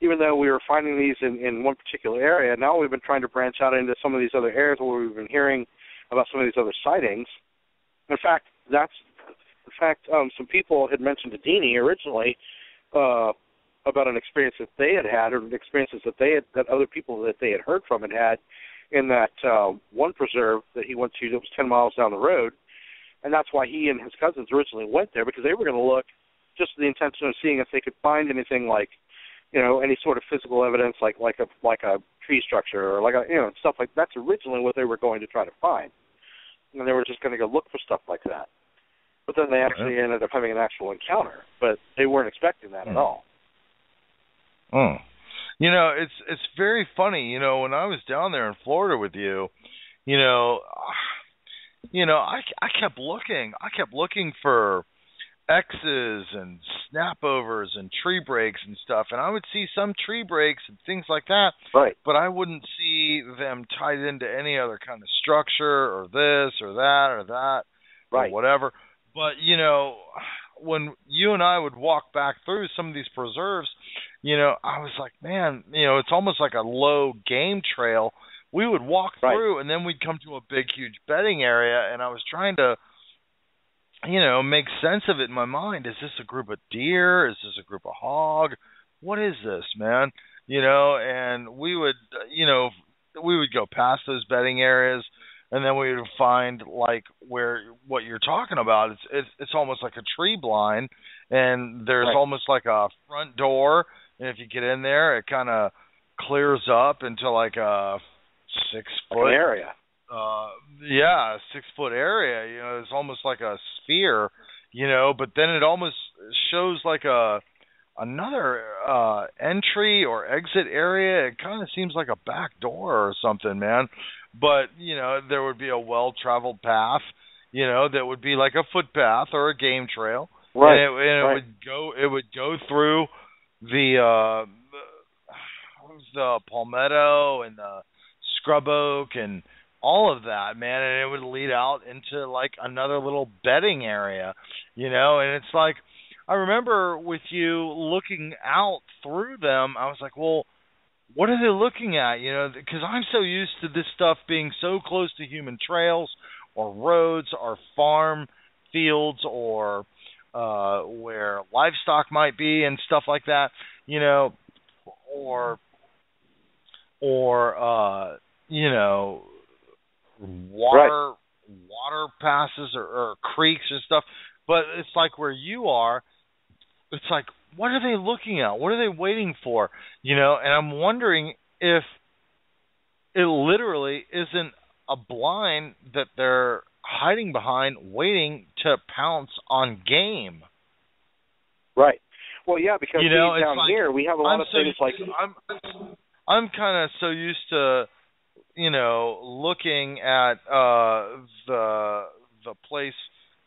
even though we were finding these in one particular area, now we've been trying to branch out into some of these other areas where we've been hearing about some of these other sightings. In fact, some people had mentioned to Deanie originally about an experience that they had, or experiences that other people that they had heard from had in that one preserve that he went to that was 10 miles down the road. And that's why he and his cousins originally went there, because they were going to look just with the intention of seeing if they could find anything like, any sort of physical evidence, like a tree structure or stuff like that's originally what they were going to try to find. And they were just going to go look for stuff like that. But then they actually ended up having an actual encounter, but they weren't expecting that at all. Oh. It's very funny. When I was down there in Florida with you, I kept looking. I kept looking for X's and snapovers and tree breaks and stuff, and I would see some tree breaks and things like that, right? But I wouldn't see them tied into any other kind of structure or this or that right. Or whatever. But, when you and I would walk back through some of these preserves, I was like, man, it's almost like a low game trail. We would walk through, and then we'd come to a big, huge bedding area, and I was trying to, make sense of it in my mind. Is this a group of deer? Is this a group of hog? What is this, man? And we would go past those bedding areas, and then we would find like what you're talking about. It's almost like a tree blind, and there's almost like a front door, and if you get in there, it kind of clears up into like a 6 foot area. 6 foot area. It's almost like a sphere, but then it almost shows like another entry or exit area. It kind of seems like a back door or something, man. But there would be a well-traveled path, that would be like a footpath or a game trail, right? And it would go through the palmetto and the scrub oak and all of that, man, and it would lead out into like another little bedding area, and it's like, I remember with you looking out through them, I was like, well, what are they looking at? Because I'm so used to this stuff being so close to human trails or roads or farm fields or where livestock might be and stuff like that, or water passes or creeks and stuff. But it's like where you are, it's like, what are they looking at? What are they waiting for? And I'm wondering if it literally isn't a blind that they're hiding behind, waiting to pounce on game. Right. Well, yeah, because down like, here we have a lot of things like I'm kind of so used to, looking at the place,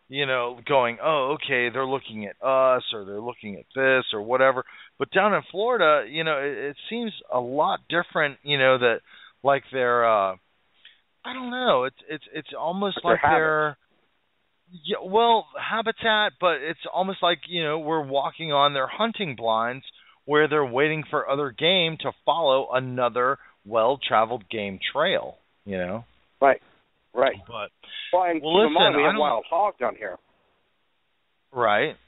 going, oh, okay, they're looking at us or they're looking at this or whatever. But down in Florida, it seems a lot different. That like they're, I don't know, it's almost like they're. Yeah, well, habitat, but it's almost like, we're walking on their hunting blinds where they're waiting for other game to follow another well-traveled game trail, Right. But, and listen, keep in mind, we have wild hog down here. Right.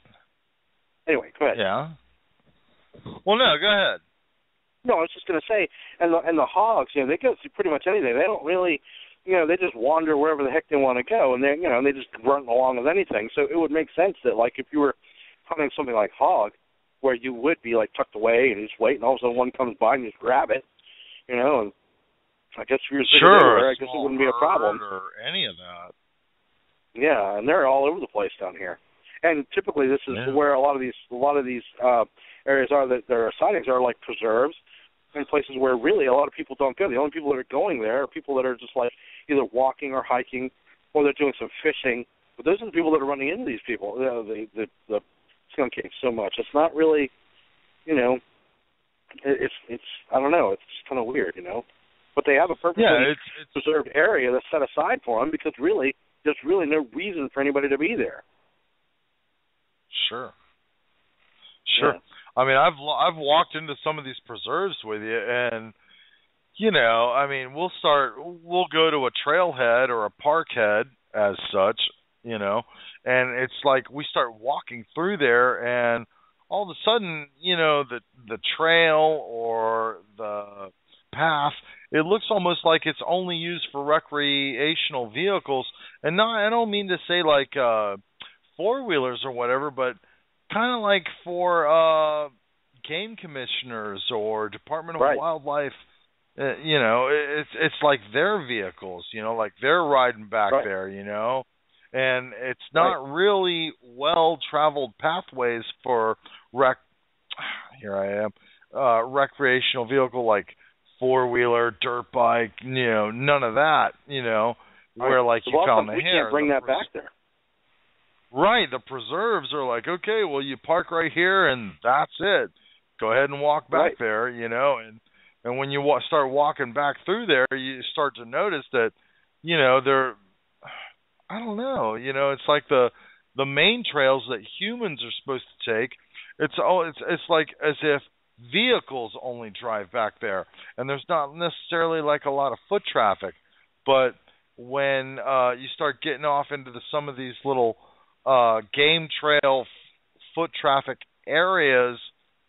Anyway, go ahead. Yeah. Well, no, go ahead. No, I was just going to say, and the hogs, they go through pretty much anything. They don't really... they just wander wherever the heck they want to go, and they just run along with anything. So it would make sense that, like, if you were hunting something like hog, where you would be, like, tucked away and you just wait, and all of a sudden one comes by and you just grab it, and I guess if you were sitting there, I guess it wouldn't be a problem. Or any of that. Yeah, and they're all over the place down here. And typically this is where a lot of these areas are that their sightings are, like preserves, in places where really a lot of people don't go. The only people that are going there are people that are just like either walking or hiking, or they're doing some fishing. But those are the people that are running into these people, the skunk apes so much. It's not really, it's I don't know. It's just kind of weird, But they have a perfectly preserved area that's set aside for them because really there's really no reason for anybody to be there. Sure. Yeah. I mean, I've walked into some of these preserves with you, and we'll go to a trailhead or a park head as such, and it's like we start walking through there, and all of a sudden, the trail or the path, it looks almost like it's only used for recreational vehicles, and I don't mean to say like four-wheelers or whatever, but kind of like for game commissioners or Department of Wildlife, it's like their vehicles, like they're riding back there, and it's not really well-traveled pathways for recreational vehicle like four-wheeler, dirt bike, none of that, where like you found the hare. We can't bring that back there. Right, the preserves are like, okay, well, you park right here, and that's it. Go ahead and walk back there, and when you start walking back through there, you start to notice that, they're, I don't know, it's like the main trails that humans are supposed to take. It's like as if vehicles only drive back there, and there's not necessarily like a lot of foot traffic. But when you start getting off into some of these little game trail foot traffic areas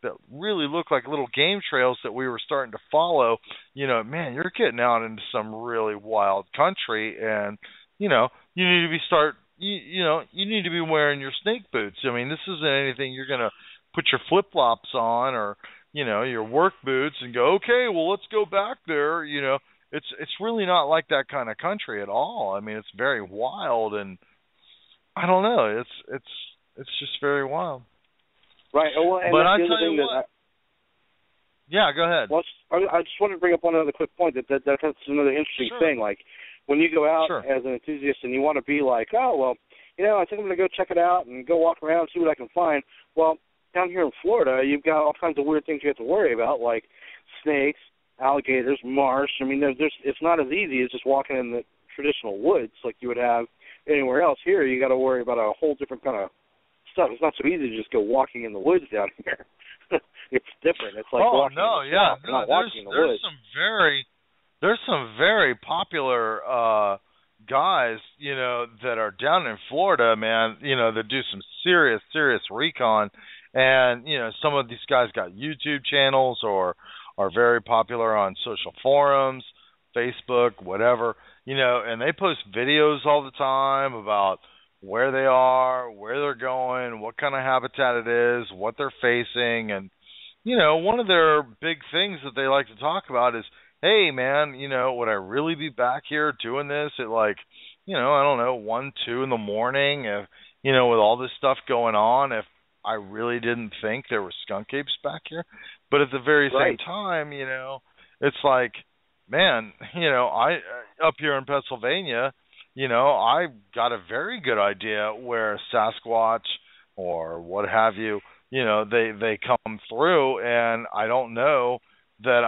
that really look like little game trails that we were starting to follow, man, you're getting out into some really wild country, and you need to you need to be wearing your snake boots. I mean, this isn't anything you're going to put your flip-flops on or your work boots and go, okay, well, let's go back there. It's really not like that kind of country at all. I mean, it's very wild, and I don't know. It's just very wild. Right. Well, and but I tell you what. Yeah, go ahead. Well, I just wanted to bring up one other quick point. That's another interesting thing. Like when you go out as an enthusiast and you want to be like, oh well, I think I'm going to go check it out and go walk around, see what I can find. Well, down here in Florida, you've got all kinds of weird things you have to worry about, like snakes, alligators, marsh. I mean, it's not as easy as just walking in the traditional woods like you would have anywhere else. Here, you got to worry about a whole different kind of stuff. It's not so easy to just go walking in the woods down here. It's different. It's like walking in the swamp, not walking in the woods. There's some very popular guys, that are down in Florida, man, that do some serious recon. And, some of these guys got YouTube channels or are very popular on social forums, Facebook, whatever, and they post videos all the time about where they are, where they're going, what kind of habitat it is, what they're facing. And, one of their big things that they like to talk about is, hey, man, would I really be back here doing this at like, I don't know, 1, 2 in the morning, if, with all this stuff going on, if I really didn't think there were skunk apes back here? But at the very same time, it's like, man, I up here in Pennsylvania, I got a very good idea where Sasquatch or what have you, they come through, and I don't know that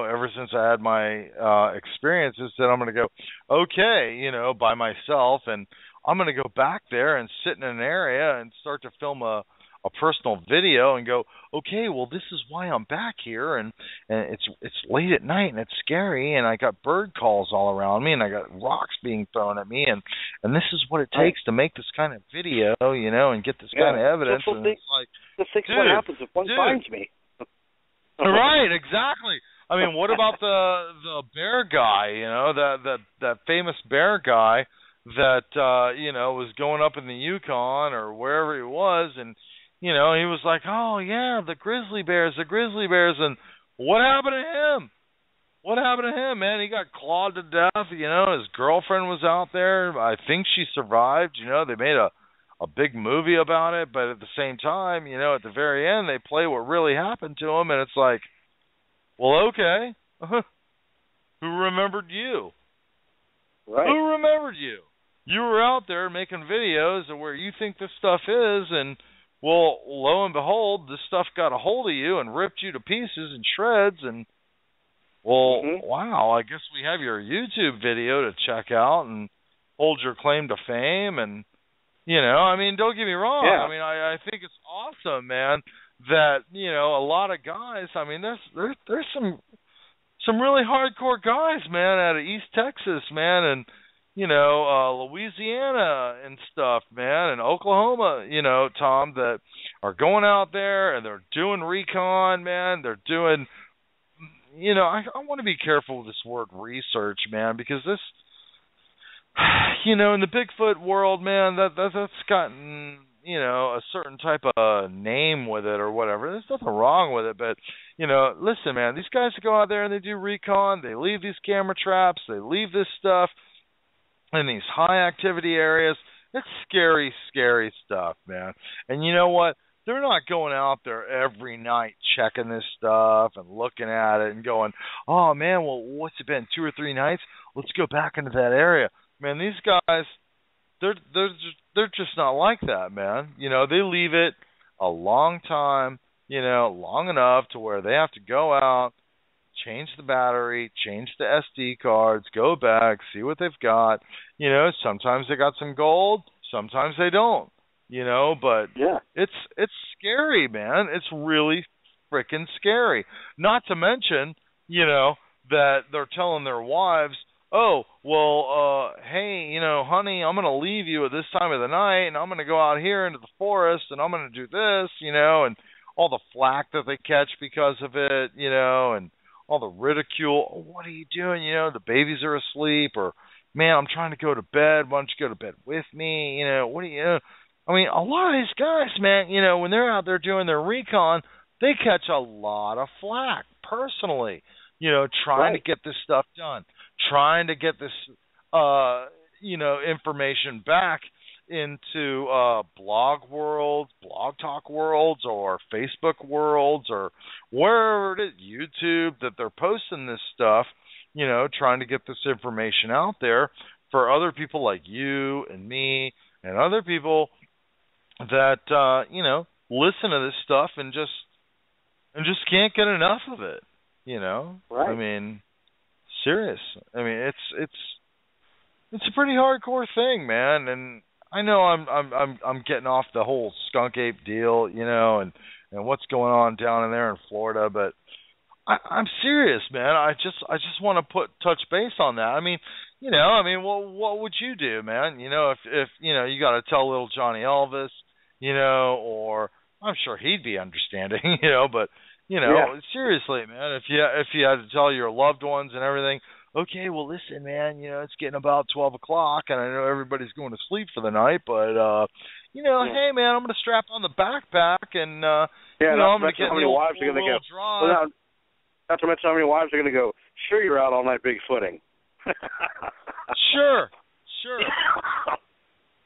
ever since I had my experiences, that I'm going to go, okay, by myself, and I'm going to go back there and sit in an area and start to film a personal video and go, okay, well, this is why I'm back here, and it's late at night and it's scary, and I got bird calls all around me, and I got rocks being thrown at me, and this is what it takes to make this kind of video, and get this kind of evidence. And it's like, this is what happens if one finds me. Right, exactly. I mean, what about the bear guy? That famous bear guy that was going up in the Yukon or wherever he was, and he was like, oh yeah, the grizzly bears, and what happened to him? What happened to him, man? He got clawed to death. His girlfriend was out there. I think she survived. They made a big movie about it, but at the same time, at the very end, they play what really happened to him, and it's like, well, okay, who remembered you? Right. Who remembered you? You were out there making videos of where you think this stuff is, and, well, lo and behold, this stuff got a hold of you and ripped you to pieces and shreds, and, well, wow, I guess we have your YouTube video to check out and hold your claim to fame, and, I mean, don't get me wrong. Yeah. I mean, I think it's awesome, man, that, a lot of guys, I mean, there's some really hardcore guys, man, out of East Texas, man, and, Louisiana and stuff, man, and Oklahoma, Tom, that are going out there and they're doing recon, man. They're doing, I want to be careful with this word research, man, because this, in the Bigfoot world, man, that's gotten, a certain type of name with it or whatever. There's nothing wrong with it, but, listen, man, these guys go out there and they do recon. They leave these camera traps. They leave this stuff in these high activity areas. It's scary, scary stuff, man. And you know what? They're not going out there every night checking this stuff and looking at it and going, oh, man, well, what's it been, 2 or 3 nights? Let's go back into that area. Man, these guys, they're just not like that, man. They leave it a long time, long enough to where they have to go out, change the battery, change the SD cards, go back, see what they've got. Sometimes they got some gold, sometimes they don't. But yeah, it's scary, man. It's really freaking scary. Not to mention, that they're telling their wives, oh, well, hey, honey, I'm going to leave you at this time of the night, and I'm going to go out here into the forest, and I'm going to do this, and all the flack that they catch because of it, and all the ridicule. Oh, what are you doing? The babies are asleep, or, man, I'm trying to go to bed. Why don't you go to bed with me? What do you I mean, a lot of these guys, man, when they're out there doing their recon, they catch a lot of flack personally, trying to get this stuff done, trying to get this, information back into blog worlds, blog talk worlds, or Facebook worlds, or wherever it is, YouTube, that they're posting this stuff, trying to get this information out there for other people like you and me and other people that listen to this stuff and just can't get enough of it. Right. I mean, serious. I mean, it's a pretty hardcore thing, man. And I know I'm getting off the whole skunk ape deal, and what's going on down in there in Florida, but I'm serious, man. I just want to touch base on that. I mean, what would you do, man? If you got to tell little Johnny Elvis, or I'm sure he'd be understanding, but seriously, man, if you had to tell your loved ones and everything, okay, well, listen, man, it's getting about 12 o'clock, and I know everybody's going to sleep for the night, but hey man, I'm going to strap on the backpack and I'm going to get how many wives are going to go. Well, not to mention how many wives are going to go. Sure, you're out all night bigfooting. Sure.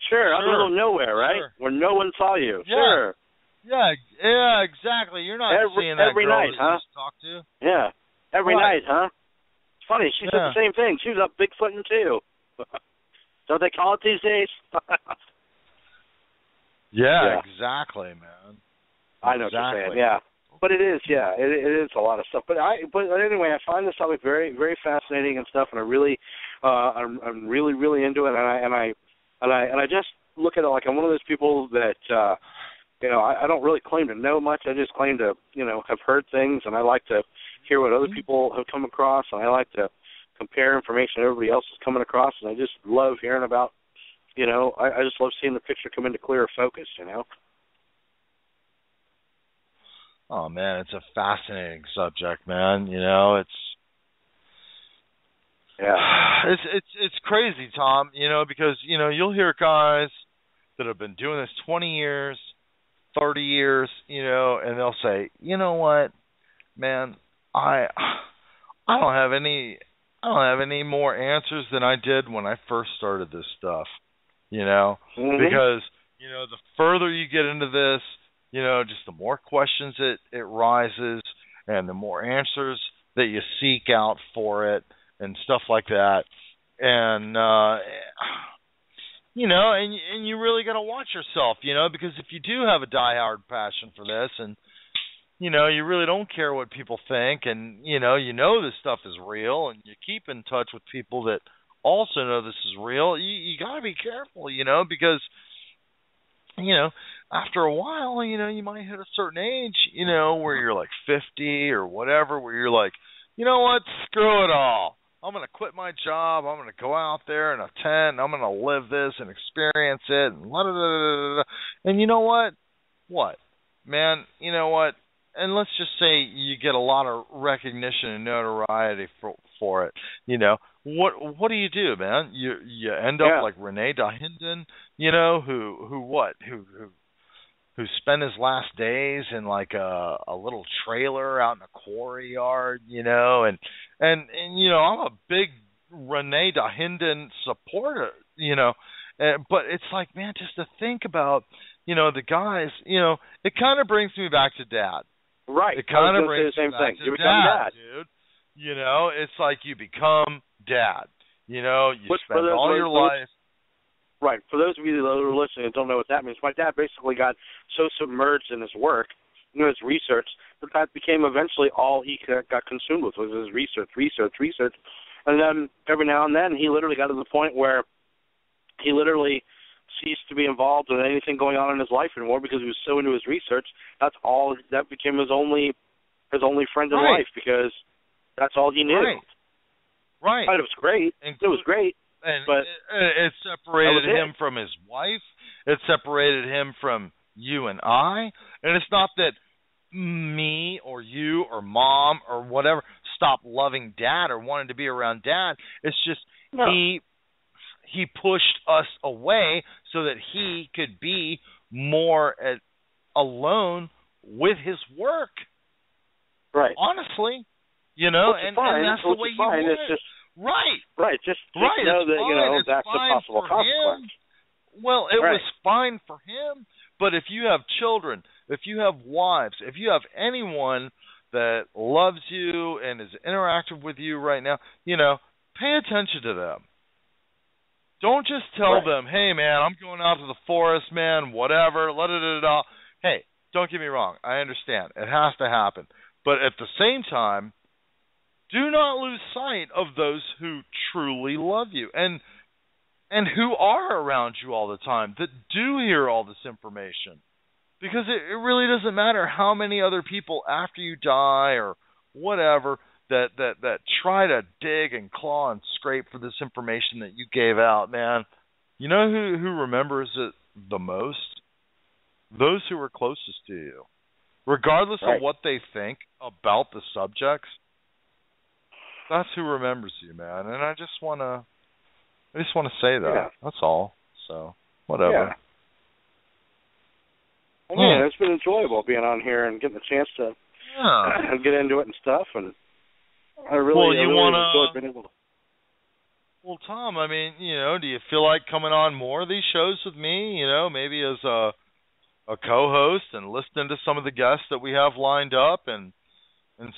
Sure, out in the middle of nowhere, right? Sure. Where no one saw you. Yeah. Sure. Yeah, exactly. You're not seeing that every girl night, that you used to talk to. Yeah, every night, huh? It's funny. She said the same thing. She was up bigfooting too. Don't they call it these days? Yeah, exactly, man. I know what you're saying. Yeah, but it is. Yeah, it is a lot of stuff. But anyway, I find this topic very, very fascinating and stuff, and I really, I'm really, really into it, and I just look at it like I'm one of those people that, I don't really claim to know much. I just claim to, have heard things, and I like to hear what other people have come across, and I like to compare information everybody else is coming across, and I just love hearing about, I just love seeing the picture come into clearer focus, Oh man, it's a fascinating subject, man. It's crazy, Tom. Because you'll hear guys that have been doing this 20 years, 30 years, and they'll say, you know what, man, I don't have any more answers than I did when I first started this stuff. Because the further you get into this, just the more questions it rises, and the more answers that you seek out for it, and stuff like that. And and you really got to watch yourself, because if you do have a diehard passion for this, and you really don't care what people think, and this stuff is real, and you keep in touch with people that also know this is real, you got to be careful, because after a while, you might hit a certain age, where you're like 50 or whatever, where you're like, you know what, screw it all. I'm going to quit my job. I'm going to go out there in a tent. I'm going to live this and experience it. And blah-da-da-da-da-da. And you know what? What? Man, you know what? And let's just say you get a lot of recognition and notoriety for it. What do you do, man? You end up like Rene Dahinden, who spent his last days in like a little trailer out in a quarry yard, and I'm a big Rene Dahinden supporter, but it's like, man, just to think about, the guys, it kind of brings me back to Dad. Right. It kind of brings me back to Dad, dude. It's like you become Dad. You spend all your life. Right. For those of you that are listening and don't know what that means, my dad basically got so submerged in his work, his research, that became eventually all he got consumed with was his research. And then every now and then he literally got to the point where he literally ceased to be involved in anything going on in his life anymore because he was so into his research. That became his only friend in life because that's all he knew. Right. But it was great. It was great. But it separated him from his wife. It separated him from you and I. And it's not that me or you or Mom or whatever stopped loving Dad or wanted to be around Dad. It's just he pushed us away so that he could be more alone with his work. Right. Honestly, and that's the way he was. It's just Right. Just know that that's a possible consequence. Well, it was fine for him, but if you have children, if you have wives, if you have anyone that loves you and is interactive with you right now, pay attention to them. Don't just tell them, hey, man, I'm going out to the forest, man, whatever, la-da-da-da-da. Hey, don't get me wrong. I understand. It has to happen. But at the same time, do not lose sight of those who truly love you and who are around you all the time, that do hear all this information. Because it really doesn't matter how many other people after you die or whatever that try to dig and claw and scrape for this information that you gave out, man. You know who remembers it the most? Those who are closest to you. Regardless of what they think about the subjects, that's who remembers you, man. And I just want to say that. Yeah. That's all. So, whatever. Yeah, it's been enjoyable being on here and getting a chance to get into it and stuff. And I really enjoyed being able to. Well, Tom, I mean, do you feel like coming on more of these shows with me? Maybe as a co-host and listening to some of the guests that we have lined up and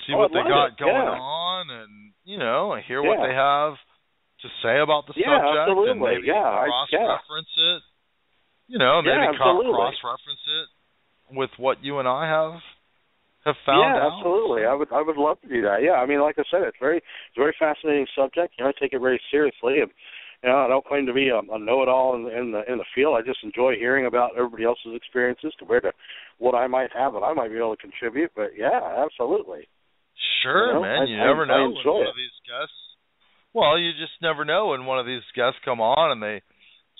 see what they got going on, and hear what they have to say about the subject, absolutely. And maybe cross-reference it. Maybe cross-reference it with what you and I have found out. Yeah, absolutely. I would love to do that. Yeah, I mean, like I said, it's a very fascinating subject. I take it very seriously, and I don't claim to be a know-it-all in the field. I just enjoy hearing about everybody else's experiences compared to what I might have and I might be able to contribute. But yeah, absolutely. Sure, man. You never know when one of these guests. Well, you just never know when one of these guests come on and they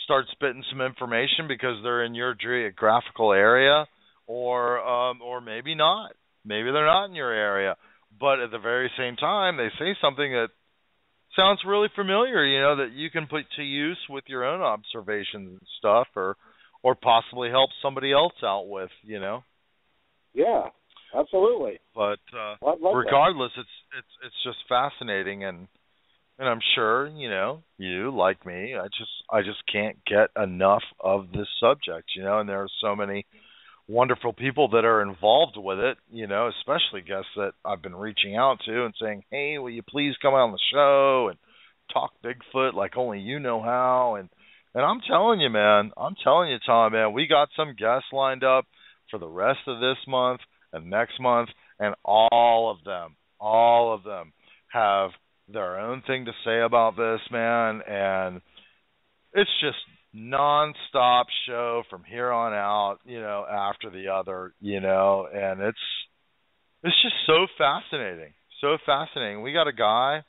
start spitting some information because they're in your geographical area, or maybe not. Maybe they're not in your area, but at the very same time, they say something that sounds really familiar, that you can put to use with your own observations and stuff, or possibly help somebody else out with, Yeah, absolutely. But regardless, it's just fascinating, and I'm sure you like me. I just can't get enough of this subject, and there are so many wonderful people that are involved with it, especially guests that I've been reaching out to and saying, hey, will you please come on the show and talk Bigfoot like only you know how? And I'm telling you, Tom, man, we got some guests lined up for the rest of this month and next month, and all of them have their own thing to say about this, man, and it's just non-stop show from here on out, after the other, and it's just so fascinating. We got a guy,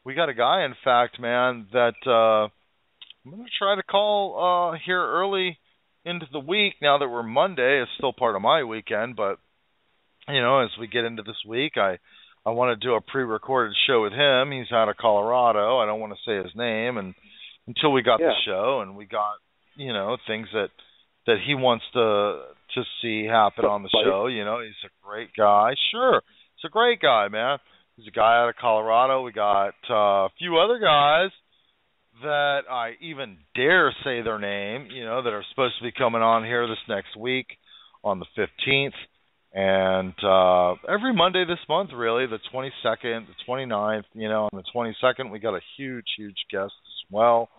in fact, man, that I'm going to try to call here early into the week. Now that we're Monday, it's still part of my weekend, but as we get into this week, I want to do a pre-recorded show with him. He's out of Colorado. I don't want to say his name, and until we got the show and we got, things that he wants to see happen on the show. He's a great guy. Sure. He's a great guy, man. He's a guy out of Colorado. We got a few other guys that I even dare say their name, that are supposed to be coming on here this next week on the 15th. And every Monday this month, really, the 22nd, the 29th, on the 22nd, we got a huge guest as well.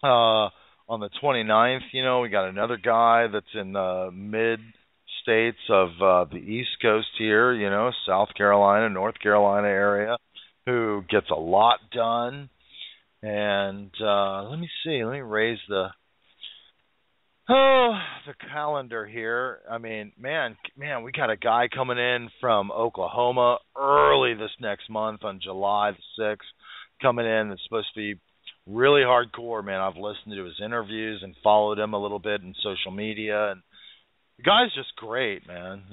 On the 29th, we got another guy that's in the mid-states of the East Coast here, South Carolina, North Carolina area, who gets a lot done. And let me raise the calendar here. I mean, man, we got a guy coming in from Oklahoma early this next month on July the 6th, coming in that's supposed to be really hardcore, man. I've listened to his interviews and followed him a little bit in social media, and the guy's just great, man,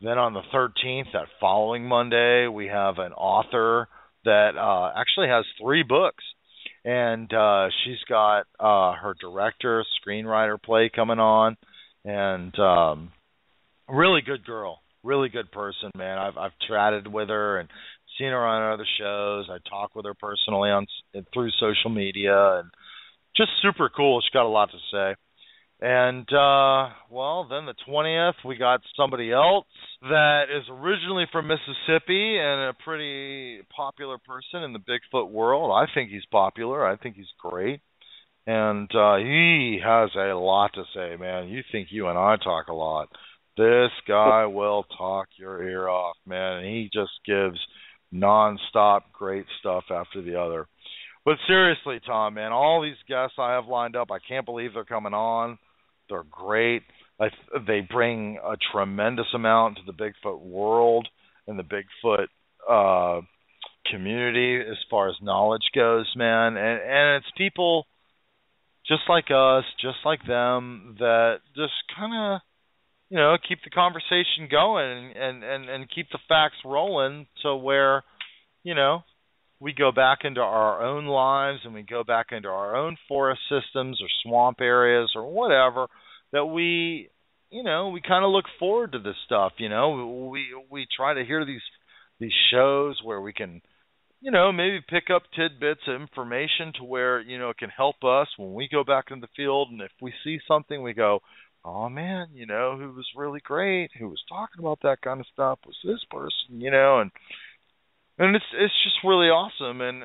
Then on the 13th, that following Monday, we have an author that actually has 3 books. And she's got her director, screenwriter play coming on, and really good girl, really good person, man. I've chatted with her and seen her on other shows. I talk with her personally through social media, and just super cool. She's got a lot to say. And, then the 20th, we got somebody else that is originally from Mississippi and a pretty popular person in the Bigfoot world. I think he's popular. I think he's great. And he has a lot to say, man. You think you and I talk a lot. This guy will talk your ear off, man. And he just gives nonstop great stuff after the other. But seriously, Tom, man, all these guests I have lined up, I can't believe they're coming on. They're great. They bring a tremendous amount to the Bigfoot world and the Bigfoot community as far as knowledge goes, man. And it's people just like us, just like them, that just kind of, keep the conversation going and keep the facts rolling to where, we go back into our own lives and we go back into our own forest systems or swamp areas or whatever, that we, we kind of look forward to this stuff. We try to hear these shows where we can, maybe pick up tidbits of information to where, it can help us when we go back in the field. And if we see something, we go, oh man, who was really great, who was talking about that kind of stuff was this person, and it's just really awesome. And,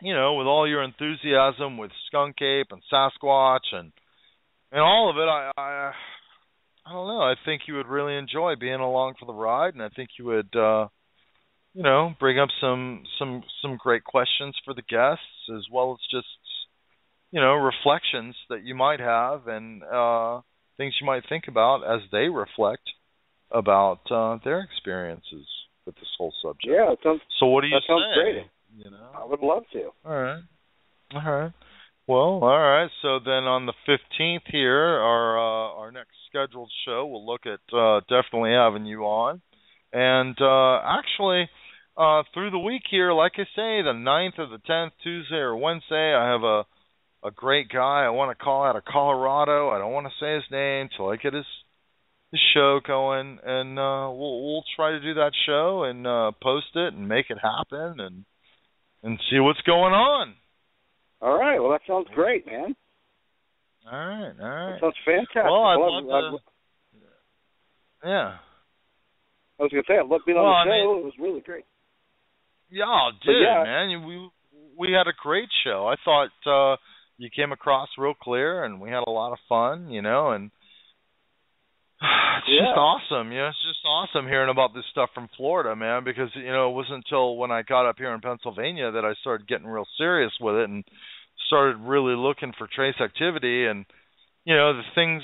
with all your enthusiasm with skunk ape and Sasquatch and all of it, I don't know. I think you would really enjoy being along for the ride, and I think you would, bring up some great questions for the guests, as well as just, reflections that you might have and things you might think about as they reflect about their experiences with this whole subject. Yeah, so what do you say? Sounds great. I would love to. All right. Well, all right. So then on the 15th here, our next scheduled show, we'll look at definitely having you on. And actually, through the week here, like I say, the 9th or the 10th, Tuesday or Wednesday, I have a great guy I want to call out of Colorado. I don't want to say his name till I get his show going. And we'll try to do that show and post it and make it happen and see what's going on. All right. Well, that sounds great, man. All right. That sounds fantastic. Well, I'd love to. Yeah. I was going to say, I'd love being on the show. It was really great. Yeah, man. We had a great show. I thought you came across real clear, and we had a lot of fun, and it's just awesome. It's just awesome hearing about this stuff from Florida, man, because, it wasn't until when I got up here in Pennsylvania that I started getting real serious with it and started really looking for trace activity. And, the things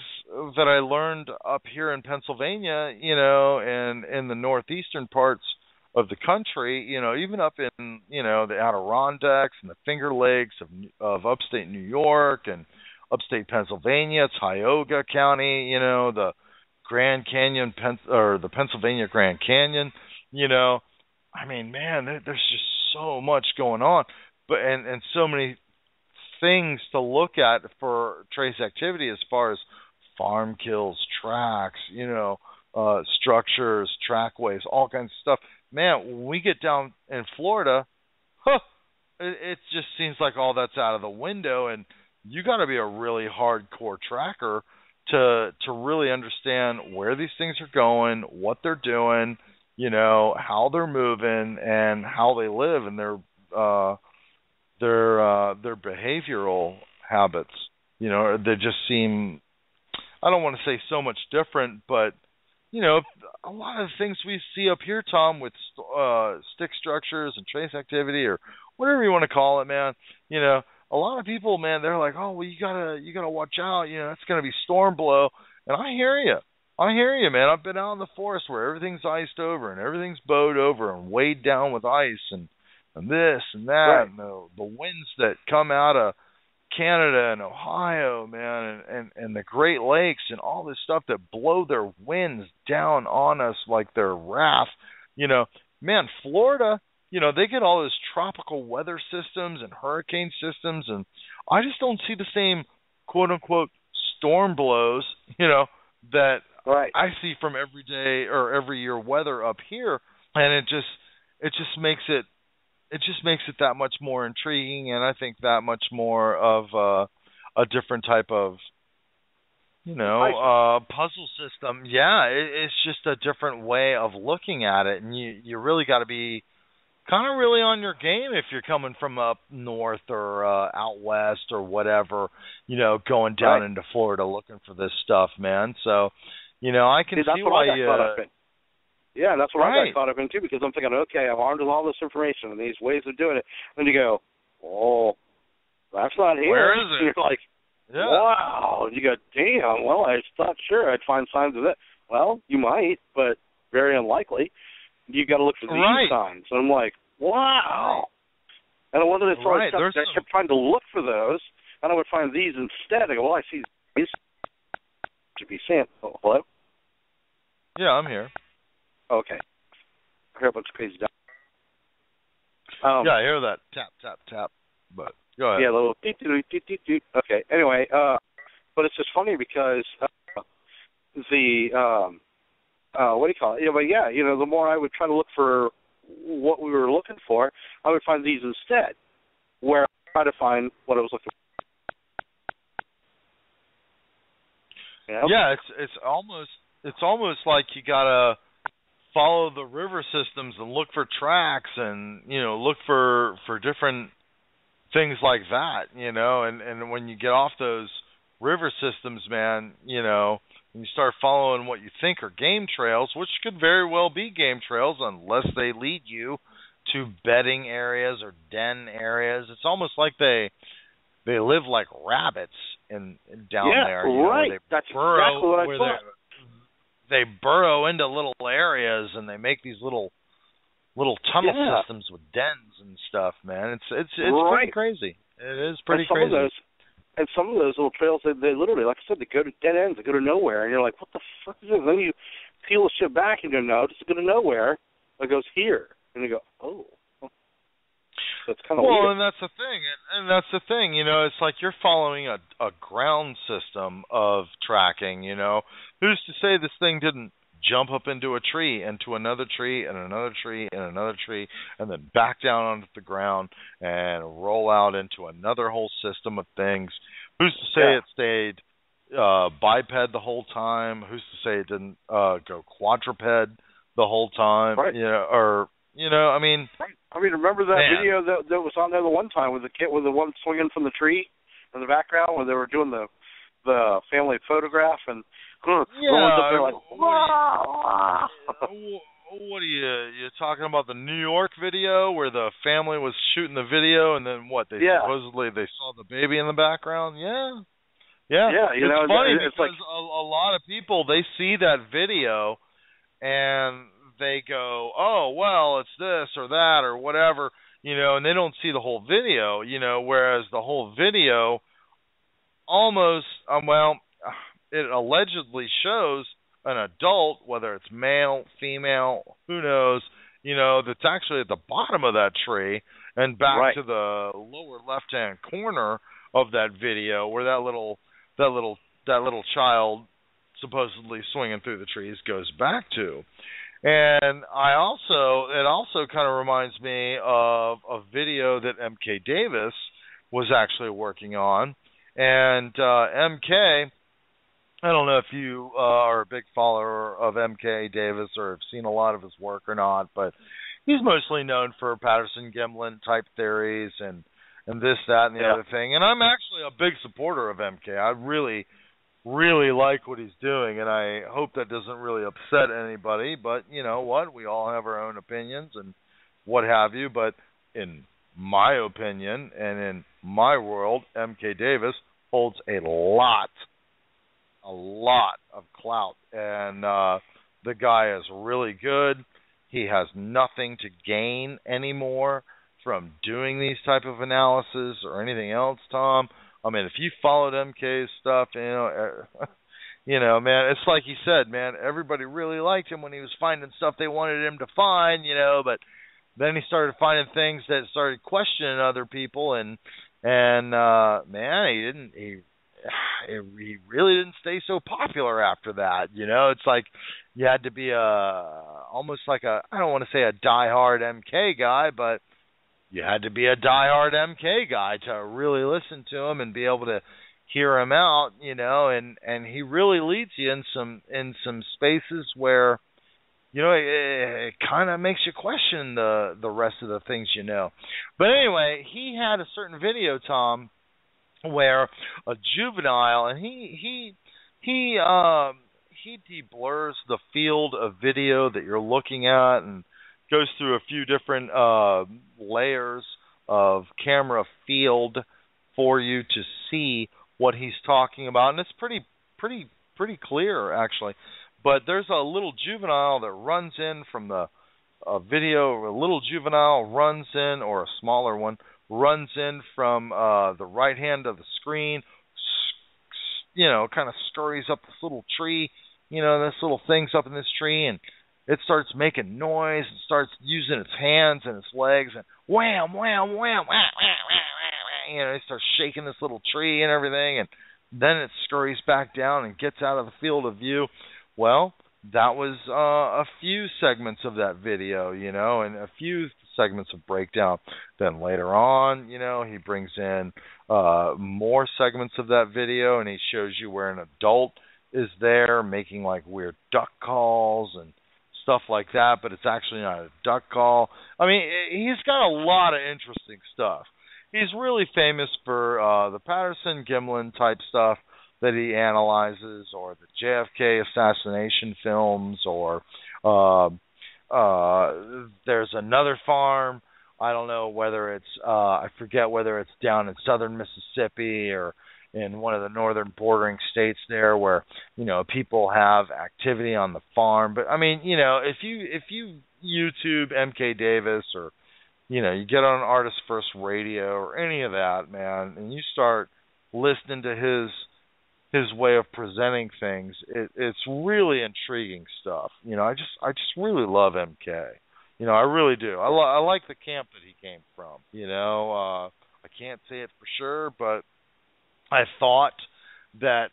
that I learned up here in Pennsylvania, and in the northeastern parts of the country, even up in, the Adirondacks and the Finger Lakes of upstate New York and upstate Pennsylvania, Tioga County, the Grand Canyon, the Pennsylvania Grand Canyon, I mean, man, there's just so much going on, but and so many things to look at for trace activity as far as farm kills, tracks, structures, trackways, all kinds of stuff. Man, when we get down in Florida, it just seems like all that's out of the window, and you got to be a really hardcore tracker to really understand where these things are going, what they're doing, how they're moving, and how they live, and their behavioral habits. They just seem, I don't want to say so much different, but a lot of the things we see up here, Tom, with stick structures and trace activity or whatever you want to call it, man, a lot of people, man, they're like, oh, well, you gotta watch out, it's gonna be storm blow. And I hear you, man. I've been out in the forest where everything's iced over and everything's bowed over and weighed down with ice and this and that, right. And the winds that come out of Canada and Ohio, man, and the Great Lakes and all this stuff that blow their winds down on us like they're wrath. Man, Florida, they get all those tropical weather systems and hurricane systems, and I just don't see the same quote-unquote storm blows, that right. I see from every day or every year weather up here, and it just makes it that much more intriguing, and I think that much more of a different type of, puzzle system. Yeah, it's just a different way of looking at it, and you really got to be kind of really on your game if you're coming from up north or out west or whatever, going down into Florida looking for this stuff, man. So, I can see why you... Yeah, that's what I got caught up in, too, because I'm thinking, okay, I'm armed with all this information and these ways of doing it. And you go, oh, that's not here. Where is it? And you're like, wow. And you go, damn, well, I thought, sure, I'd find signs of it. Well, you might, but very unlikely. You got to look for these signs. And I'm like, wow. And it wasn't until I kept trying to look for those, and I would find these instead. I go, well, I see these. Should be sent. Oh, hello? Yeah, I'm here. Okay. I hear a bunch of crazy stuff. Yeah, I hear that tap, tap, tap. But go ahead. Yeah, a little doot, doot, doot, doot, doot. Okay. Anyway, but it's just funny because what do you call it? But yeah, the more I would try to look for what we were looking for, I would find these instead, where I try to find what I was looking for. Yeah, it's almost like you gotta follow the river systems and look for tracks and look for different things like that, and when you get off those river systems, man, and you start following what you think are game trails, which could very well be game trails unless they lead you to bedding areas or den areas. It's almost like they live like rabbits down there. Right. That's exactly what I thought. They burrow into little areas and they make these little tunnel systems with dens and stuff, man. It's pretty crazy. It is pretty crazy. And some of those little trails, they literally, like I said, they go to dead ends, they go to nowhere, and you're like, what the fuck is this? And then you peel the shit back and you go, no, it's going to nowhere. It goes here. And you go, oh. So it's kind of weird. Well, and that's the thing. It's like you're following a ground system of tracking, Who's to say this thing didn't jump up into a tree, into another tree, and another tree, and another tree, and then back down onto the ground and roll out into another whole system of things. Who's to say it stayed biped the whole time? Who's to say it didn't go quadruped the whole time? Right. I mean... I mean, remember that video that was on there the one time with the kid, with the one swinging from the tree in the background when they were doing the family photograph and up there like, wow. What are you talking about? The New York video where the family was shooting the video and then what? Supposedly they saw the baby in the background. Yeah. It's funny because like, a lot of people, they see that video and they go, oh, well, it's this or that or whatever, and they don't see the whole video, whereas the whole video almost, it allegedly shows an adult, whether it's male, female, who knows, that's actually at the bottom of that tree and back to the lower left-hand corner of that video where that little child supposedly swinging through the trees goes back to. And it also kind of reminds me of a video that MK Davis was actually working on. And MK, I don't know if you are a big follower of MK Davis or have seen a lot of his work or not, but he's mostly known for Patterson-Gimlin type theories and this, that, and the other thing. And I'm actually a big supporter of MK. I really like what he's doing, and I hope that doesn't really upset anybody, but you know what? We all have our own opinions and what have you, but in my opinion and in my world, MK Davis holds a lot of clout, and the guy is really good. He has nothing to gain anymore from doing these type of analysis or anything else, Tom. I mean, if you followed MK's stuff, man, it's like he said, man, everybody really liked him when he was finding stuff they wanted him to find, but then he started finding things that started questioning other people, and man, he really didn't stay so popular after that. It's like you had to be almost like I don't want to say a diehard MK guy, but you had to be a diehard MK guy to really listen to him and be able to hear him out, and he really leads you in some spaces where, it kind of makes you question the rest of the things you know. But anyway, he had a certain video, Tom, where a juvenile, and he deblurs the field of video that you're looking at and goes through a few different layers of camera field for you to see what he's talking about, and it's pretty clear actually. But there's a little juvenile that runs in from the video. A little juvenile runs in, or a smaller one runs in from the right hand of the screen. Kind of scurries up this little tree. This little thing's up in this tree, and it starts making noise and starts using its hands and its legs, and wham, wham, wham, wham, wham, wham, wham. It starts shaking this little tree and everything, and then it scurries back down and gets out of the field of view. Well, that was a few segments of that video, and a few segments of breakdown. Then later on, he brings in more segments of that video, and he shows you where an adult is there making like weird duck calls and stuff like that, but it's actually not a duck call. I mean, he's got a lot of interesting stuff. He's really famous for the Patterson-Gimlin type stuff that he analyzes, or the JFK assassination films, or there's another farm. I don't know whether it's, I forget whether it's down in southern Mississippi or in one of the northern bordering states there where, people have activity on the farm. But, I mean, if you YouTube MK Davis or, you get on Artist First Radio or any of that, man, and you start listening to his way of presenting things, it's really intriguing stuff. I just really love MK. I really do. I like the camp that he came from. I can't say it for sure, but I thought that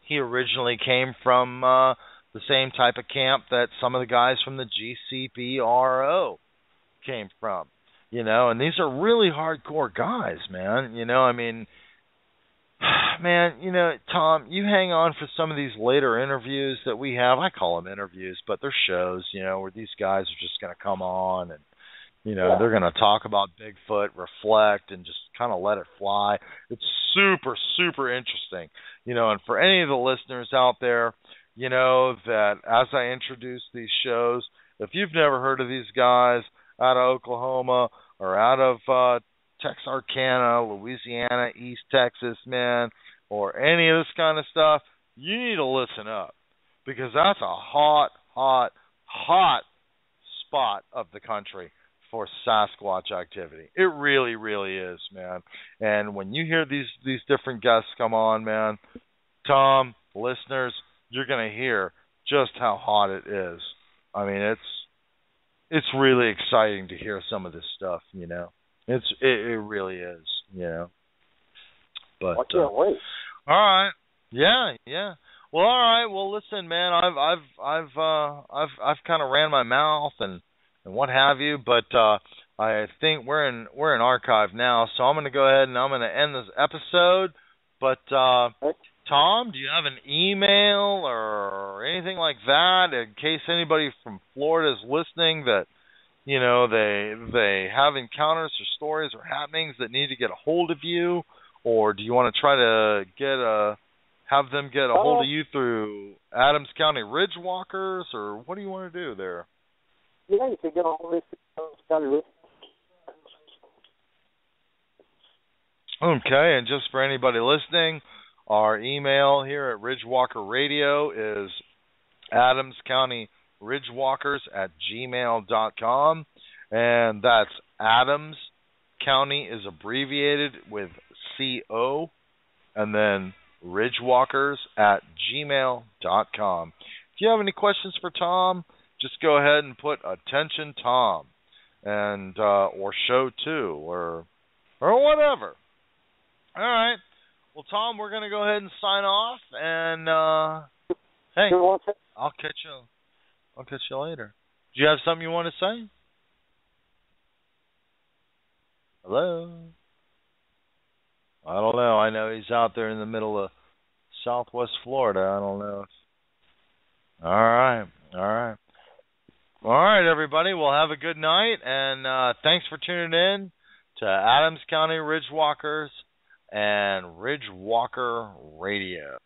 he originally came from the same type of camp that some of the guys from the GCPRO came from. And these are really hardcore guys, man. Tom, you hang on for some of these later interviews that we have. I call them interviews, but they're shows, where these guys are just going to come on and, they're going to talk about Bigfoot, reflect, and just kind of let it fly. It's super, super interesting. And for any of the listeners out there, that as I introduce these shows, if you've never heard of these guys out of Oklahoma or out of Texarkana, Louisiana, East Texas, man, or any of this kind of stuff, you need to listen up, because that's a hot, hot, hot spot of the country for Sasquatch activity. It really, really is, man. And when you hear these different guests come on, man, Tom, listeners, you're going to hear just how hot it is. I mean, it's really exciting to hear some of this stuff, It really is, But I can't wait. All right, yeah. Well, all right. Well, listen, man. I've kind of ran my mouth and what have you, but I think we're in archive now, so I'm going to go ahead and I'm going to end this episode. But Tom, do you have an email or anything like that in case anybody from Florida is listening that, they have encounters or stories or happenings that need to get a hold of you? Or do you want to try to have them get a hold of you through Adams County Ridge Walkers, or what do you want to do there? Yeah, you can get a hold of me through Adams County Ridge. Okay, and just for anybody listening, our email here at Ridgewalker Radio is adamscountyridgewalkers@gmail.com, and that's Adams County is abbreviated with CO, and then ridgewalkers@gmail.com. If you have any questions for Tom, just go ahead and put attention Tom, and or show 2 or whatever. All right. Well, Tom, we're going to go ahead and sign off, and hey, I'll catch you later. Do you have something you want to say? Hello? I don't know. I know he's out there in the middle of Southwest Florida. I don't know. All right, everybody. Well, have a good night, and thanks for tuning in to Adams County Ridgewalkers and Ridgewalker Radio.